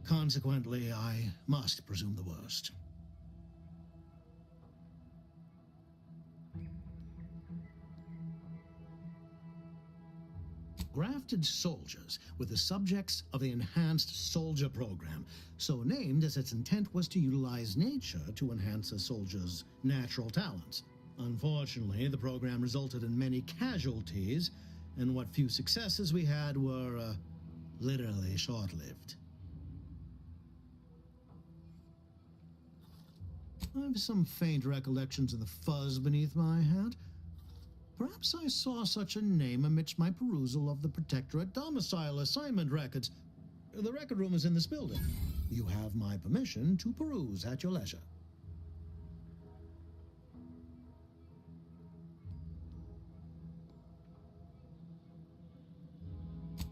Consequently, I must presume the worst. Grafted soldiers were the subjects of the Enhanced Soldier Program, so named as its intent was to utilize nature to enhance a soldier's natural talents. Unfortunately, the program resulted in many casualties, and what few successes we had were literally short-lived. I have some faint recollections of the fuzz beneath my hat. Perhaps I saw such a name amidst my perusal of the Protectorate domicile assignment records. The record room is in this building. You have my permission to peruse at your leisure.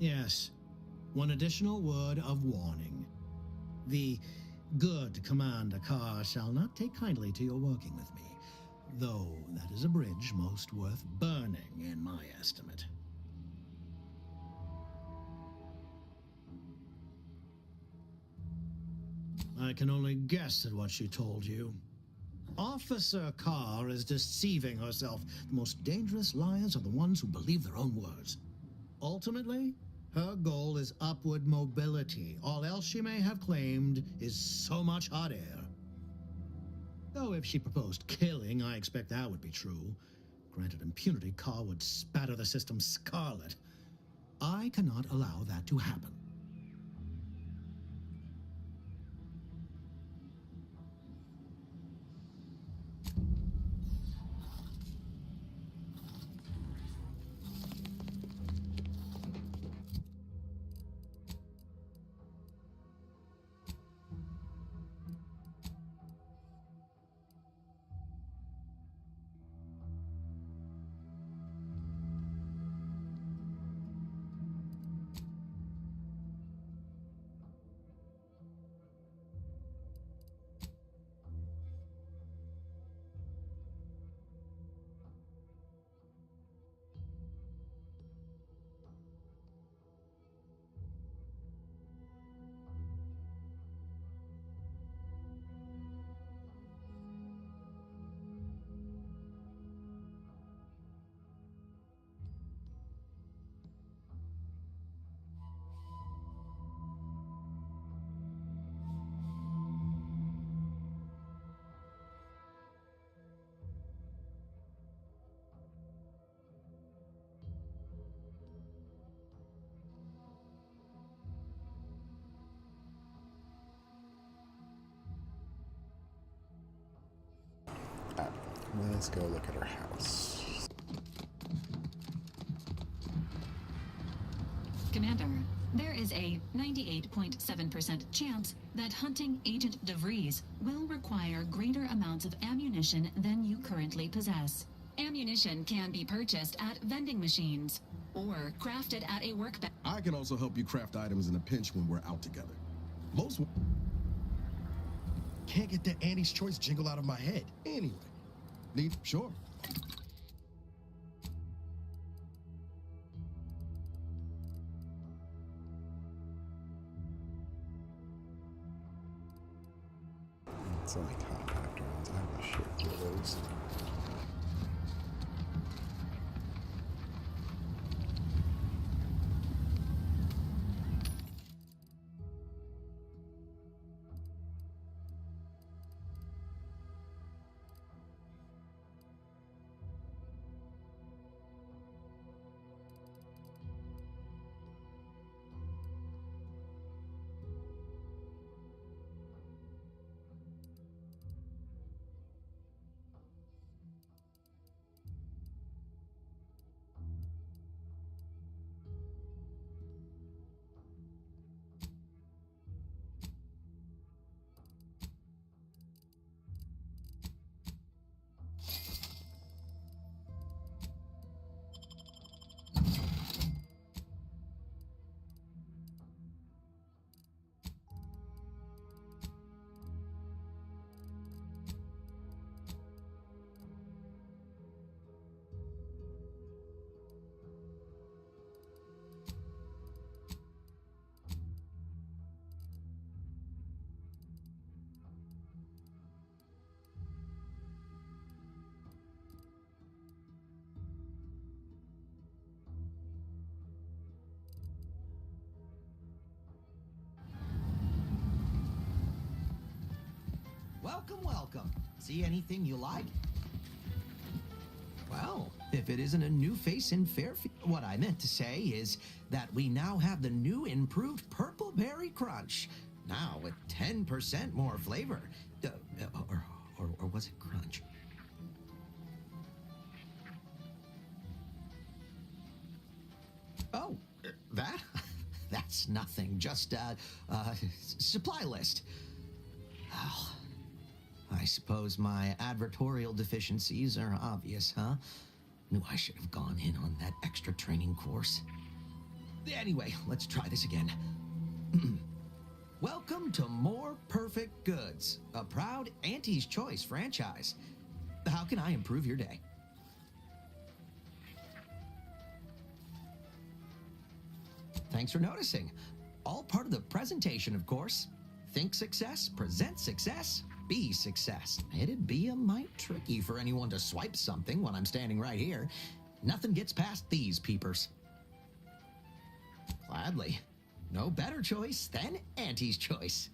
Yes, one additional word of warning. The good Commander Carr shall not take kindly to your working with me, though that is a bridge most worth burning in my estimate. I can only guess at what she told you. Officer Carr is deceiving herself. The most dangerous liars are the ones who believe their own words. Ultimately, her goal is upward mobility. All else she may have claimed is so much hot air. Though if she proposed killing, I expect that would be true. Granted impunity, Carr would spatter the system scarlet. I cannot allow that to happen. Let's go look at her house. Commander, there is a 98.7% chance that hunting Agent DeVries will require greater amounts of ammunition than you currently possess. Ammunition can be purchased at vending machines or crafted at a workbench. I can also help you craft items in a pinch when we're out together. Most can't get that Annie's Choice jingle out of my head. Anyway, sure. It's only compact rounds. I have a shit for those. Welcome, welcome. See anything you like? Well, if it isn't a new face in Fairfield. What I meant to say is that we now have the new improved Purple Berry Crunch. Now with 10% more flavor. Or was it crunch? Oh, that? That's nothing. Just supply list. Well, I suppose my advertorial deficiencies are obvious, huh? Knew I should have gone in on that extra training course. Anyway, let's try this again. Welcome to More Perfect Goods, a proud Auntie's Choice franchise. How can I improve your day? Thanks for noticing. All part of the presentation, of course. Think success, present success, be success. It'd be a mite tricky for anyone to swipe something when I'm standing right here. Nothing gets past these peepers. Gladly. No better choice than Auntie's Choice.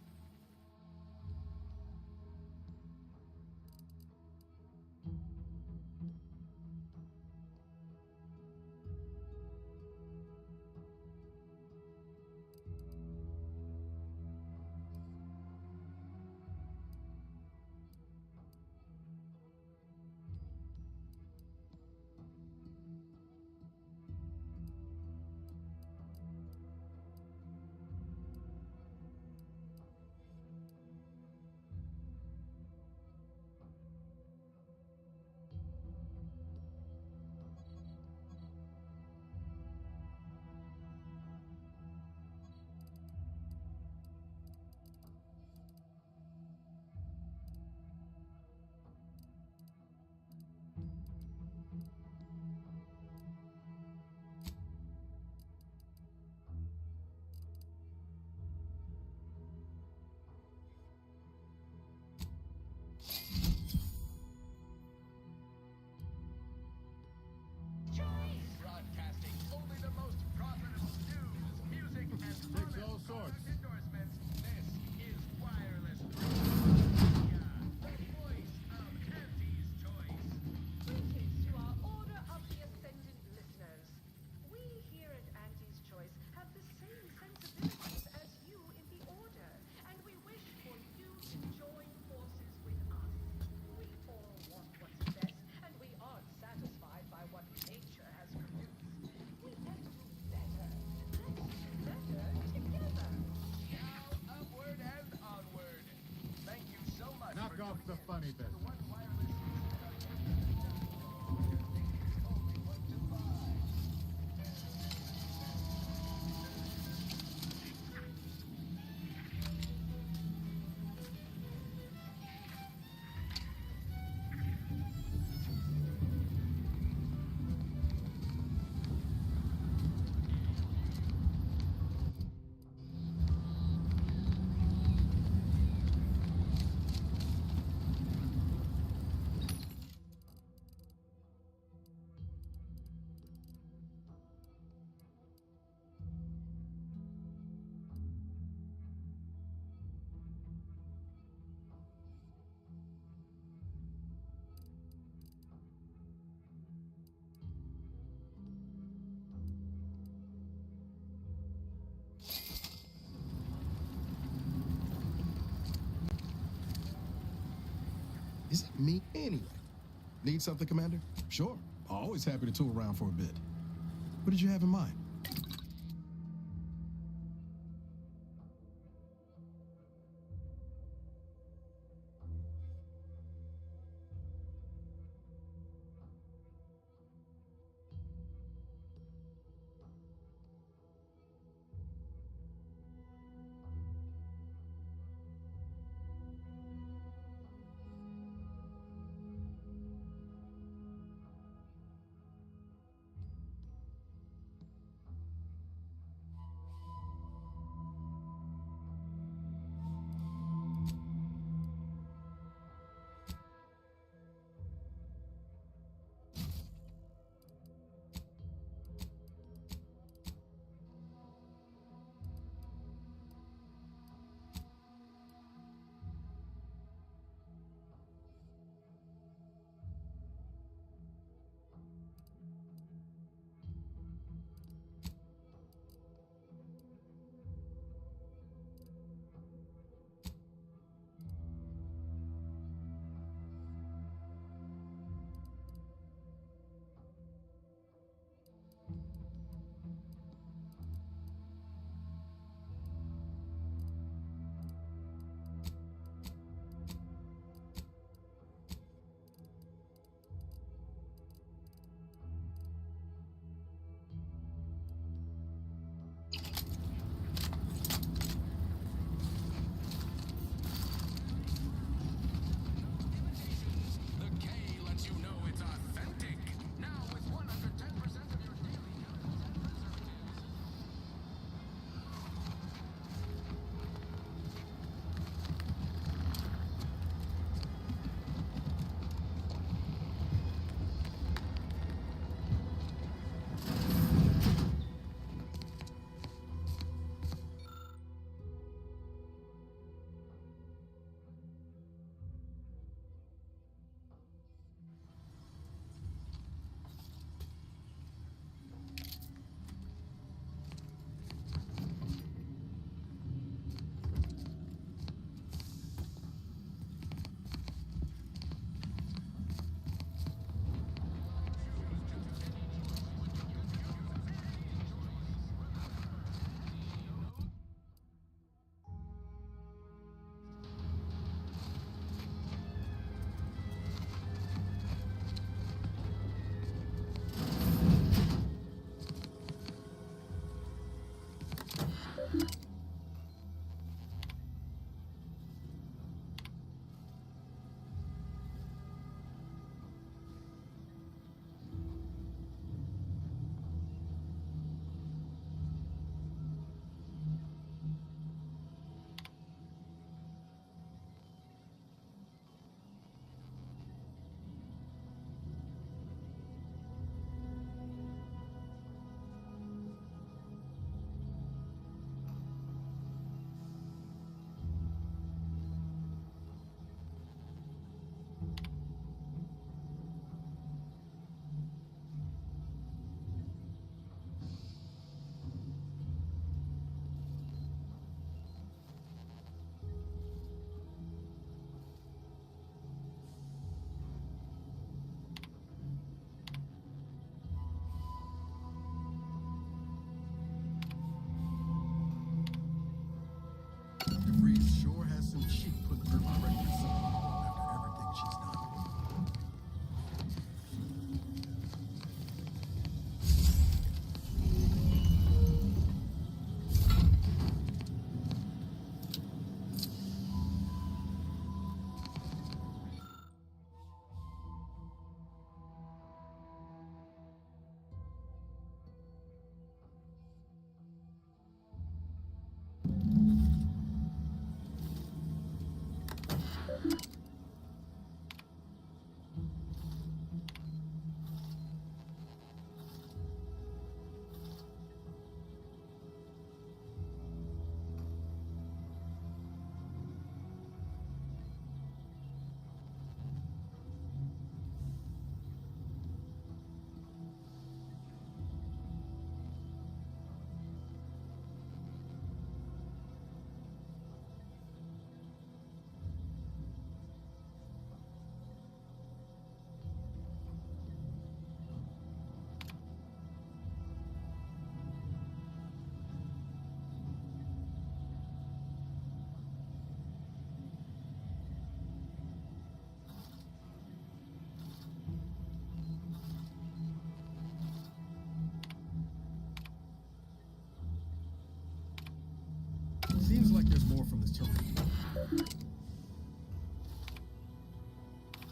Broadcasting only the most profitable news, music, and Takes all sorts. endorsements. This is Wireless Media, the voice of Auntie's Choice. Greetings to our Order of the Ascendant listeners. We here at Auntie's Choice have the same sensibilities as you in the Order, and we wish for you to join forces with us. We all want what's best, and we aren't satisfied by what nature has produced. We can do better. Let's do better together. Now, upward and onward. Thank you so much. Knock for off the tuning in funny to bit. the One Wireless only one to buy. Is it me anyway? Need something, Commander? Sure. Always happy to tool around for a bit. What did you have in mind?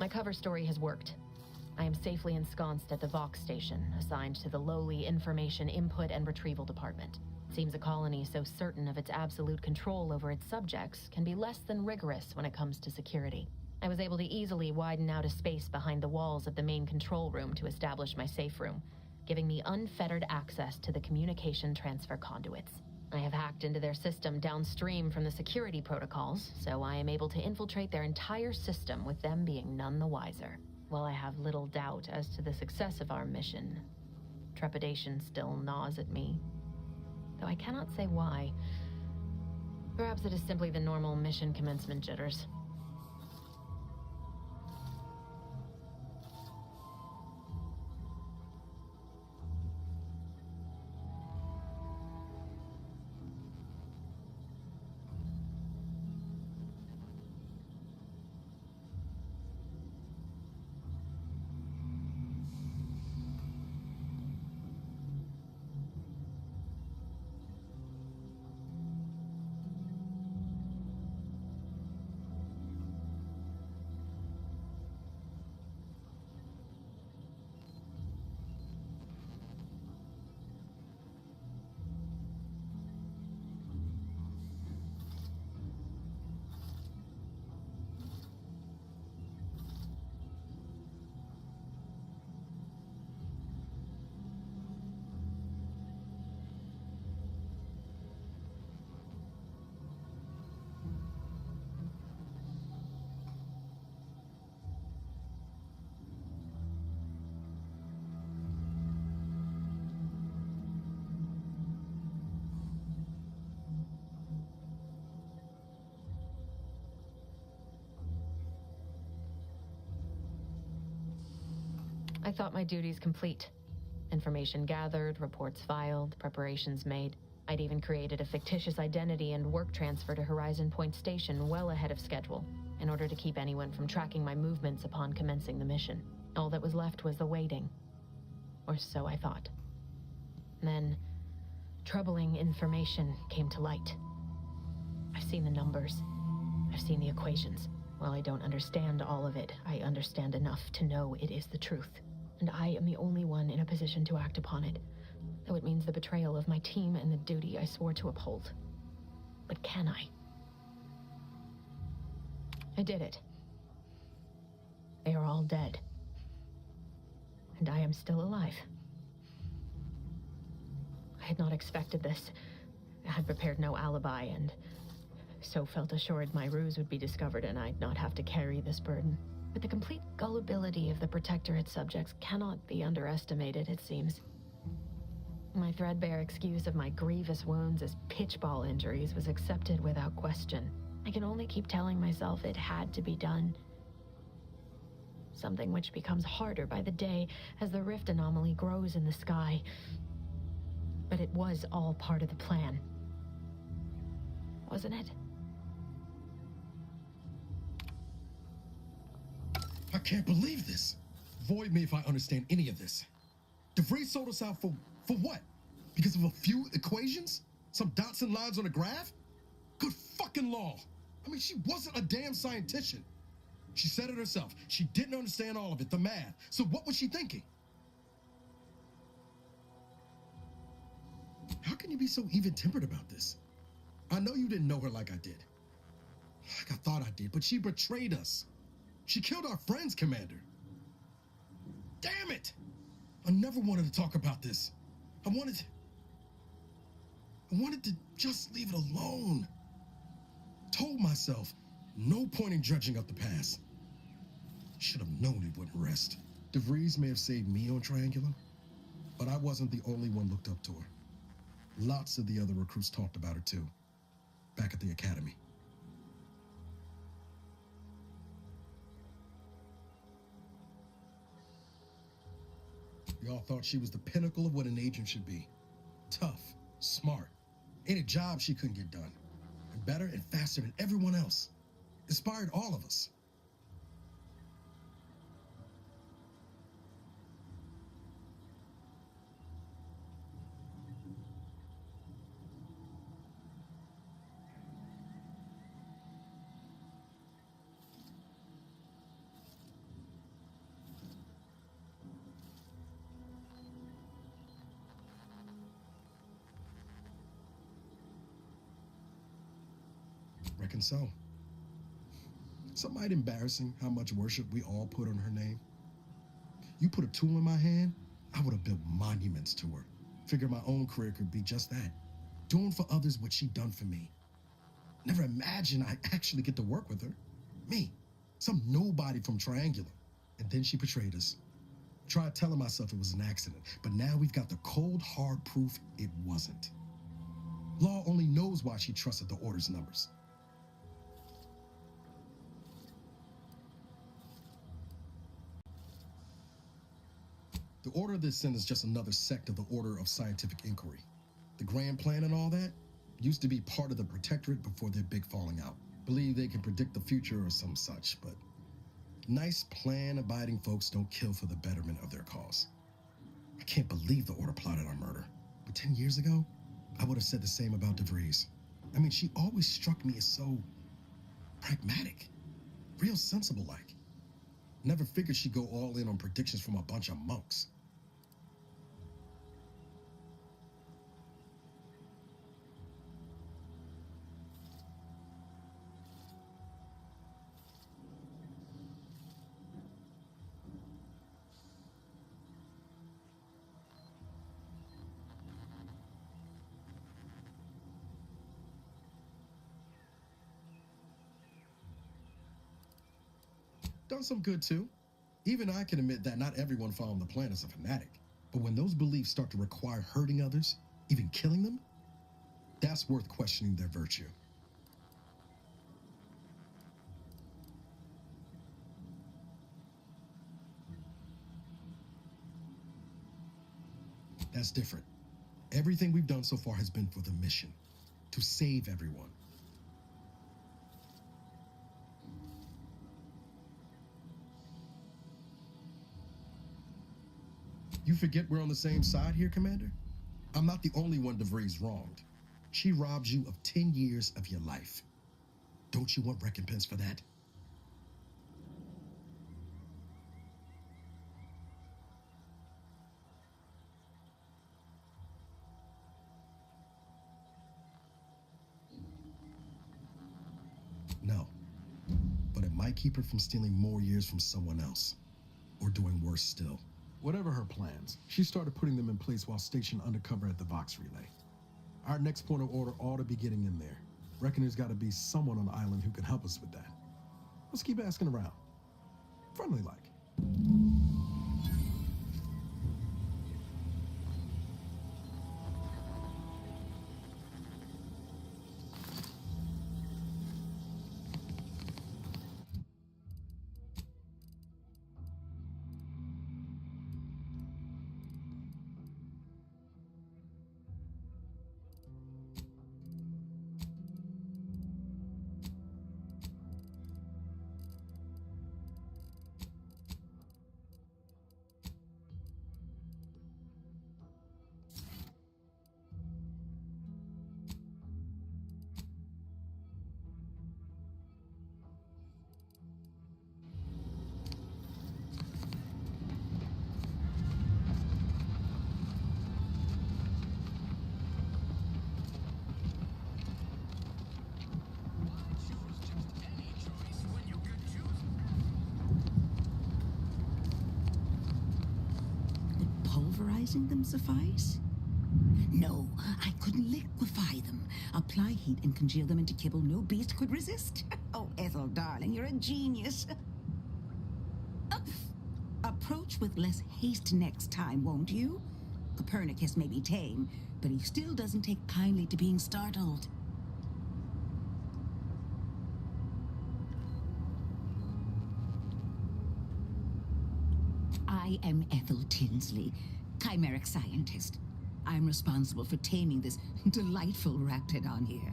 My cover story has worked. I am safely ensconced at the Vox station, assigned to the lowly Information Input and Retrieval Department. Seems a colony so certain of its absolute control over its subjects can be less than rigorous when it comes to security. I was able to easily widen out a space behind the walls of the main control room to establish my safe room, giving me unfettered access to the communication transfer conduits. I have hacked into their system downstream from the security protocols, so I am able to infiltrate their entire system with them being none the wiser. While I have little doubt as to the success of our mission, trepidation still gnaws at me. Though I cannot say why. Perhaps it is simply the normal mission commencement jitters. I thought my duties complete. Information gathered, reports filed, preparations made. I'd even created a fictitious identity and work transfer to Horizon Point Station well ahead of schedule, in order to keep anyone from tracking my movements upon commencing the mission. All that was left was the waiting. Or so I thought. Then, troubling information came to light. I've seen the numbers. I've seen the equations. While I don't understand all of it, I understand enough to know it is the truth. And I am the only one in a position to act upon it, though it means the betrayal of my team and the duty I swore to uphold. But can I? I did it. They are all dead. And I am still alive. I had not expected this. I had prepared no alibi, and so felt assured my ruse would be discovered and I'd not have to carry this burden. But the complete gullibility of the Protectorate subjects cannot be underestimated, it seems. My threadbare excuse of my grievous wounds as pitchball injuries was accepted without question. I can only keep telling myself it had to be done. Something which becomes harder by the day as the rift anomaly grows in the sky. But it was all part of the plan. Wasn't it? I can't believe this. Void me if I understand any of this. DeVries sold us out for what? Because of a few equations? Some dots and lines on a graph? Good fucking law. I mean, she wasn't a damn scientist. She said it herself. She didn't understand all of it, the math. So what was she thinking? How can you be so even-tempered about this? I know you didn't know her like I did. Like I thought I did, but she betrayed us. She killed our friends, Commander. Damn it! I never wanted to talk about this. I wanted to just leave it alone. Told myself, no point in dredging up the past. Should have known it wouldn't rest. DeVries may have saved me on Triangulum, but I wasn't the only one looked up to her. Lots of the other recruits talked about her too, back at the academy. We all thought she was the pinnacle of what an agent should be. Tough, smart, any job she couldn't get done. And better and faster than everyone else. Inspired all of us. Reckon so. Somewhat embarrassing how much worship we all put on her name. You put a tool in my hand, I would have built monuments to her. Figured my own career could be just that. Doing for others what she done for me. Never imagined I'd actually get to work with her. Me, some nobody from Triangular. And then she betrayed us. Tried telling myself it was an accident, but now we've got the cold, hard proof it wasn't. Law only knows why she trusted the Order's numbers. The Order of this Sin is just another sect of the Order of Scientific Inquiry. The Grand Plan and all that used to be part of the Protectorate before their big falling out. Believe they can predict the future or some such, but nice plan-abiding folks don't kill for the betterment of their cause. I can't believe the Order plotted our murder. But 10 years ago, I would have said the same about DeVries. I mean, she always struck me as so pragmatic, real sensible-like. Never figured she'd go all in on predictions from a bunch of monks. Done some good too. Even I can admit that not everyone following the plan is a fanatic. But when those beliefs start to require hurting others, even killing them, that's worth questioning their virtue. That's different. Everything we've done so far has been for the mission, to save everyone. You forget we're on the same side here, Commander? I'm not the only one DeVries wronged. She robbed you of 10 years of your life. Don't you want recompense for that? No. But it might keep her from stealing more years from someone else. Or doing worse still. Whatever her plans, she started putting them in place while stationed undercover at the Vox Relay. Our next point of order ought to be getting in there. Reckon there's got to be someone on the island who can help us with that. Let's keep asking around. Friendly like. Pulverizing them suffice? No, I could liquefy them. Apply heat and congeal them into kibble no beast could resist. Oh, Ethel, darling, you're a genius. Approach with less haste next time, won't you? Copernicus may be tame, but he still doesn't take kindly to being startled. I am Ethel Tinsley, chimeric scientist. I'm responsible for taming this delightful raptidon here.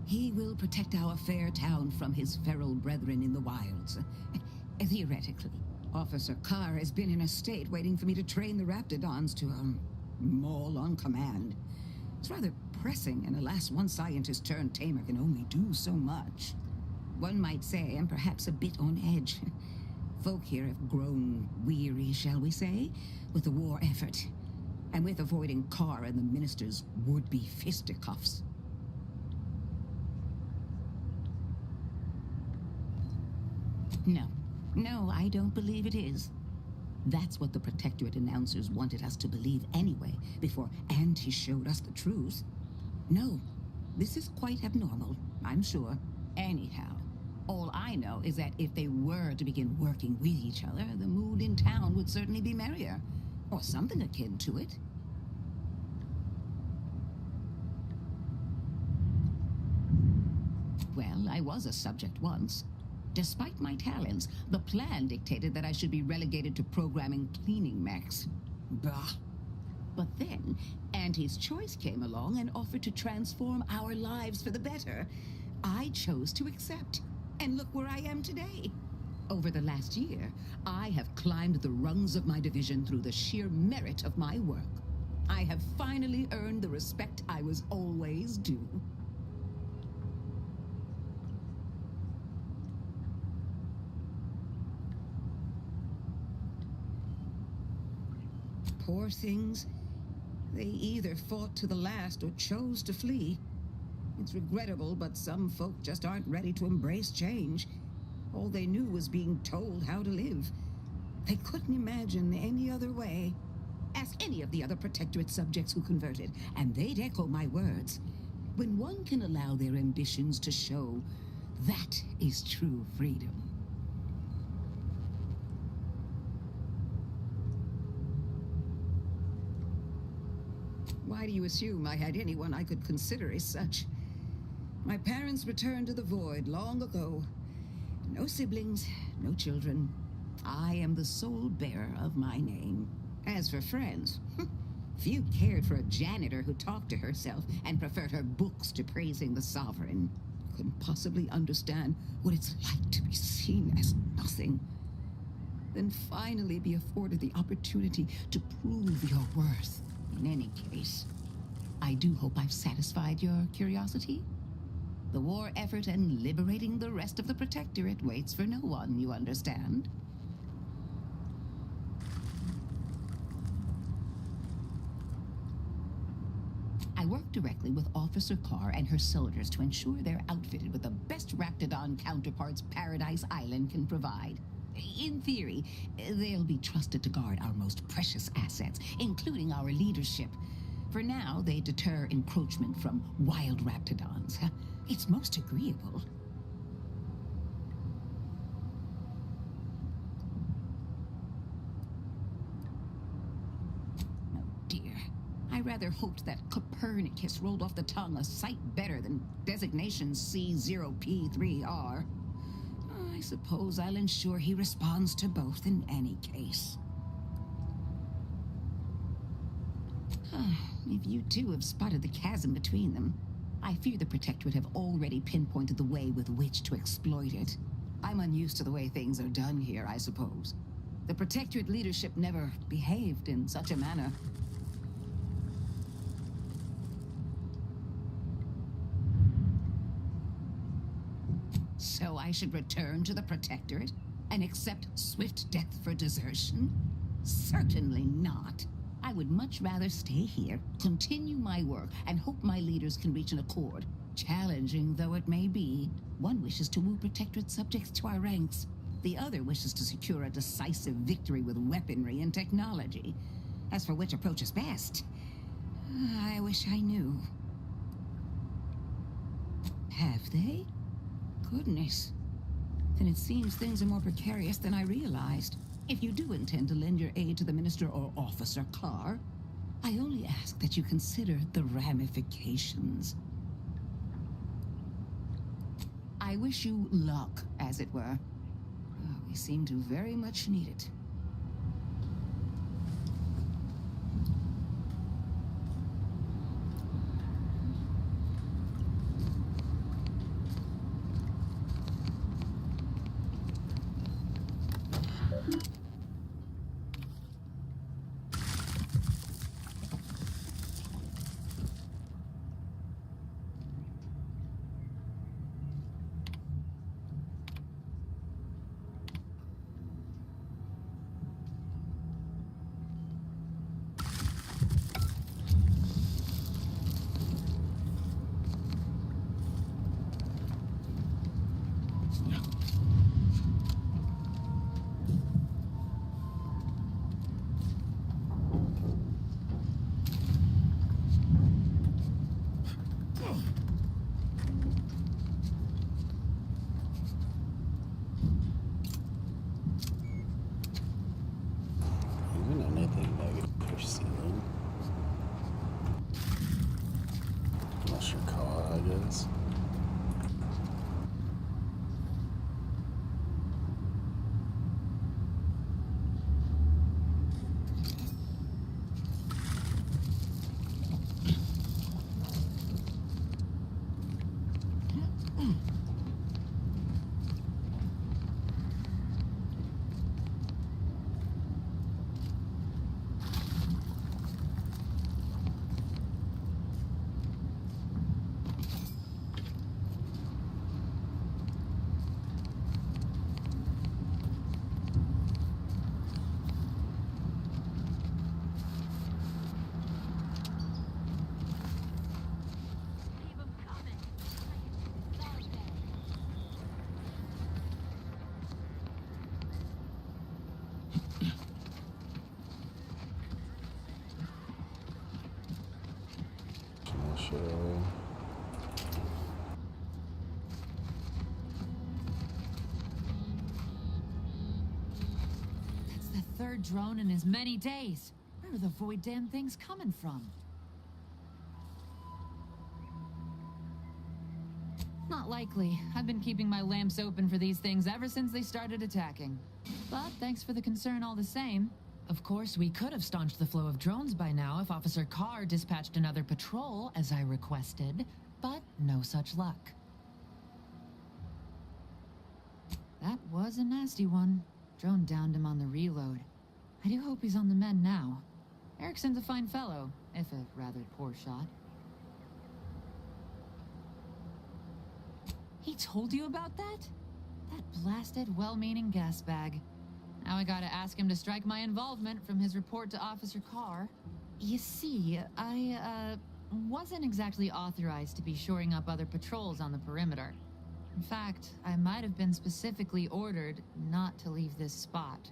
He will protect our fair town from his feral brethren in the wilds. Theoretically. Officer Carr has been in a state waiting for me to train the raptidons to, maul on command. It's rather pressing, and alas, one scientist turned tamer can only do so much. One might say I'm perhaps a bit on edge. Folk here have grown weary, shall we say, with the war effort, and with avoiding Carr and the minister's would-be fisticuffs. No. No, I don't believe it is. That's what the Protectorate announcers wanted us to believe anyway, before Auntie showed us the truth. No, this is quite abnormal, I'm sure. Anyhow, all I know is that if they were to begin working with each other, the mood in town would certainly be merrier. Or something akin to it. Well, I was a subject once. Despite my talents, the plan dictated that I should be relegated to programming cleaning mechs. Bah. But then, Auntie's Choice came along and offered to transform our lives for the better. I chose to accept. And look where I am today. Over the last year, I have climbed the rungs of my division through the sheer merit of my work. I have finally earned the respect I was always due. Poor things. They either fought to the last or chose to flee. It's regrettable, but some folk just aren't ready to embrace change. All they knew was being told how to live. They couldn't imagine any other way. Ask any of the other Protectorate subjects who converted, and they'd echo my words. When one can allow their ambitions to show, that is true freedom. Why do you assume I had anyone I could consider as such? My parents returned to the void long ago. No siblings, no children. I am the sole bearer of my name. As for friends, few cared for a janitor who talked to herself and preferred her books to praising the sovereign. Couldn't possibly understand what it's like to be seen as nothing. Then finally be afforded the opportunity to prove your worth. In any case, I do hope I've satisfied your curiosity. The war effort and liberating the rest of the Protectorate waits for no one, you understand? I work directly with Officer Carr and her soldiers to ensure they're outfitted with the best Raktadan counterparts Paradise Island can provide. In theory, they'll be trusted to guard our most precious assets, including our leadership. For now, they deter encroachment from wild Raptidons. It's most agreeable. Oh dear. I rather hoped that Copernicus rolled off the tongue a sight better than designation C0P3R. I suppose I'll ensure he responds to both in any case. If you two have spotted the chasm between them, I fear the Protectorate have already pinpointed the way with which to exploit it. I'm unused to the way things are done here, I suppose. The Protectorate leadership never behaved in such a manner. So I should return to the Protectorate and accept swift death for desertion? Certainly not. I would much rather stay here, continue my work, and hope my leaders can reach an accord. Challenging though it may be, one wishes to woo Protectorate subjects to our ranks. The other wishes to secure a decisive victory with weaponry and technology. As for which approach is best, I wish I knew. Have they? Goodness. Then it seems things are more precarious than I realized. If you do intend to lend your aid to the Minister or Officer Carr, I only ask that you consider the ramifications. I wish you luck, as it were. Oh, we seem to very much need it. anything negative or seeing. Unless you're caught, I guess. That's the third drone in as many days. Where are the void damn things coming from? Not likely. I've been keeping my lamps open for these things ever since they started attacking. But thanks for the concern all the same. Of course, we could have staunched the flow of drones by now if Officer Carr dispatched another patrol, as I requested, but no such luck. That was a nasty one. Drone downed him on the reload. I do hope he's on the mend now. Erickson's a fine fellow, if a rather poor shot. He told you about that? That blasted, well-meaning gas bag. Now I gotta ask him to strike my involvement from his report to Officer Carr. You see, I, wasn't exactly authorized to be shoring up other patrols on the perimeter. In fact, I might have been specifically ordered not to leave this spot.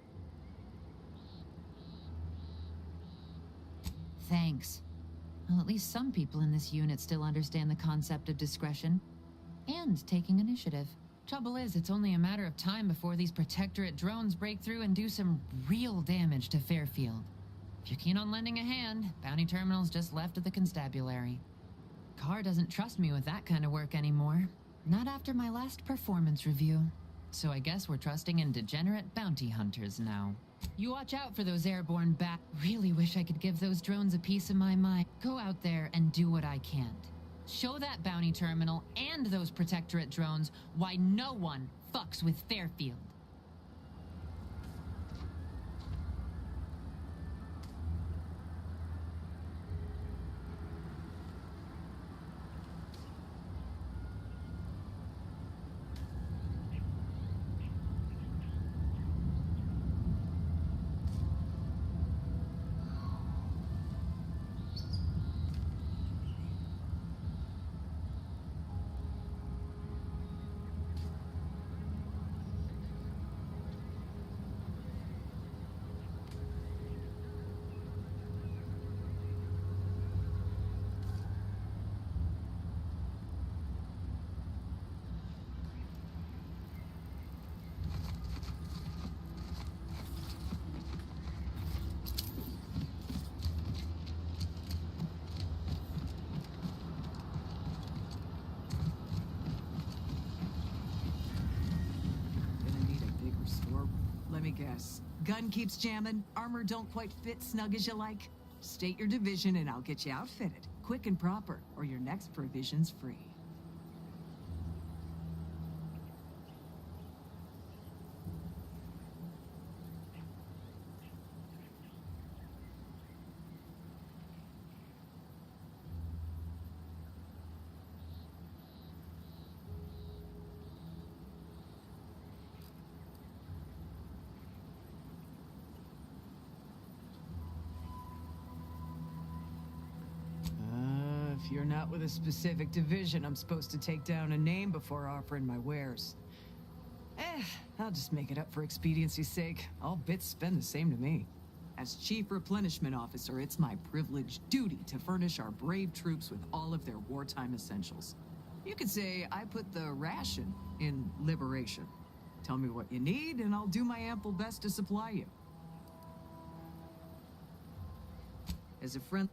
Thanks. Well, at least some people in this unit still understand the concept of discretion. And taking initiative. Trouble is, it's only a matter of time before these Protectorate drones break through and do some real damage to Fairfield. If you're keen on lending a hand, Bounty Terminal's just left of the constabulary. Carr doesn't trust me with that kind of work anymore. Not after my last performance review. So I guess we're trusting in degenerate bounty hunters now. You watch out for those airborne bat. Really wish I could give those drones a piece of my mind. Go out there and do what I can't. Show that bounty terminal and those Protectorate drones why no one fucks with Fairfield. Let me guess. Gun keeps jamming, armor don't quite fit snug as you like. State your division and I'll get you outfitted. Quick and proper, or your next provision's free. If you're not with a specific division, I'm supposed to take down a name before offering my wares. I'll just make it up for expediency's sake. All bits spend the same to me. As Chief Replenishment Officer, it's my privileged duty to furnish our brave troops with all of their wartime essentials. You could say I put the ration in liberation. Tell me what you need, and I'll do my ample best to supply you. As a friend.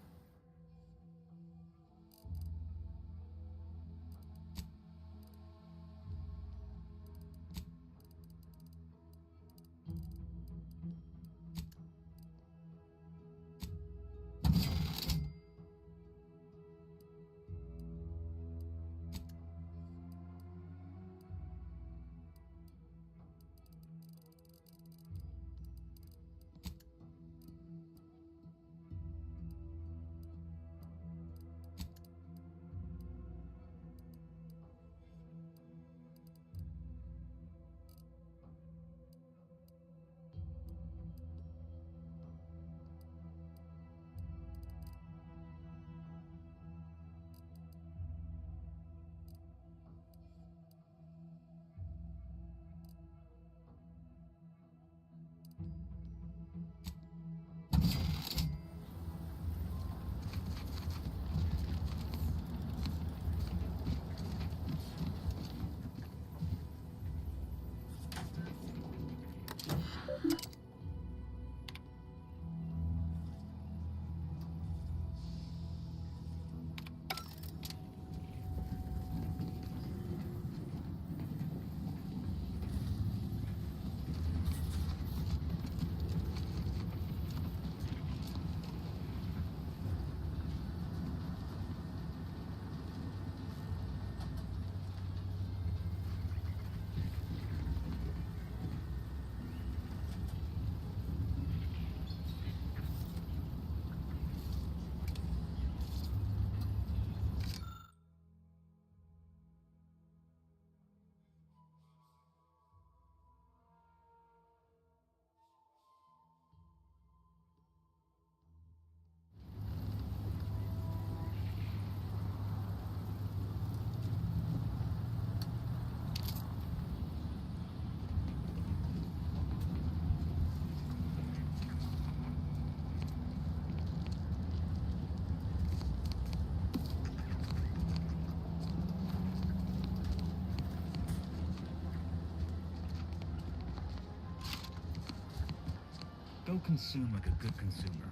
Go consume like a good consumer.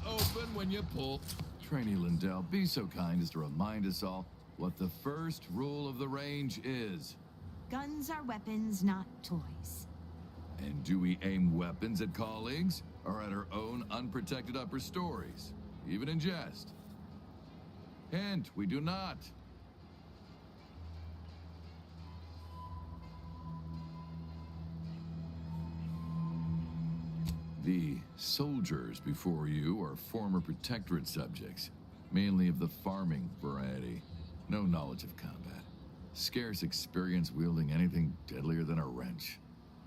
Open when you pull. Trainee Lindell, be so kind as to remind us all what the first rule of the range is. Guns are weapons, not toys. And do we aim weapons at colleagues or at our own unprotected upper stories, even in jest? Hint, we do not. The soldiers before you are former protectorate subjects, mainly of the farming variety. No knowledge of combat. Scarce experience wielding anything deadlier than a wrench.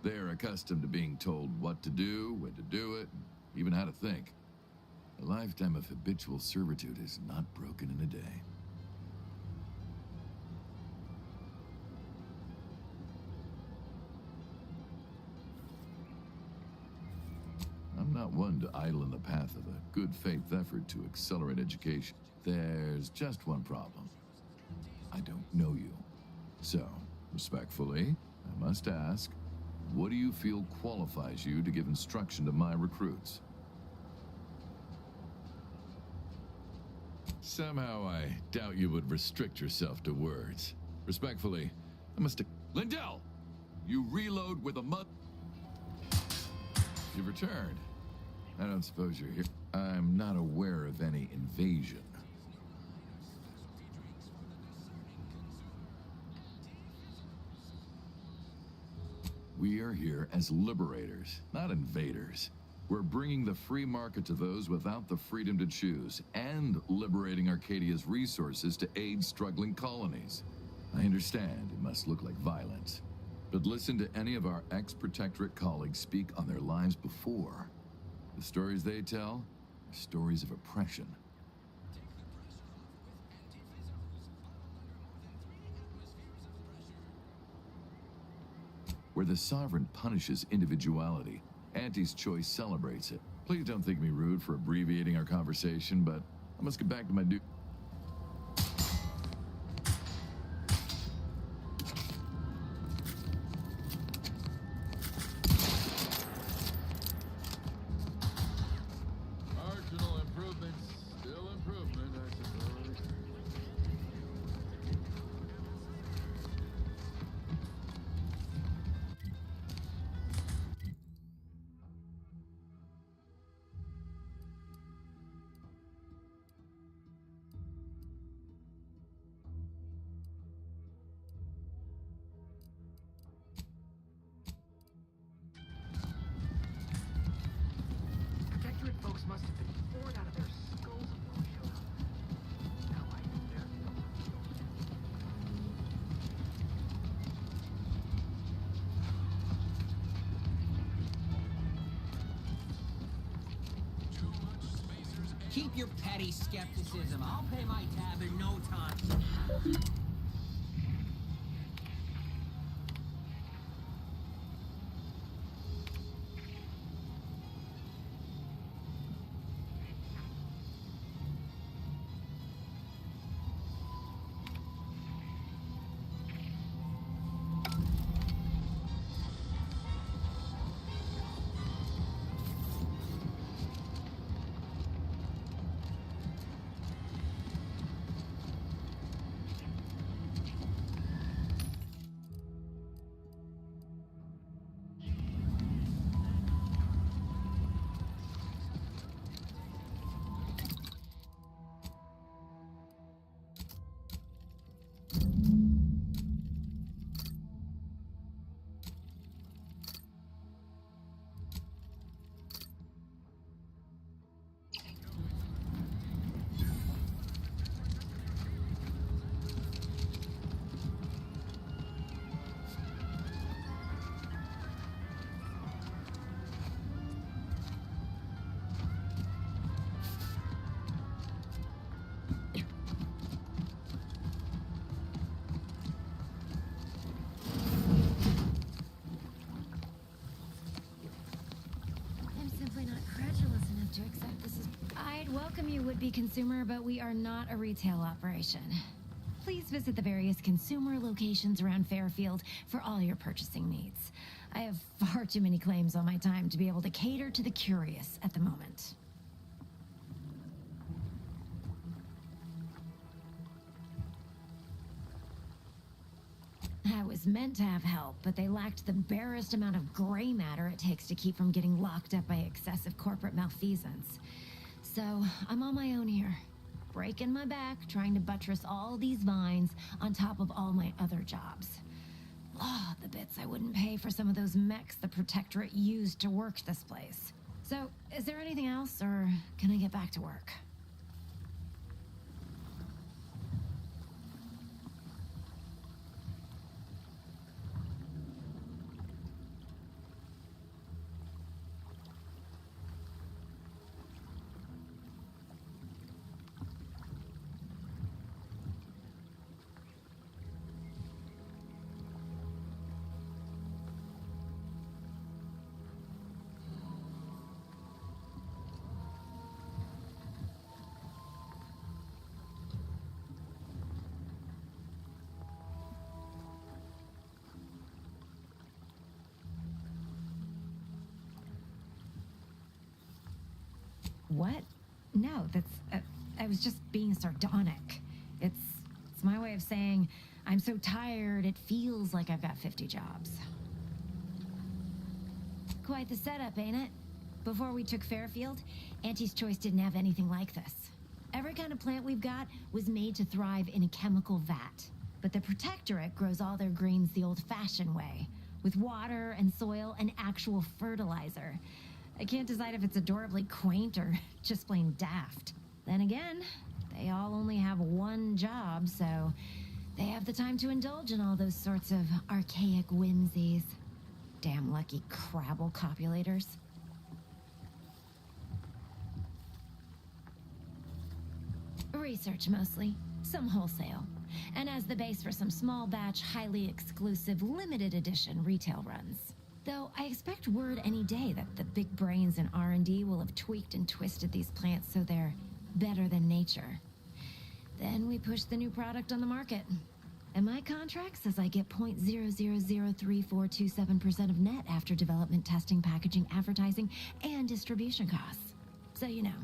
They are accustomed to being told what to do, when to do it, and even how to think. A lifetime of habitual servitude is not broken in a day. I'm not one to idle in the path of a good faith effort to accelerate education. There's just one problem. I don't know you. So, respectfully, I must ask, what do you feel qualifies you to give instruction to my recruits? Somehow I doubt you would restrict yourself to words. Respectfully, I must... Lindell! You reload with a mud... You've returned. I don't suppose you're here. I'm not aware of any invasion. We are here as liberators, not invaders. We're bringing the free market to those without the freedom to choose, and liberating Arcadia's resources to aid struggling colonies. I understand it must look like violence, but listen to any of our ex-Protectorate colleagues speak on their lives before. The stories they tell are stories of oppression. Where the Sovereign punishes individuality, Auntie's Choice celebrates it. Please don't think me rude for abbreviating our conversation, but I must get back to my Marginal improvements, still improvement, I suppose. Protectorate folks must have been bored out of their skulls before we showed up. Now I know they're Keep your petty skepticism. I'll pay my tab in no time. I'm simply not credulous enough to accept this as... I'd welcome you, would-be consumer, but we are not a retail operation. Please visit the various consumer locations around Fairfield for all your purchasing needs. I have far too many claims on my time to be able to cater to the curious at the moment. I was meant to have help, but they lacked the barest amount of gray matter it takes to keep from getting locked up by excessive corporate malfeasance. So, I'm on my own here, breaking my back, trying to buttress all these vines on top of all my other jobs. Oh, the bits I wouldn't pay for some of those mechs the Protectorate used to work this place. So, is there anything else, or can I get back to work? What? No, that's... I was just being sardonic. It's my way of saying, I'm so tired, it feels like I've got 50 jobs. Quite the setup, ain't it? Before we took Fairfield, Auntie's Choice didn't have anything like this. Every kind of plant we've got was made to thrive in a chemical vat. But the Protectorate grows all their greens the old-fashioned way, with water and soil and actual fertilizer. I can't decide if it's adorably quaint or just plain daft. Then again, they all only have one job, so they have the time to indulge in all those sorts of archaic whimsies. Damn lucky Crabble copulators. Research mostly, some wholesale, and as the base for some small batch, highly exclusive, limited edition retail runs. Though I expect word any day that the big brains in R&D will have tweaked and twisted these plants so they're better than nature. Then we push the new product on the market. And my contract says I get 0.003427% of net after development, testing, packaging, advertising, and distribution costs. So you know,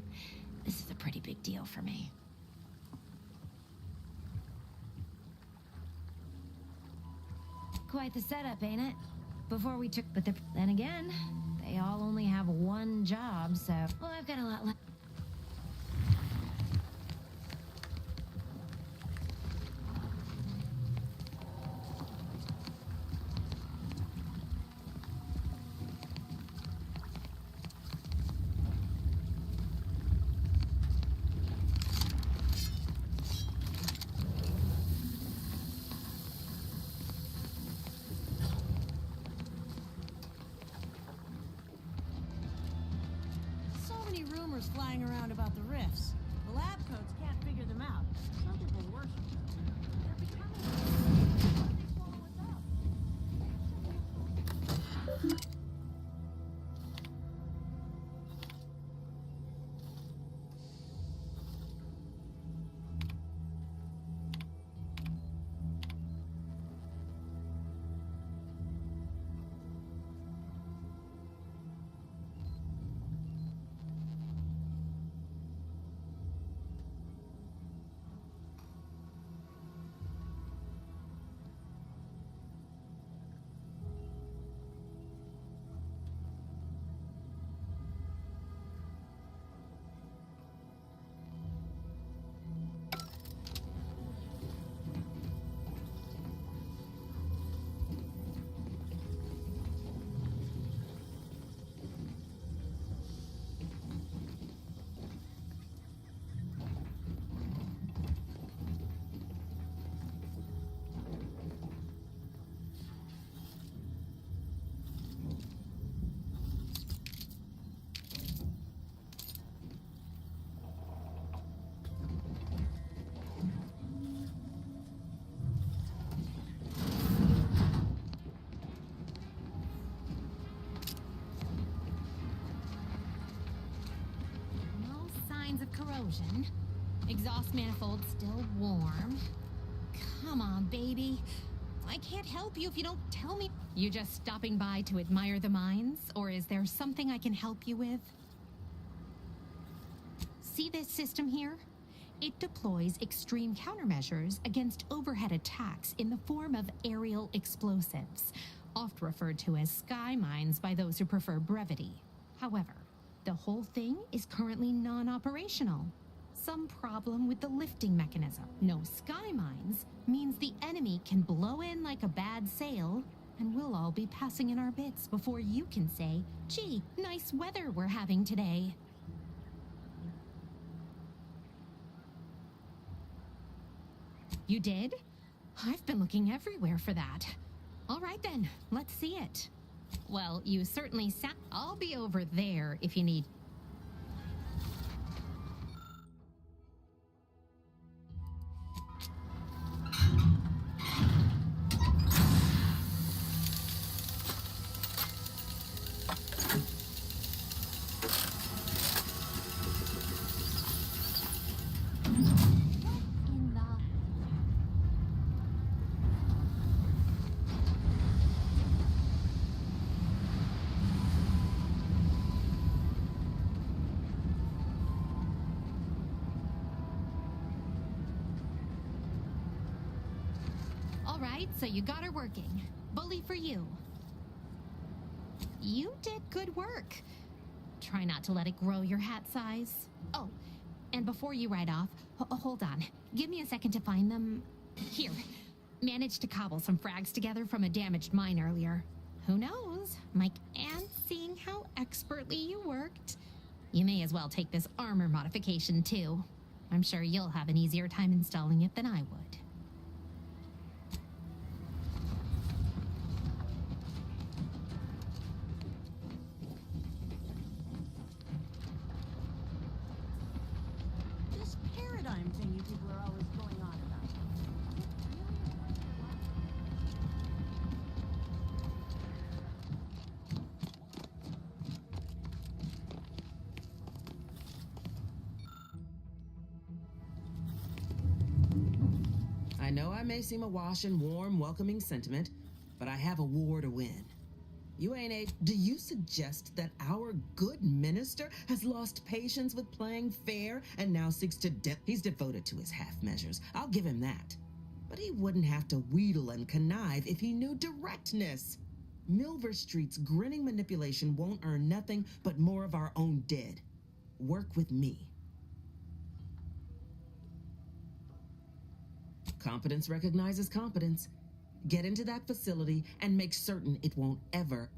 this is a pretty big deal for me. Quite the setup, ain't it? Before we took, but then again, they all only have one job, so well, I've got a lot left. Rumors flying around about the rifts. The lab coats can't figure them out. Some people worship them. They're becoming... They follow us up. Of corrosion. Exhaust manifold still warm. Come on, baby. I can't help you if you don't tell me. You just stopping by to admire the mines, or is there something I can help you with? See this system here? It deploys extreme countermeasures against overhead attacks in the form of aerial explosives, oft referred to as sky mines by those who prefer brevity. However, the whole thing is currently non-operational. Some problem with the lifting mechanism. No sky mines means the enemy can blow in like a bad sail, and we'll all be passing in our bits before you can say, gee, nice weather we're having today. You did? I've been looking everywhere for that. All right then, let's see it. Well, you certainly sound... I'll be over there if you need... All right, so you got her working. Bully for you. You did good work. Try not to let it grow your hat size. Oh, and before you ride off, hold on. Give me a second to find them. Here. Managed to cobble some frags together from a damaged mine earlier. Who knows? Mike and seeing how expertly you worked. You may as well take this armor modification too. I'm sure you'll have an easier time installing it than I would. This paradigm thing you people are always going on about. I know I may seem awash in warm, welcoming sentiment, but I have a war to win. You ain't a. Do you suggest that our good minister has lost patience with playing fair and now seeks to He's devoted to his half measures. I'll give him that. But he wouldn't have to wheedle and connive if he knew directness. Milver Street's grinning manipulation won't earn nothing but more of our own dead. Work with me. Competence recognizes competence. Get into that facility and make certain it won't ever.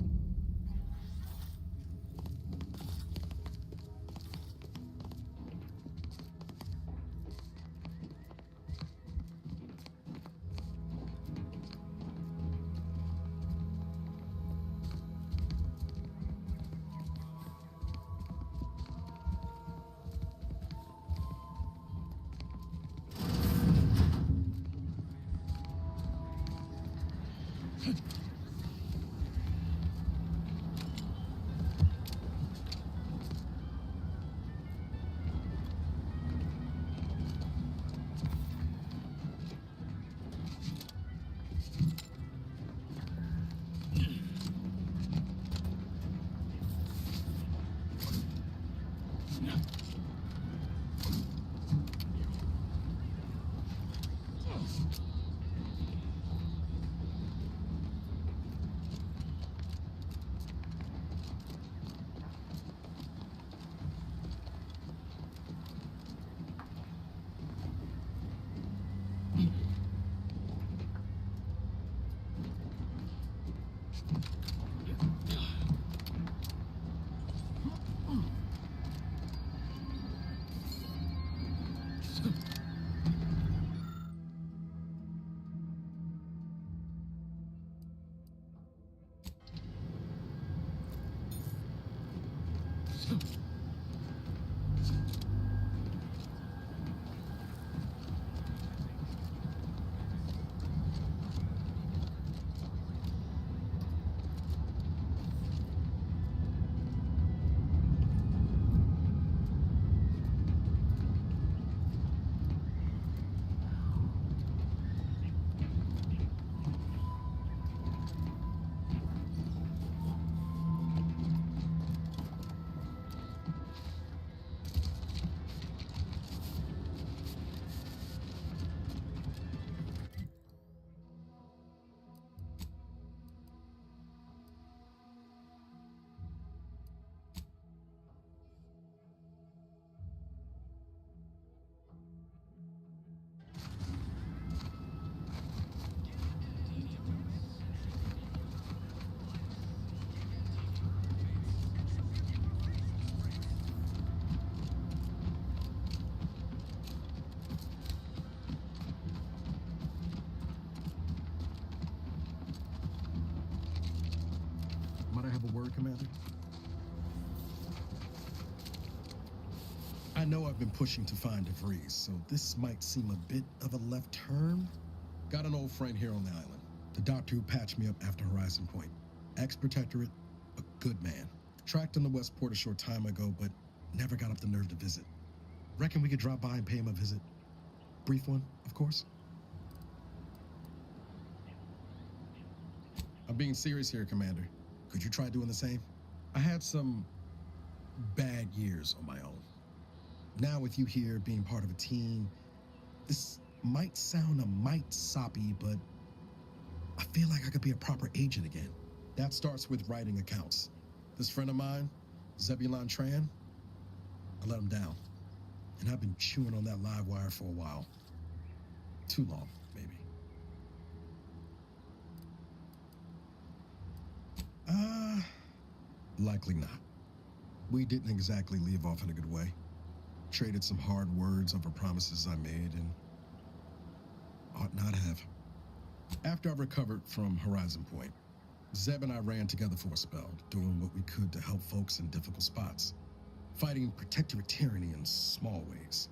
Might I have a word, Commander? I know I've been pushing to find DeVries, so this might seem a bit of a left turn. Got an old friend here on the island. The doctor who patched me up after Horizon Point. Ex-protectorate, a good man. Tracked on the Westport a short time ago, but never got up the nerve to visit. Reckon we could drop by and pay him a visit. Brief one, of course. I'm being serious here, Commander. Could you try doing the same? I had some bad years on my own. Now with you here being part of a team, this might sound a mite soppy, but I feel like I could be a proper agent again. That starts with writing accounts. This friend of mine, Zebulon Tran, I let him down. And I've been chewing on that live wire for a while. Too long, maybe. Likely not. We didn't exactly leave off in a good way. Traded some hard words over promises I made and ought not have. After I recovered from Horizon Point, Zeb and I ran together for a spell, doing what we could to help folks in difficult spots. Fighting protectorate tyranny in small ways.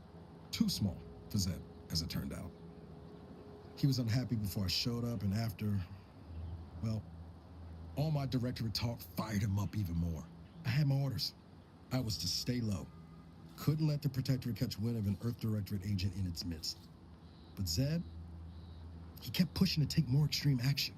Too small for Zeb, as it turned out. He was unhappy before I showed up, and after, well, all my directorate talk fired him up even more. I had my orders. I was to stay low. Couldn't let the Protectorate catch wind of an Earth Directorate agent in its midst. But Zeb, he kept pushing to take more extreme action.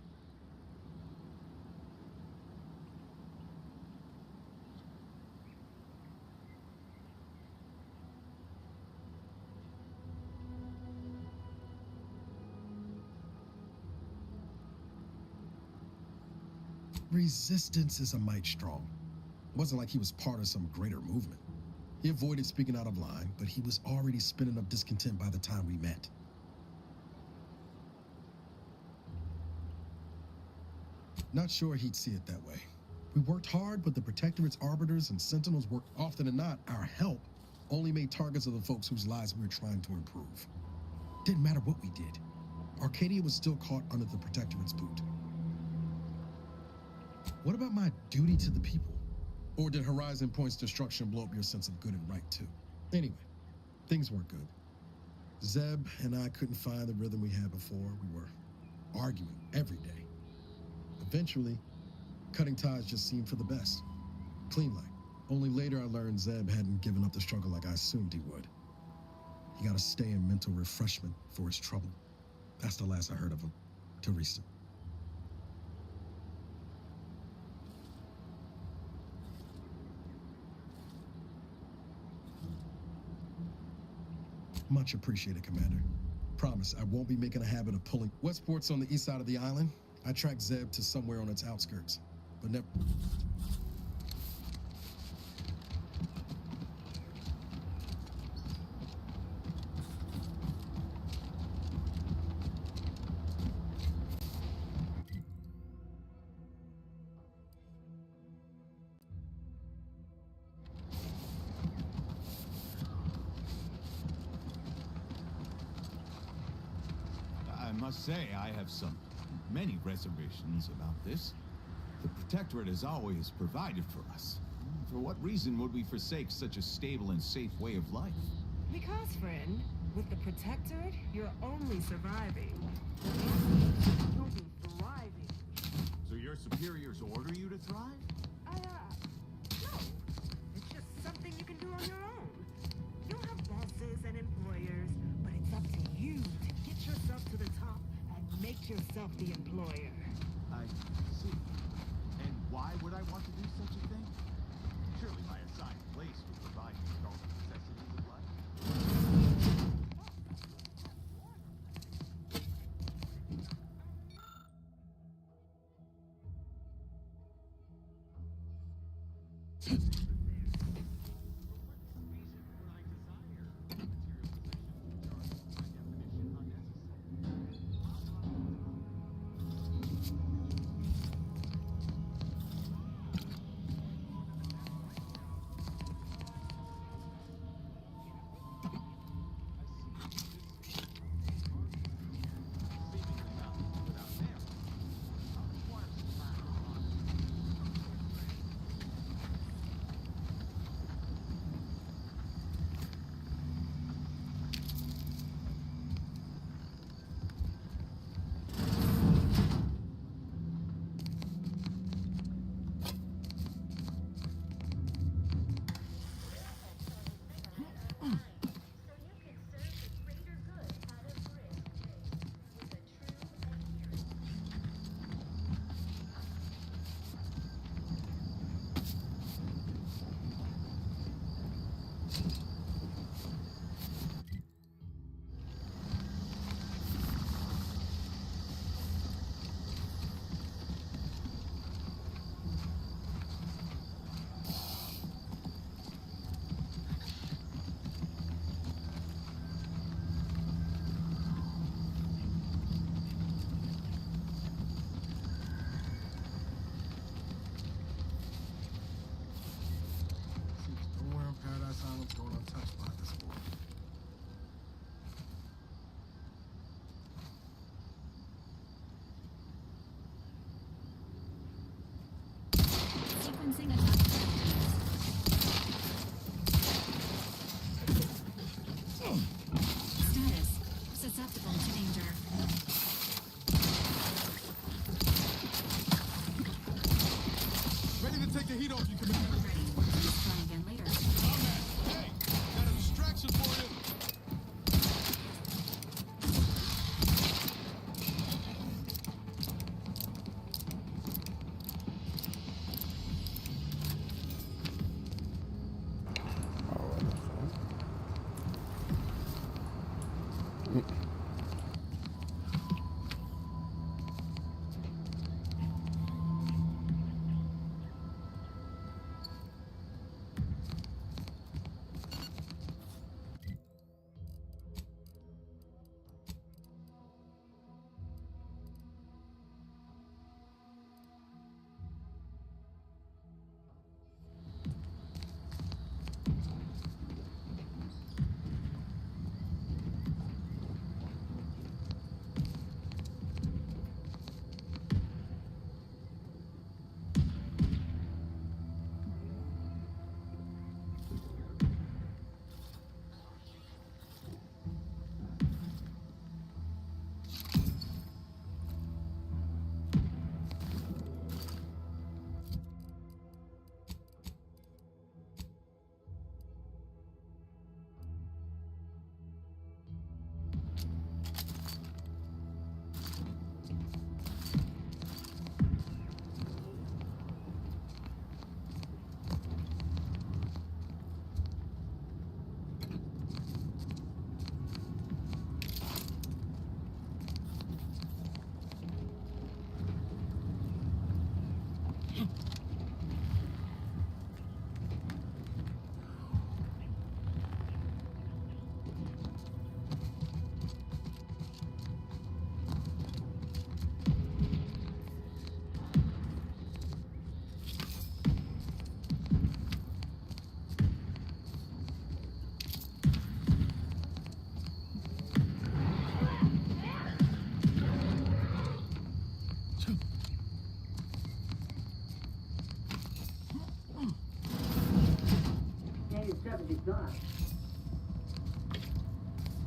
Resistance is a mite strong. It wasn't like he was part of some greater movement. He avoided speaking out of line, but he was already spinning up discontent by the time we met. Not sure he'd see it that way. We worked hard, but the Protectorate's arbiters and sentinels worked often than not. Our help only made targets of the folks whose lives we were trying to improve. Didn't matter what we did. Arcadia was still caught under the Protectorate's boot. What about my duty to the people? Or did Horizon Point's destruction blow up your sense of good and right, too? Anyway, things weren't good. Zeb and I couldn't find the rhythm we had before. We were arguing every day. Eventually, cutting ties just seemed for the best. Clean like. Only later I learned Zeb hadn't given up the struggle like I assumed he would. He got to stay in mental refreshment for his trouble. That's the last I heard of him. Till recent. Much appreciated, Commander. Promise, I won't be making a habit of pulling. Westport's on the east side of the island. I tracked Zeb to somewhere on its outskirts, but never. I must say, I have many reservations about this. The Protectorate has always provided for us. For what reason would we forsake such a stable and safe way of life? Because, friend, with the Protectorate, you're only surviving. You'll be thriving. So your superiors order you to thrive? No. It's just something you can do on your own. You'll have bosses and employers, but it's up to you to get yourself to the top and make yourself the employer. I see. And why would I want to do such a thing? Surely my assigned place would provide me with all the necessities of life. susceptible to danger. Ready to take the heat off you, Commander. Ready. Let's try again later. Combat! Hey! Got a distraction for you!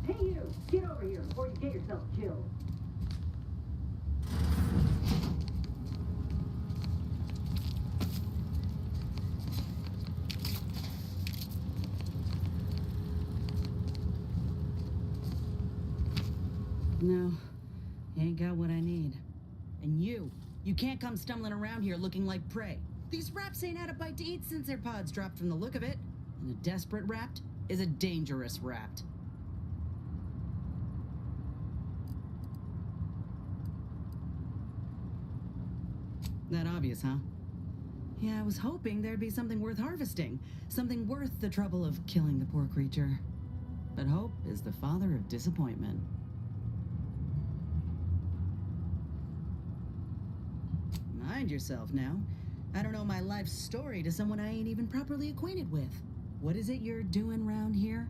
Hey you! Get over here before you get yourself killed. No, you ain't got what I need. And you can't come stumbling around here looking like prey. These raps ain't had a bite to eat since their pods dropped from the look of it. And a desperate rapt is a dangerous rapt. That obvious, huh? Yeah, I was hoping there'd be something worth harvesting. Something worth the trouble of killing the poor creature. But hope is the father of disappointment. Mind yourself now. I don't know my life story to someone I ain't even properly acquainted with. What is it you're doing round here?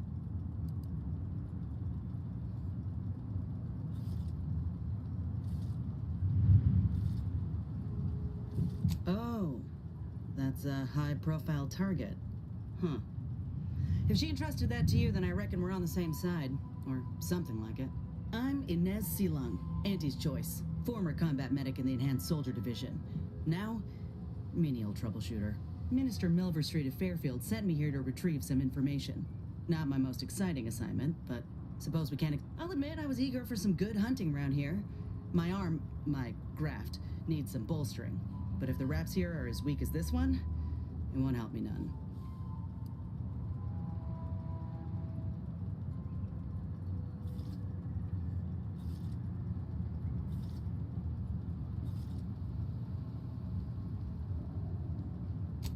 Oh, that's a high-profile target. Huh. If she entrusted that to you, then I reckon we're on the same side. Or something like it. I'm Inez Silung, Auntie's choice. Former combat medic in the Enhanced Soldier Division. Now, menial troubleshooter. Minister Milver Street of Fairfield sent me here to retrieve some information. Not my most exciting assignment, but suppose we can't... I'll admit I was eager for some good hunting around here. My arm, my graft, needs some bolstering. But if the raps here are as weak as this one, it won't help me none.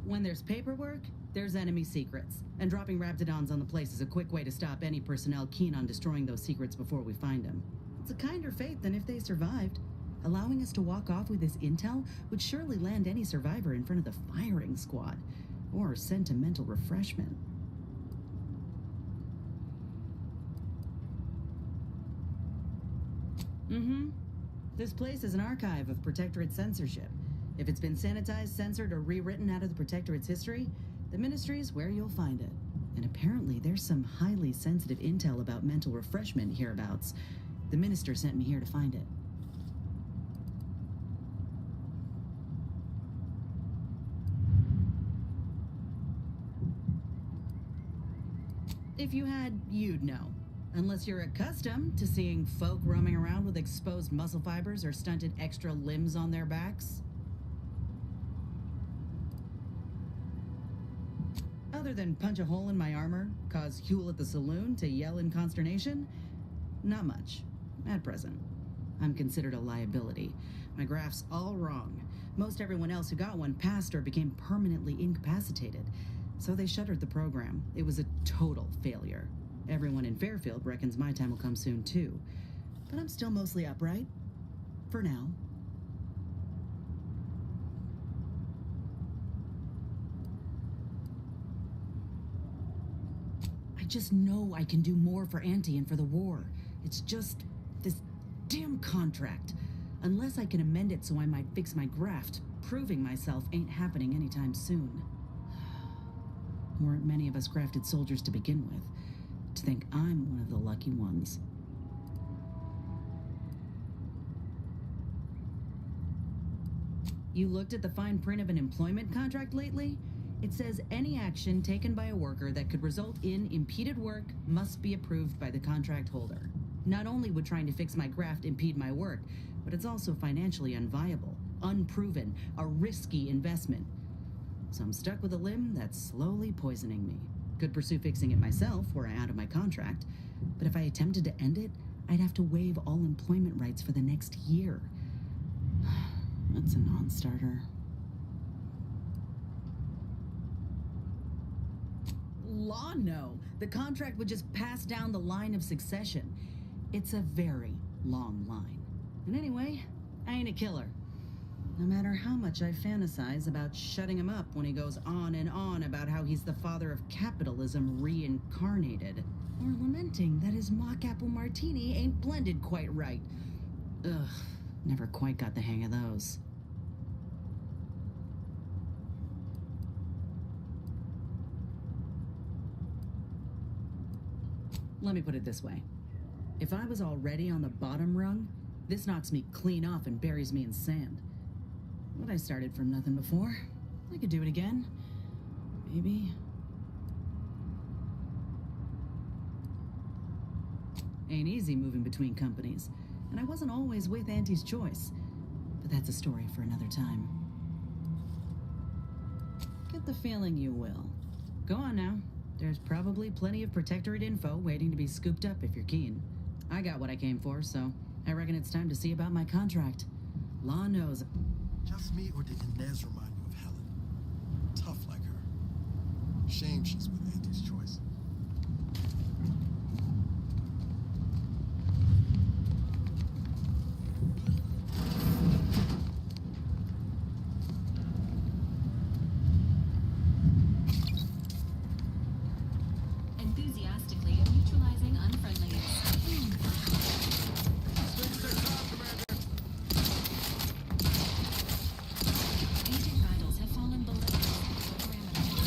When there's paperwork, there's enemy secrets. And dropping Raptidons on the place is a quick way to stop any personnel keen on destroying those secrets before we find them. It's a kinder fate than if they survived. Allowing us to walk off with this intel would surely land any survivor in front of the firing squad. Or sentimental refreshment. This place is an archive of Protectorate censorship. If it's been sanitized, censored, or rewritten out of the Protectorate's history, the Ministry's where you'll find it. And apparently there's some highly sensitive intel about mental refreshment hereabouts. The minister sent me here to find it. If you had, you'd know. Unless you're accustomed to seeing folk roaming around with exposed muscle fibers or stunted extra limbs on their backs. Other than punch a hole in my armor, cause Huel at the saloon to yell in consternation, not much, at present. I'm considered a liability. My graph's all wrong. Most everyone else who got one passed or became permanently incapacitated. So they shuttered the program. It was a total failure. Everyone in Fairfield reckons my time will come soon, too. But I'm still mostly upright. For now. I just know I can do more for Auntie and for the war. It's just this damn contract. Unless I can amend it so I might fix my graft, proving myself ain't happening anytime soon. Weren't many of us grafted soldiers to begin with. To think I'm one of the lucky ones. You looked at the fine print of an employment contract lately? It says any action taken by a worker that could result in impeded work must be approved by the contract holder. Not only would trying to fix my graft impede my work, but it's also financially unviable, unproven, a risky investment. So I'm stuck with a limb that's slowly poisoning me. Could pursue fixing it myself were I out of my contract, but if I attempted to end it, I'd have to waive all employment rights for the next year. That's a non-starter. Law, no. The contract would just pass down the line of succession. It's a very long line. And anyway, I ain't a killer. No matter how much I fantasize about shutting him up when he goes on and on about how he's the father of capitalism reincarnated, or lamenting that his mock apple martini ain't blended quite right. Ugh, never quite got the hang of those. Let me put it this way. If I was already on the bottom rung, this knocks me clean off and buries me in sand. But I started from nothing before. I could do it again. Maybe. Ain't easy moving between companies. And I wasn't always with Auntie's choice. But that's a story for another time. Get the feeling you will. Go on now. There's probably plenty of Protectorate info waiting to be scooped up if you're keen. I got what I came for, so I reckon it's time to see about my contract. Law knows. Just me, or did Inez remind you of Helen? Tough like her. Shame she's with Auntie's choice. Enthusiastically neutralizing unfriendlies. Agent vitals have fallen below parameters.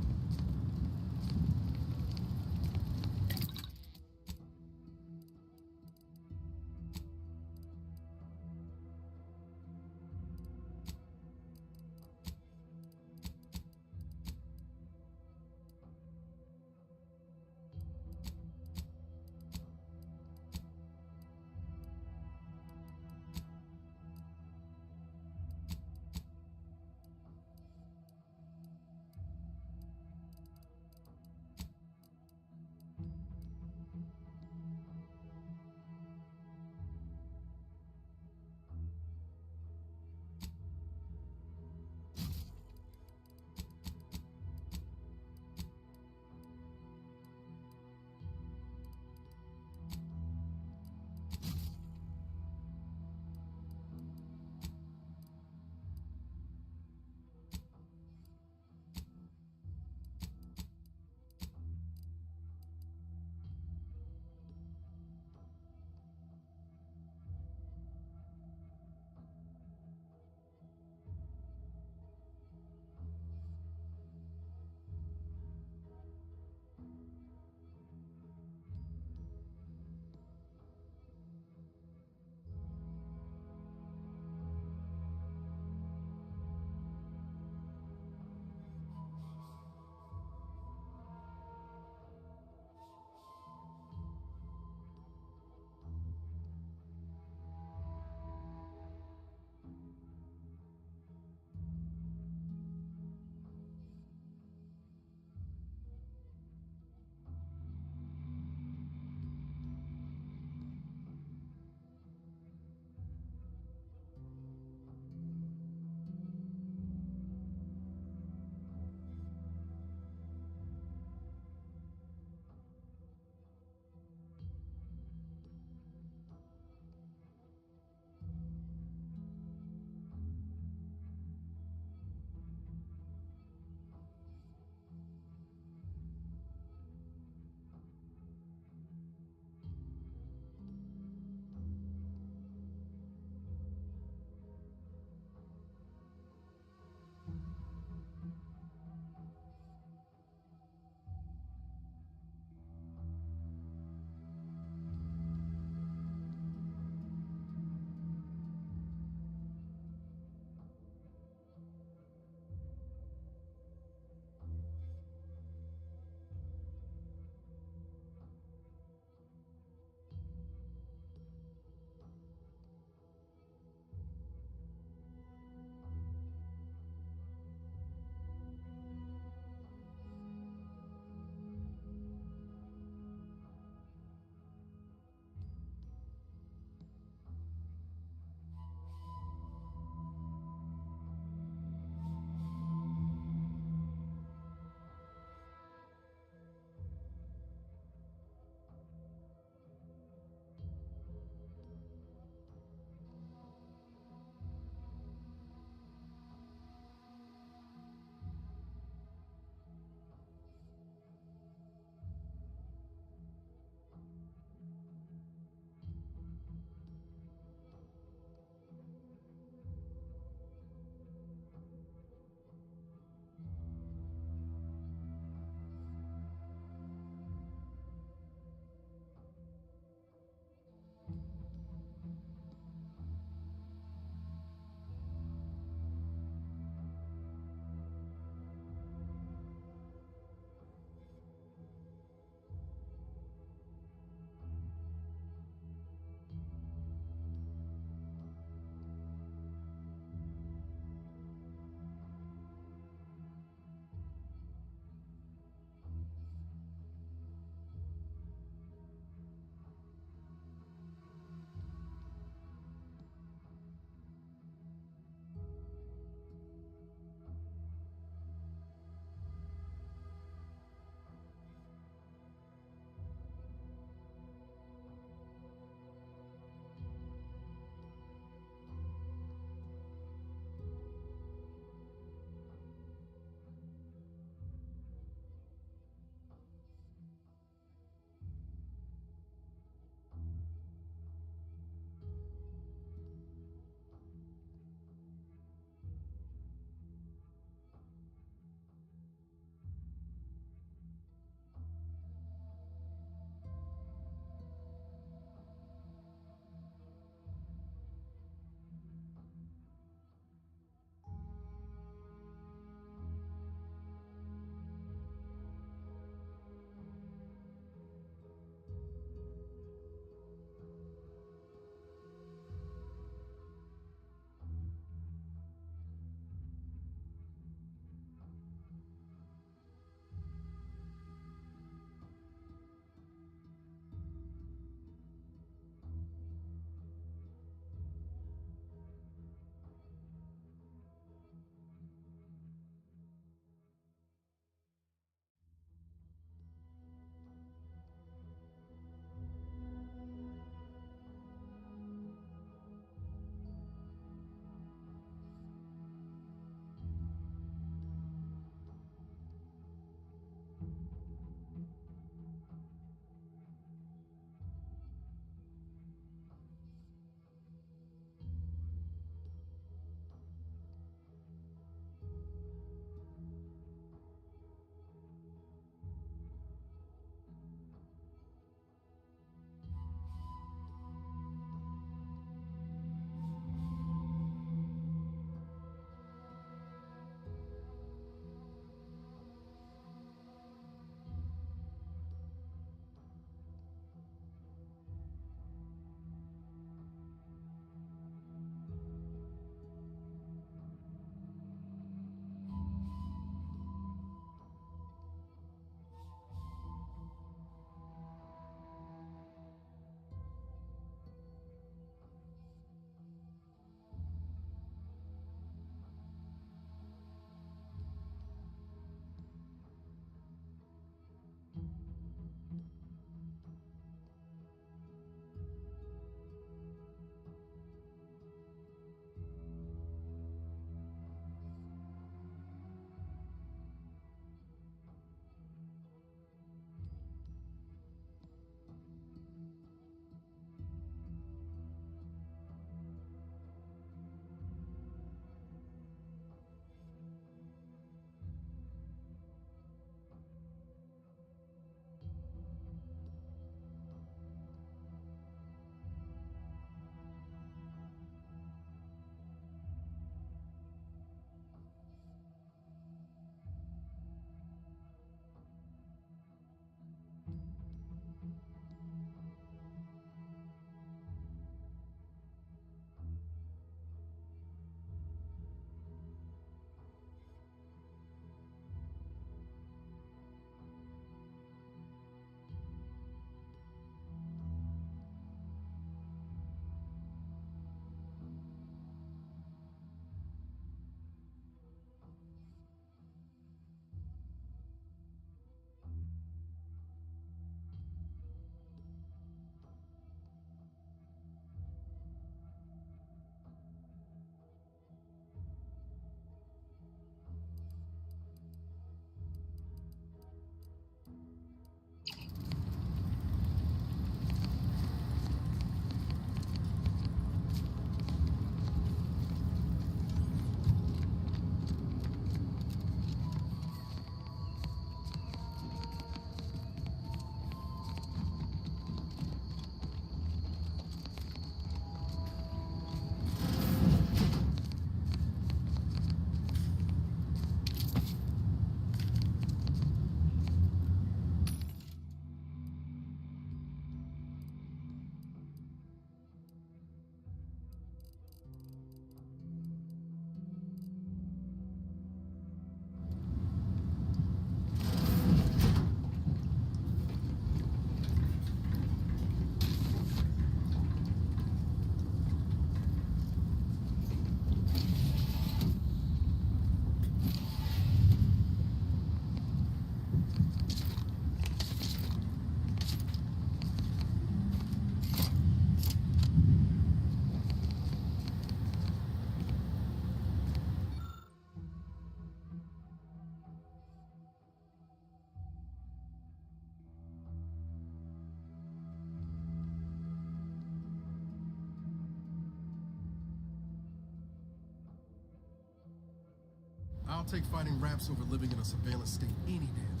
I'll take fighting Raps over living in a surveillance state any damn way.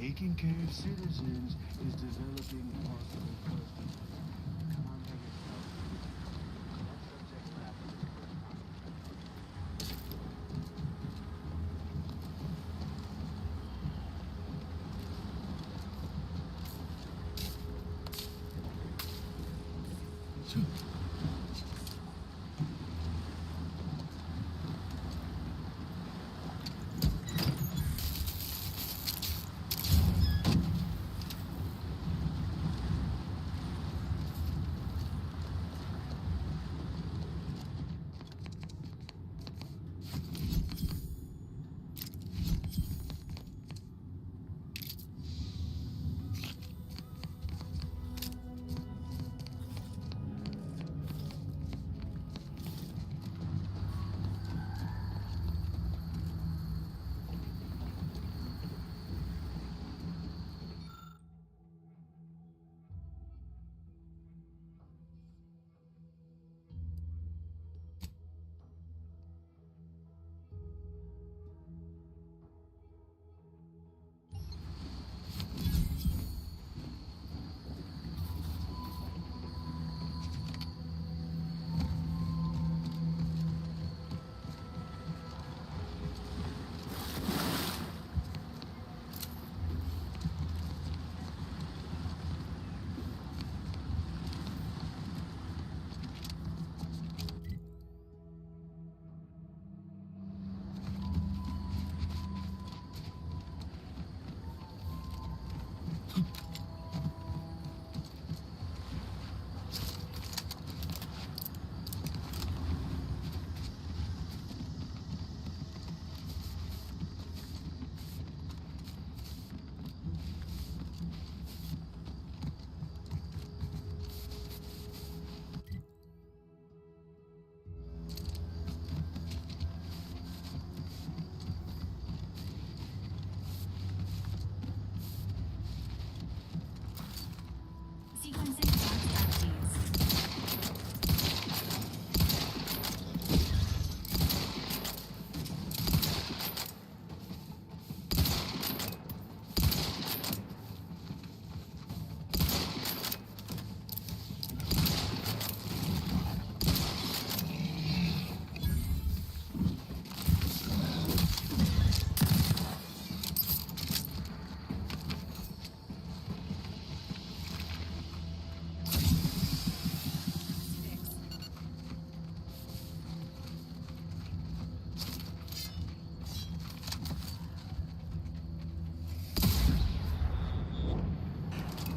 Taking care of citizens is developing possible questions. Contact yourself. Collect subject rapidly.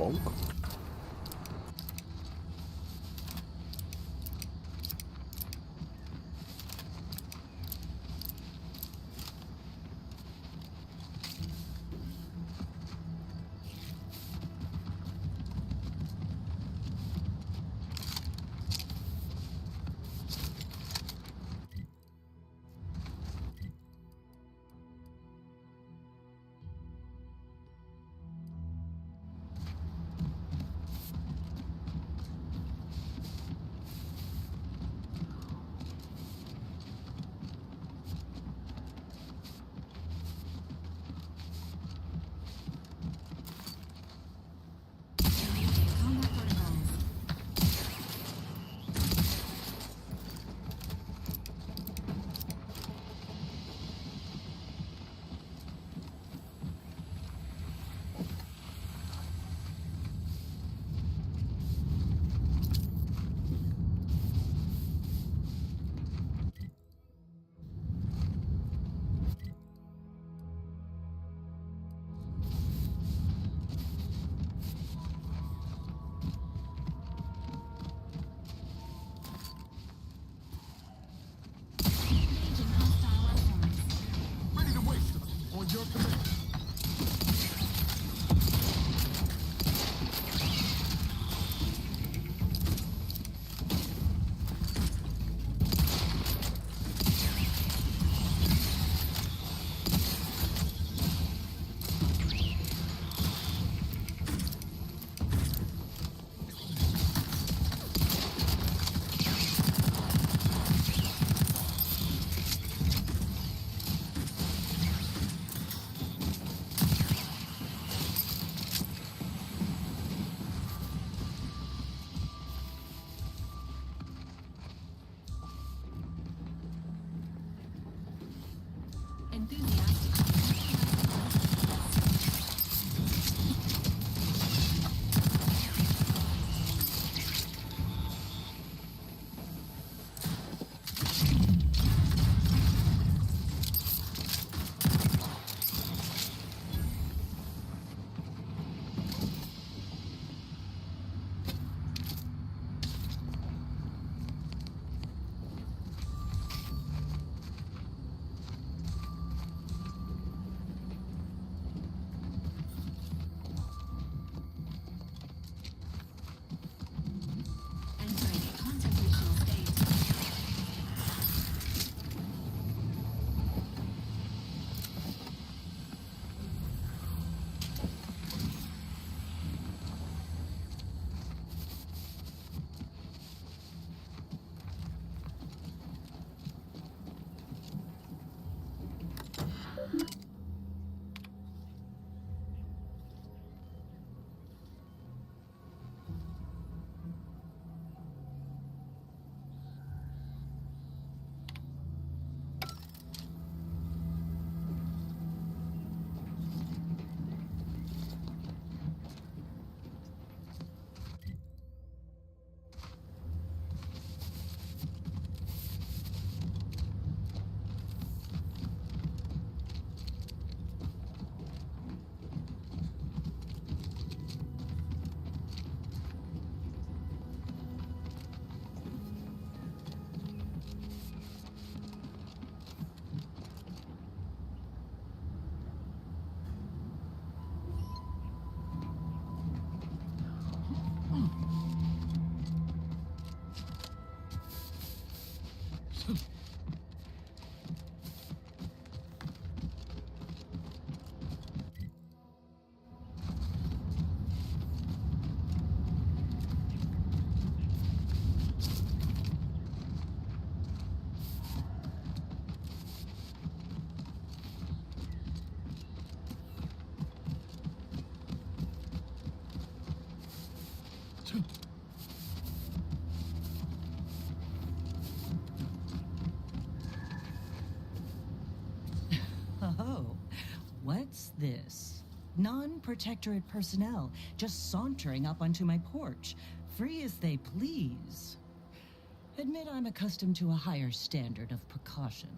Bonk. Oh, what's this? Non-protectorate personnel just sauntering up onto my porch, free as they please. Admit I'm accustomed to a higher standard of precaution.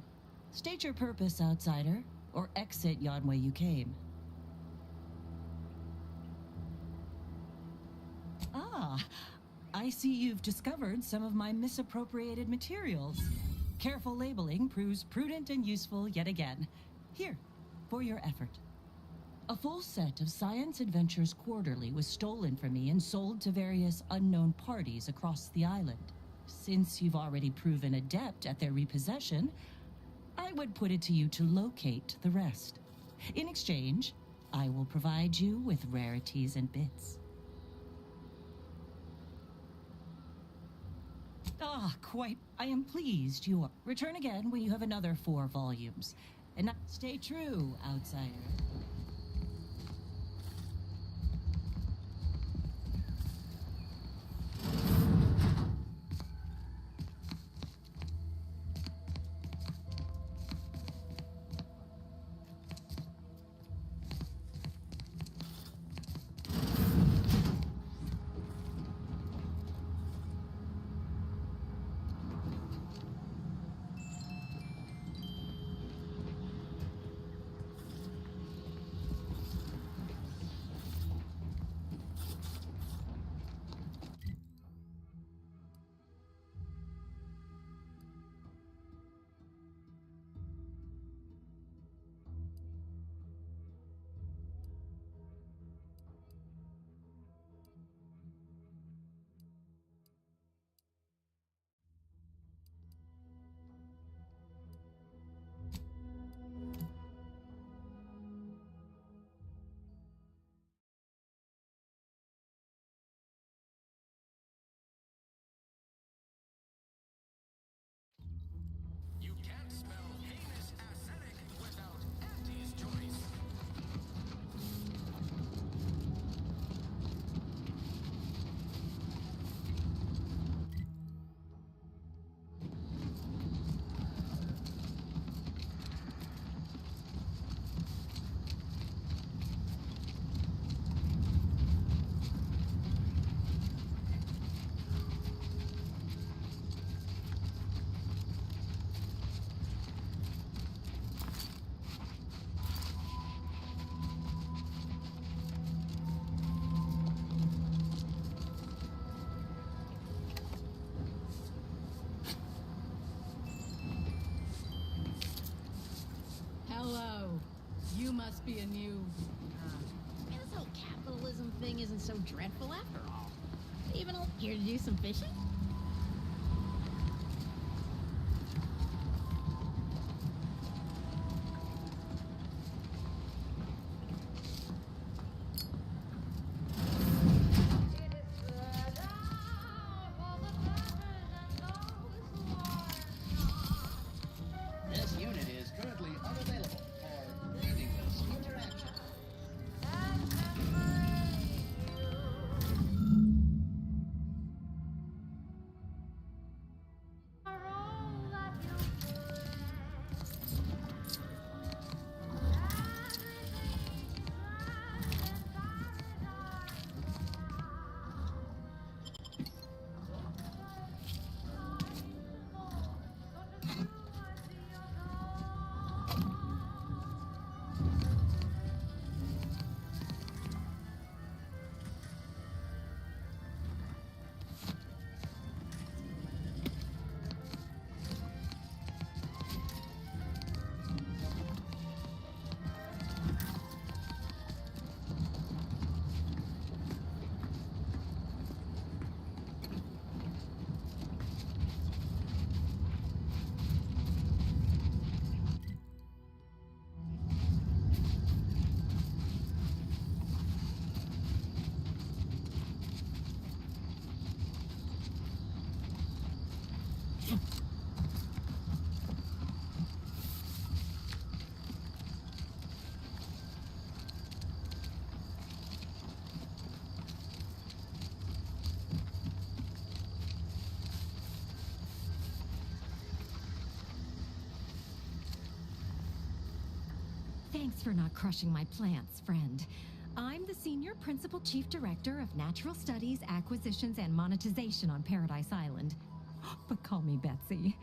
State your purpose, outsider, or exit yon way you came. I see you've discovered some of my misappropriated materials. Careful labeling proves prudent and useful yet again. Here, for your effort. A full set of Science Adventures Quarterly was stolen from me and sold to various unknown parties across the island. Since you've already proven adept at their repossession, I would put it to you to locate the rest. In exchange, I will provide you with rarities and bits. Ah, quite. I am pleased you are. Return again when you have another 4 volumes. And stay true, outsider. You must be a new... this whole capitalism thing isn't so dreadful after all. Even here to do some fishing? This unit is currently unavailable for meaningless interaction. Thanks for not crushing my plants, friend. I'm the Senior Principal Chief Director of Natural Studies, Acquisitions, and Monetization on Paradise Island. But call me Betsy.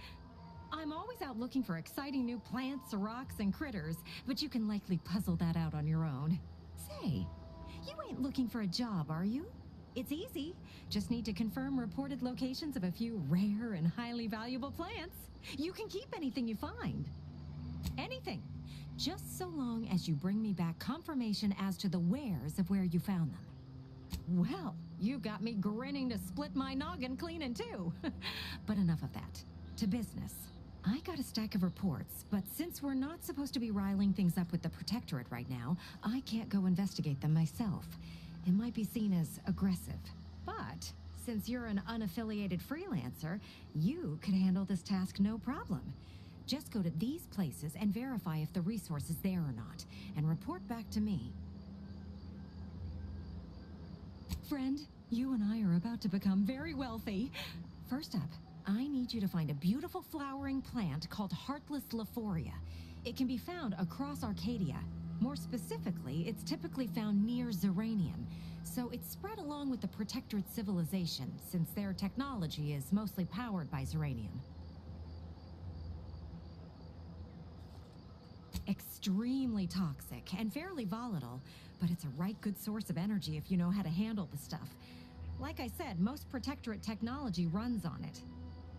I'm always out looking for exciting new plants, rocks, and critters, but you can likely puzzle that out on your own. Say, you ain't looking for a job, are you? It's easy. Just need to confirm reported locations of a few rare and highly valuable plants. You can keep anything you find. Anything. Just so long as you bring me back confirmation as to the wheres of where you found them. Well, you got me grinning to split my noggin clean in two. But enough of that. To business. I got a stack of reports, but since we're not supposed to be riling things up with the Protectorate right now, I can't go investigate them myself. It might be seen as aggressive. But since you're an unaffiliated freelancer, you could handle this task no problem. Just go to these places and verify if the resource is there or not, and report back to me. Friend, you and I are about to become very wealthy. First up, I need you to find a beautiful flowering plant called Heartless Lephoria. It can be found across Arcadia. More specifically, it's typically found near Zeranium, so it's spread along with the Protectorate civilization, since their technology is mostly powered by Zeranium. Extremely toxic and fairly volatile, but it's a right good source of energy if you know how to handle the stuff. Like I said, most Protectorate technology runs on it.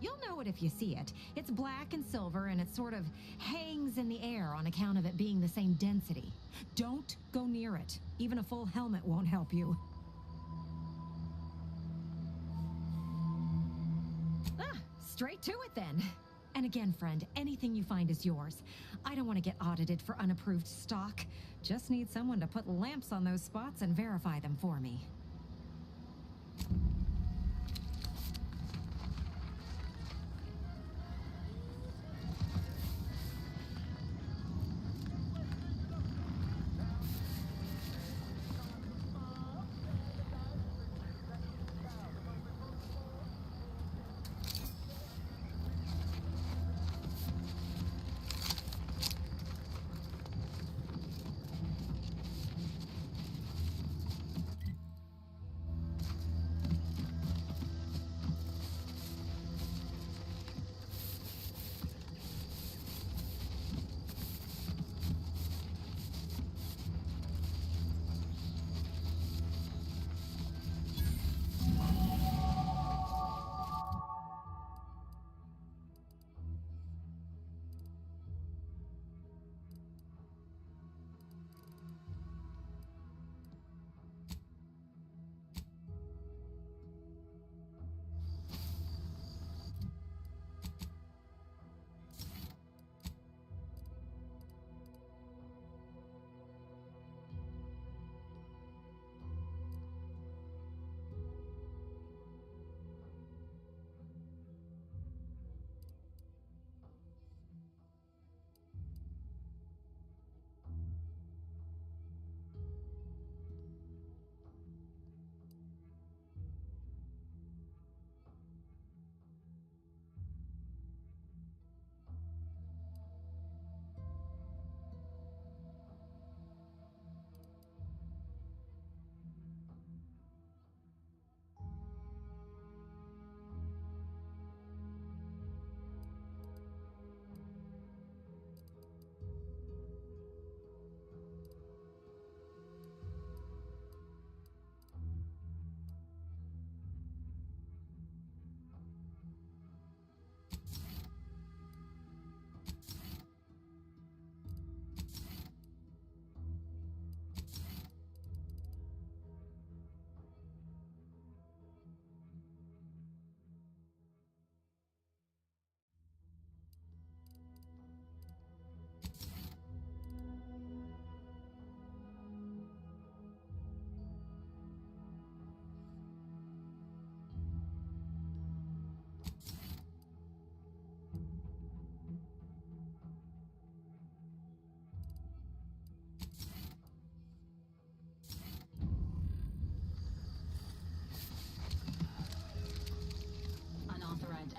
You'll know it if you see it. It's black and silver, and it sort of hangs in the air on account of it being the same density. Don't go near it. Even a full helmet won't help you. Straight to it then. And again, friend, anything you find is yours. I don't want to get audited for unapproved stock. Just need someone to put lamps on those spots and verify them for me.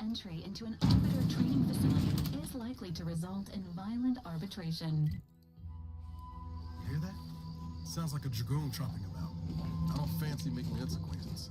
Entry into an arbiter training facility is likely to result in violent arbitration. You hear that? Sounds like a dragoon tromping about. I don't fancy making its acquaintance.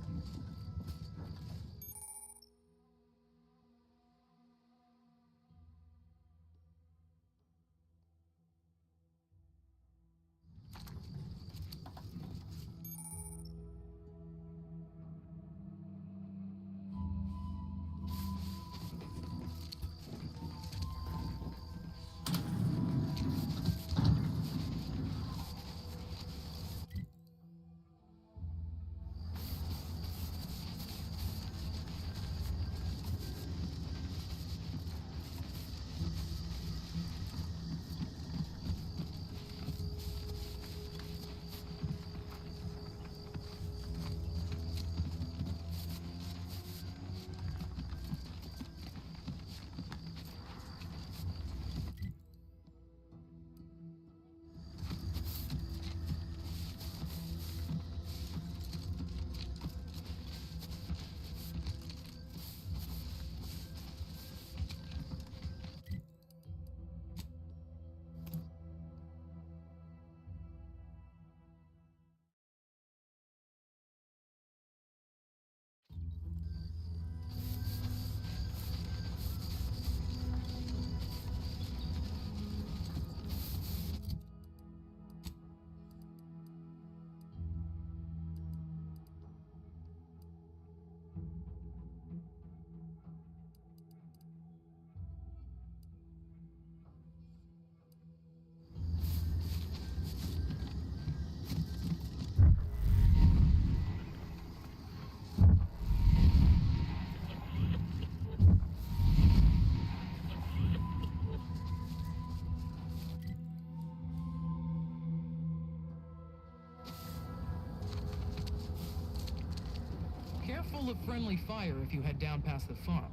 Careful of friendly fire if you head down past the farm.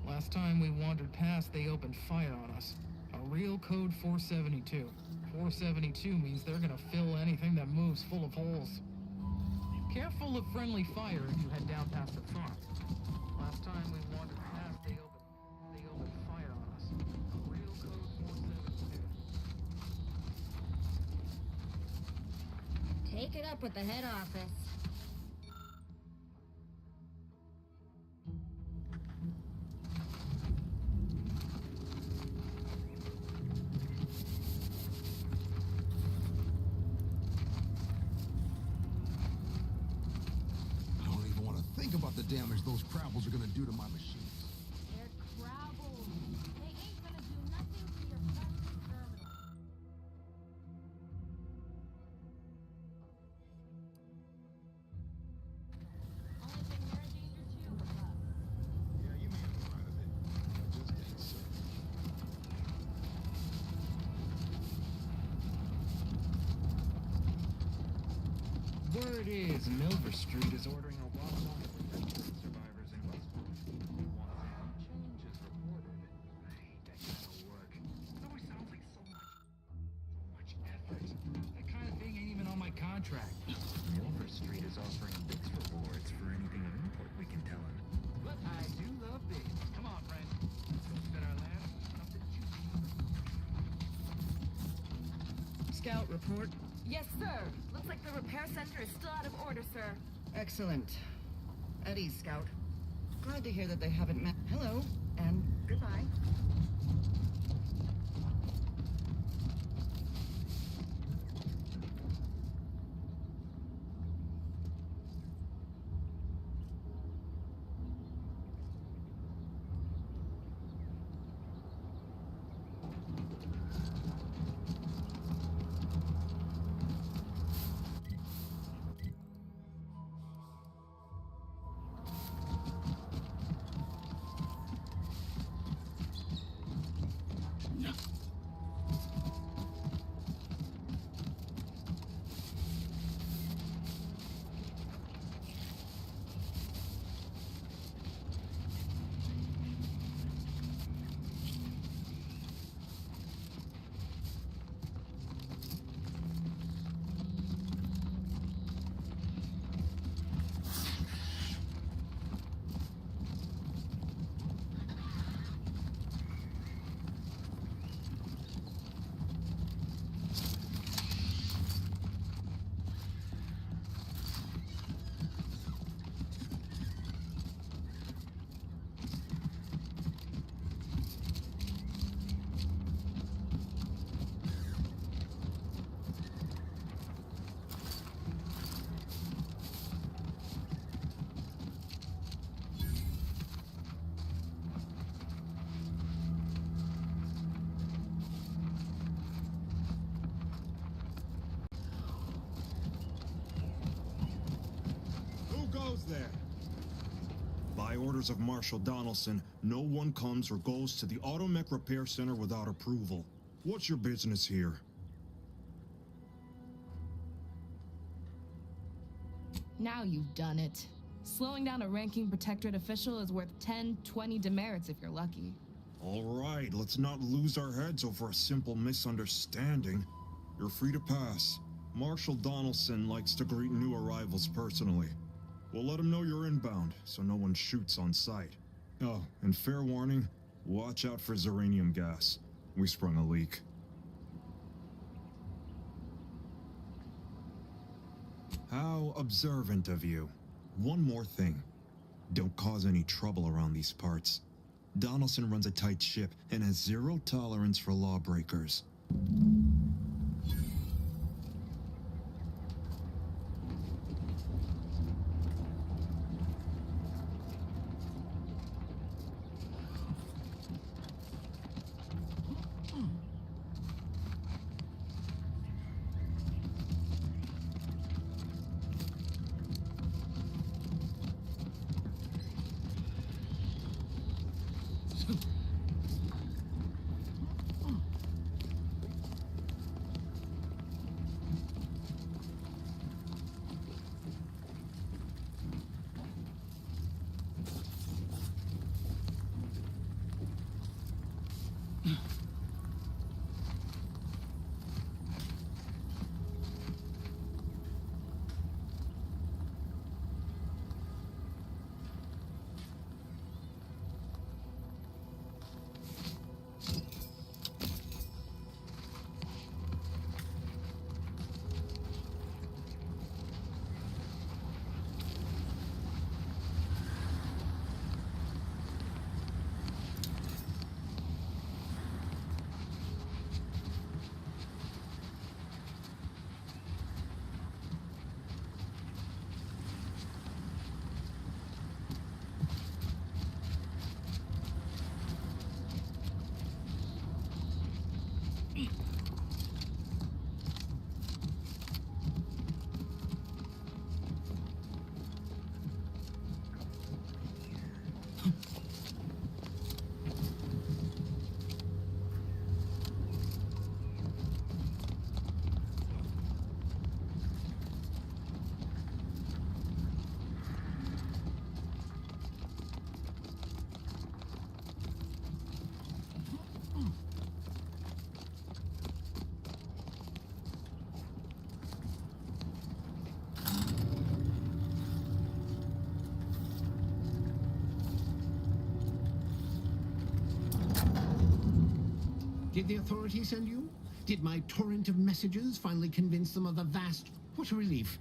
Last time we wandered past, they opened fire on us. A real code 472. 472 means they're gonna fill anything that moves full of holes. Careful of friendly fire if you head down past the farm. Last time we wandered past, they opened fire on us. A real code 472. Take it up with the head office. I don't even want to think about the damage those Crabbles are gonna do to my machines. They're Crabbles. They ain't gonna do nothing to your precious terminal. Only thing they're in danger too is us. Yeah, you may have a part of it. I just ain't certain. Word is Milver Street is ordering a walk-on for veteran survivors in Westport. Some changes reported. I hate that kind of work. It always sounds like so much effort. That kind of thing ain't even on my contract. Milver Street is offering Bix rewards for anything of import we can tell him. But I do love Bix. Come on, friend. Let's go spin our land. Something juicy. Scout report. Yes, sir. Looks like the repair center is still out of order, sir. Excellent. At ease, Scout. Glad to hear that they haven't met. Hello, and goodbye. Goes there. By orders of Marshal Donaldson, no one comes or goes to the Automech Repair Center without approval. What's your business here? Now you've done it. Slowing down a ranking protectorate official is worth 10, 20 demerits if you're lucky. All right, let's not lose our heads over a simple misunderstanding. You're free to pass. Marshal Donaldson likes to greet new arrivals personally. We'll let him know you're inbound, so no one shoots on sight. Oh, and fair warning, watch out for Zeranium gas. We sprung a leak. How observant of you. One more thing. Don't cause any trouble around these parts. Donaldson runs a tight ship and has zero tolerance for lawbreakers. Did the authorities send you? Did my torrent of messages finally convince them of the vast... What a relief.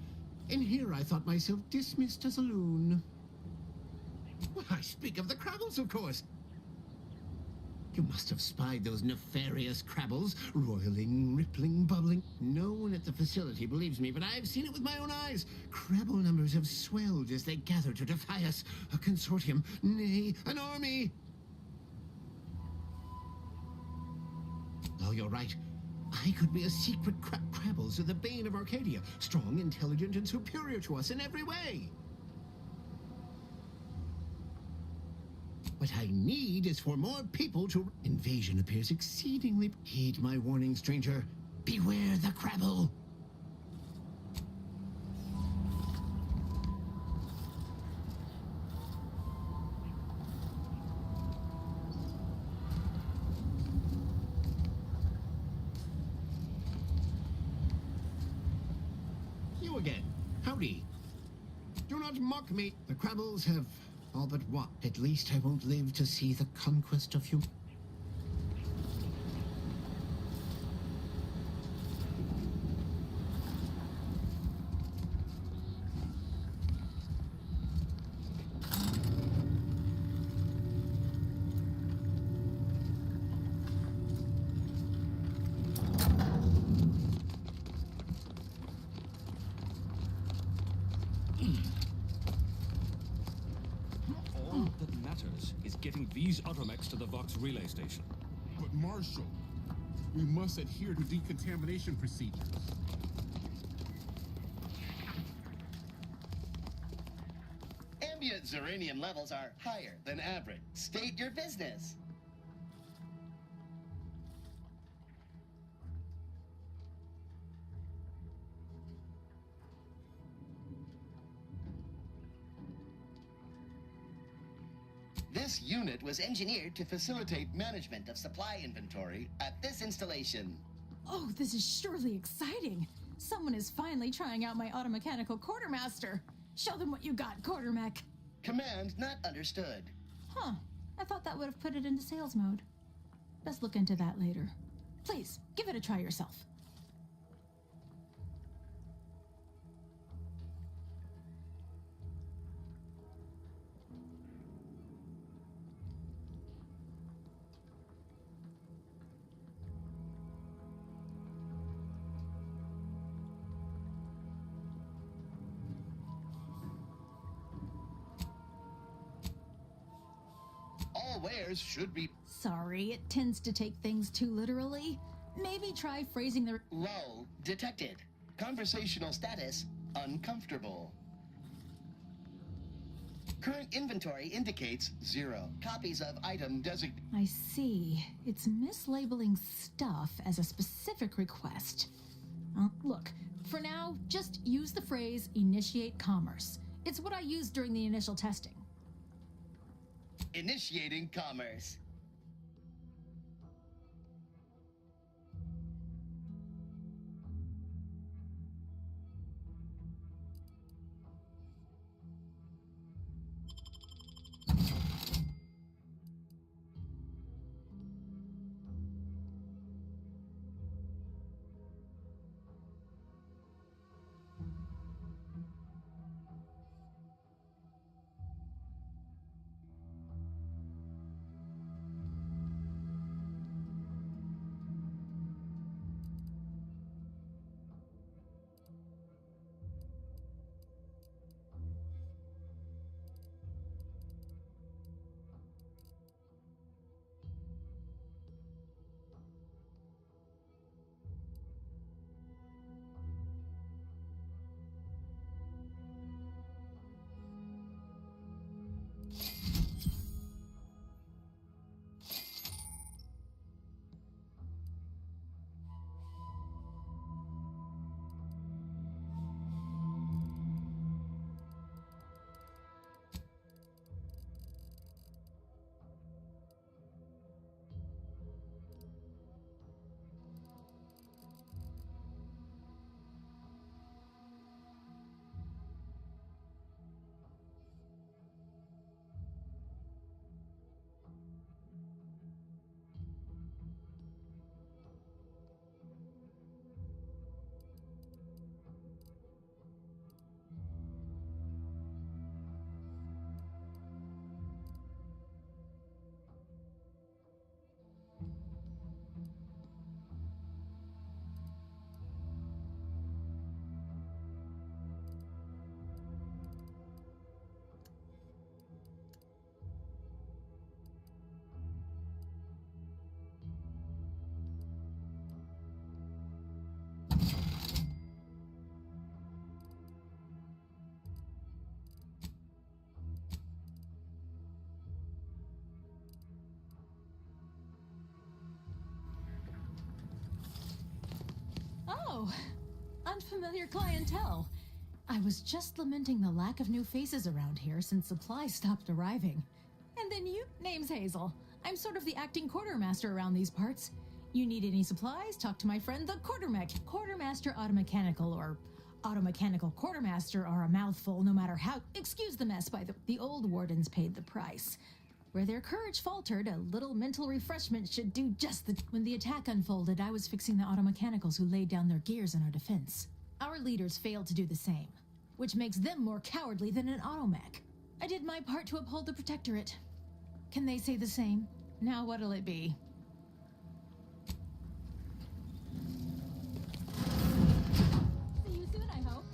In here I thought myself dismissed as a loon. Well, I speak of the Crabbles, of course. You must have spied those nefarious Crabbles, roiling, rippling, bubbling. No one at the facility believes me, but I've seen it with my own eyes. Crabble numbers have swelled as they gather to defy us. A consortium, nay, an army. Oh, you're right. I could be a secret Crabbles of the bane of Arcadia, strong, intelligent, and superior to us in every way. What I need is for more people to... Invasion appears exceedingly... Heed my warning, stranger. Beware the Crabble. You again. Howdy. Do not mock me. The Crabbles have... all but what? At least I won't live to see the conquest of human... All that matters is getting these automechs to the Vox relay station. But Marshal, we must adhere to decontamination procedures. Ambient Zeranium levels are higher than average. State your business. This unit was engineered to facilitate management of supply inventory at this installation. Oh, this is surely exciting. Someone is finally trying out my automechanical quartermaster. Show them what you got, Quartermech. Command not understood. Huh. I thought that would have put it into sales mode. Best look into that later. Please, give it a try yourself. All wares should be... Sorry, it tends to take things too literally. Maybe try phrasing the... Lull detected. Conversational status uncomfortable. Current inventory indicates 0. Copies of item designated. I see. It's mislabeling stuff as a specific request. Look, for now, just use the phrase initiate commerce. It's what I used during the initial testing. Initiating commerce. found familiar clientele. I was just lamenting the lack of new faces around here since supplies stopped arriving. And then you, name's Hazel. I'm sort of the acting quartermaster around these parts. You need any supplies? Talk to my friend the Quartermech. Quartermaster Automechanical or Automechanical Quartermaster are a mouthful no matter how. Excuse the mess, the old wardens paid the price. Where their courage faltered, a little mental refreshment should do just the... When the attack unfolded, I was fixing the automechanicals who laid down their gears in our defense. Our leaders failed to do the same, which makes them more cowardly than an automech. I did my part to uphold the Protectorate. Can they say the same? Now what'll it be? See you soon, I hope.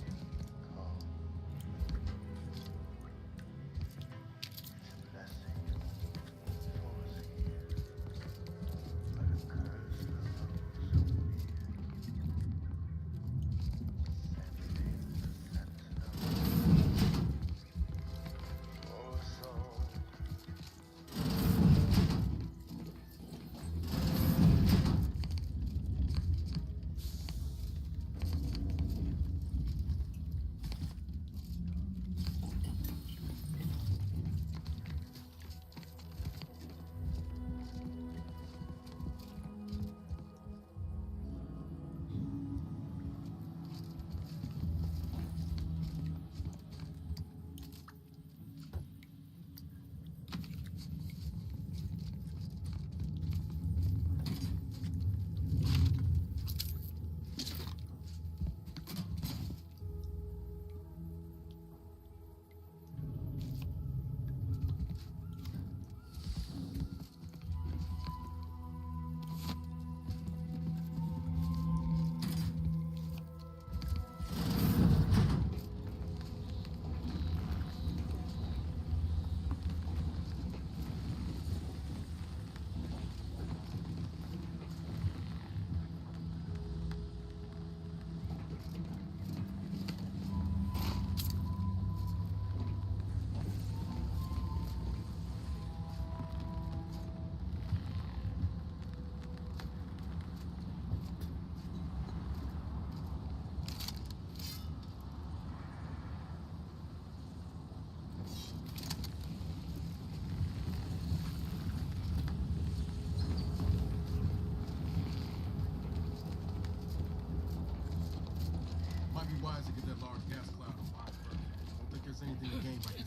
Might be wise to get that large gas cloud on fire first. I don't think there's anything to gain by getting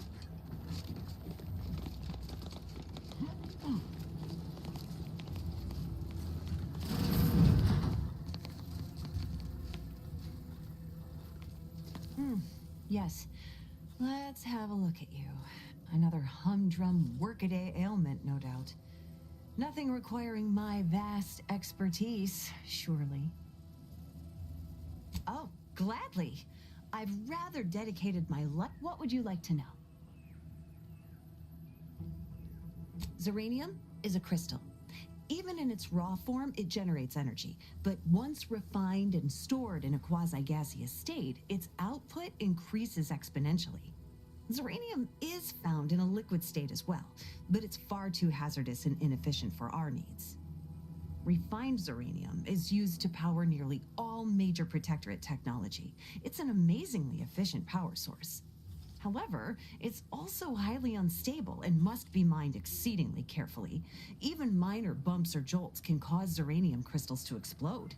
Yes. Let's have a look at you. Another humdrum workaday ailment, no doubt. Nothing requiring my vast expertise, surely. Oh, gladly. I've rather dedicated my life. What would you like to know? Zeranium is a crystal. Even in its raw form, it generates energy. But once refined and stored in a quasi-gaseous state, its output increases exponentially. Zeranium is found in a liquid state as well, but it's far too hazardous and inefficient for our needs. Refined zeranium is used to power nearly all major Protectorate technology. It's an amazingly efficient power source. However, it's also highly unstable and must be mined exceedingly carefully. Even minor bumps or jolts can cause zeranium crystals to explode.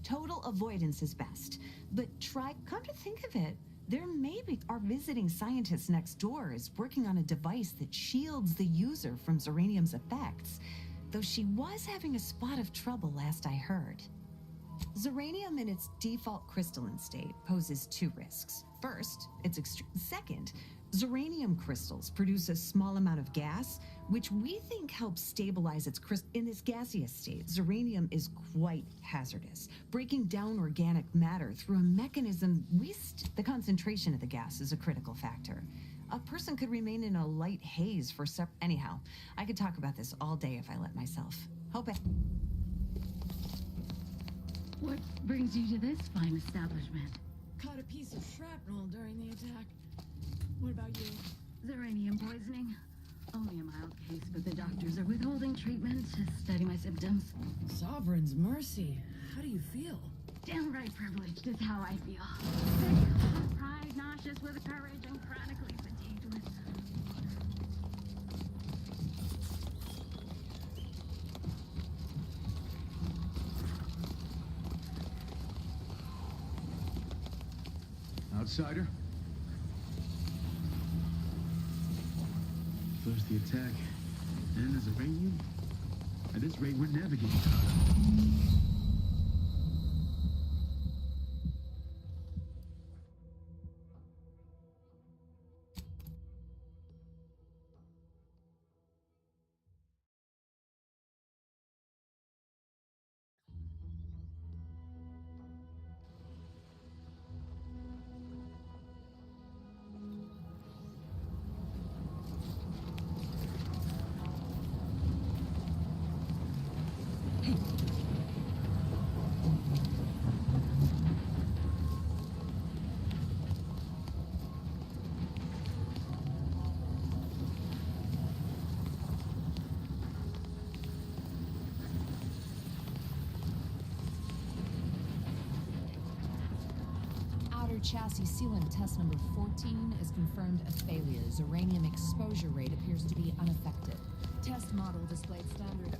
Total avoidance is best, but come to think of it, there may be our visiting scientist next door is working on a device that shields the user from zeranium's effects, though she was having a spot of trouble last I heard. Zeranium in its default crystalline state poses two risks. First, it's extreme. Second, zeranium crystals produce a small amount of gas, which we think helps stabilize its crystal. In this gaseous state, zeranium is quite hazardous, breaking down organic matter through a mechanism the concentration of the gas is a critical factor. A person could remain in a light haze for anyhow, I could talk about this all day if I let myself. What brings you to this fine establishment? Caught a piece of shrapnel during the attack. What about you? Zeranium poisoning. Only a mild case, but the doctors are withholding treatment to study my symptoms. Sovereign's mercy. How do you feel? Downright privileged is how I feel. Sick with pride, nauseous with courage, and chronically fatigued with... Outsider? First the attack, then there's a Iranian. At this rate, we're never getting caught up. Chassis sealant test number 14 is confirmed a failure. Uranium exposure rate appears to be unaffected. Test model displayed standard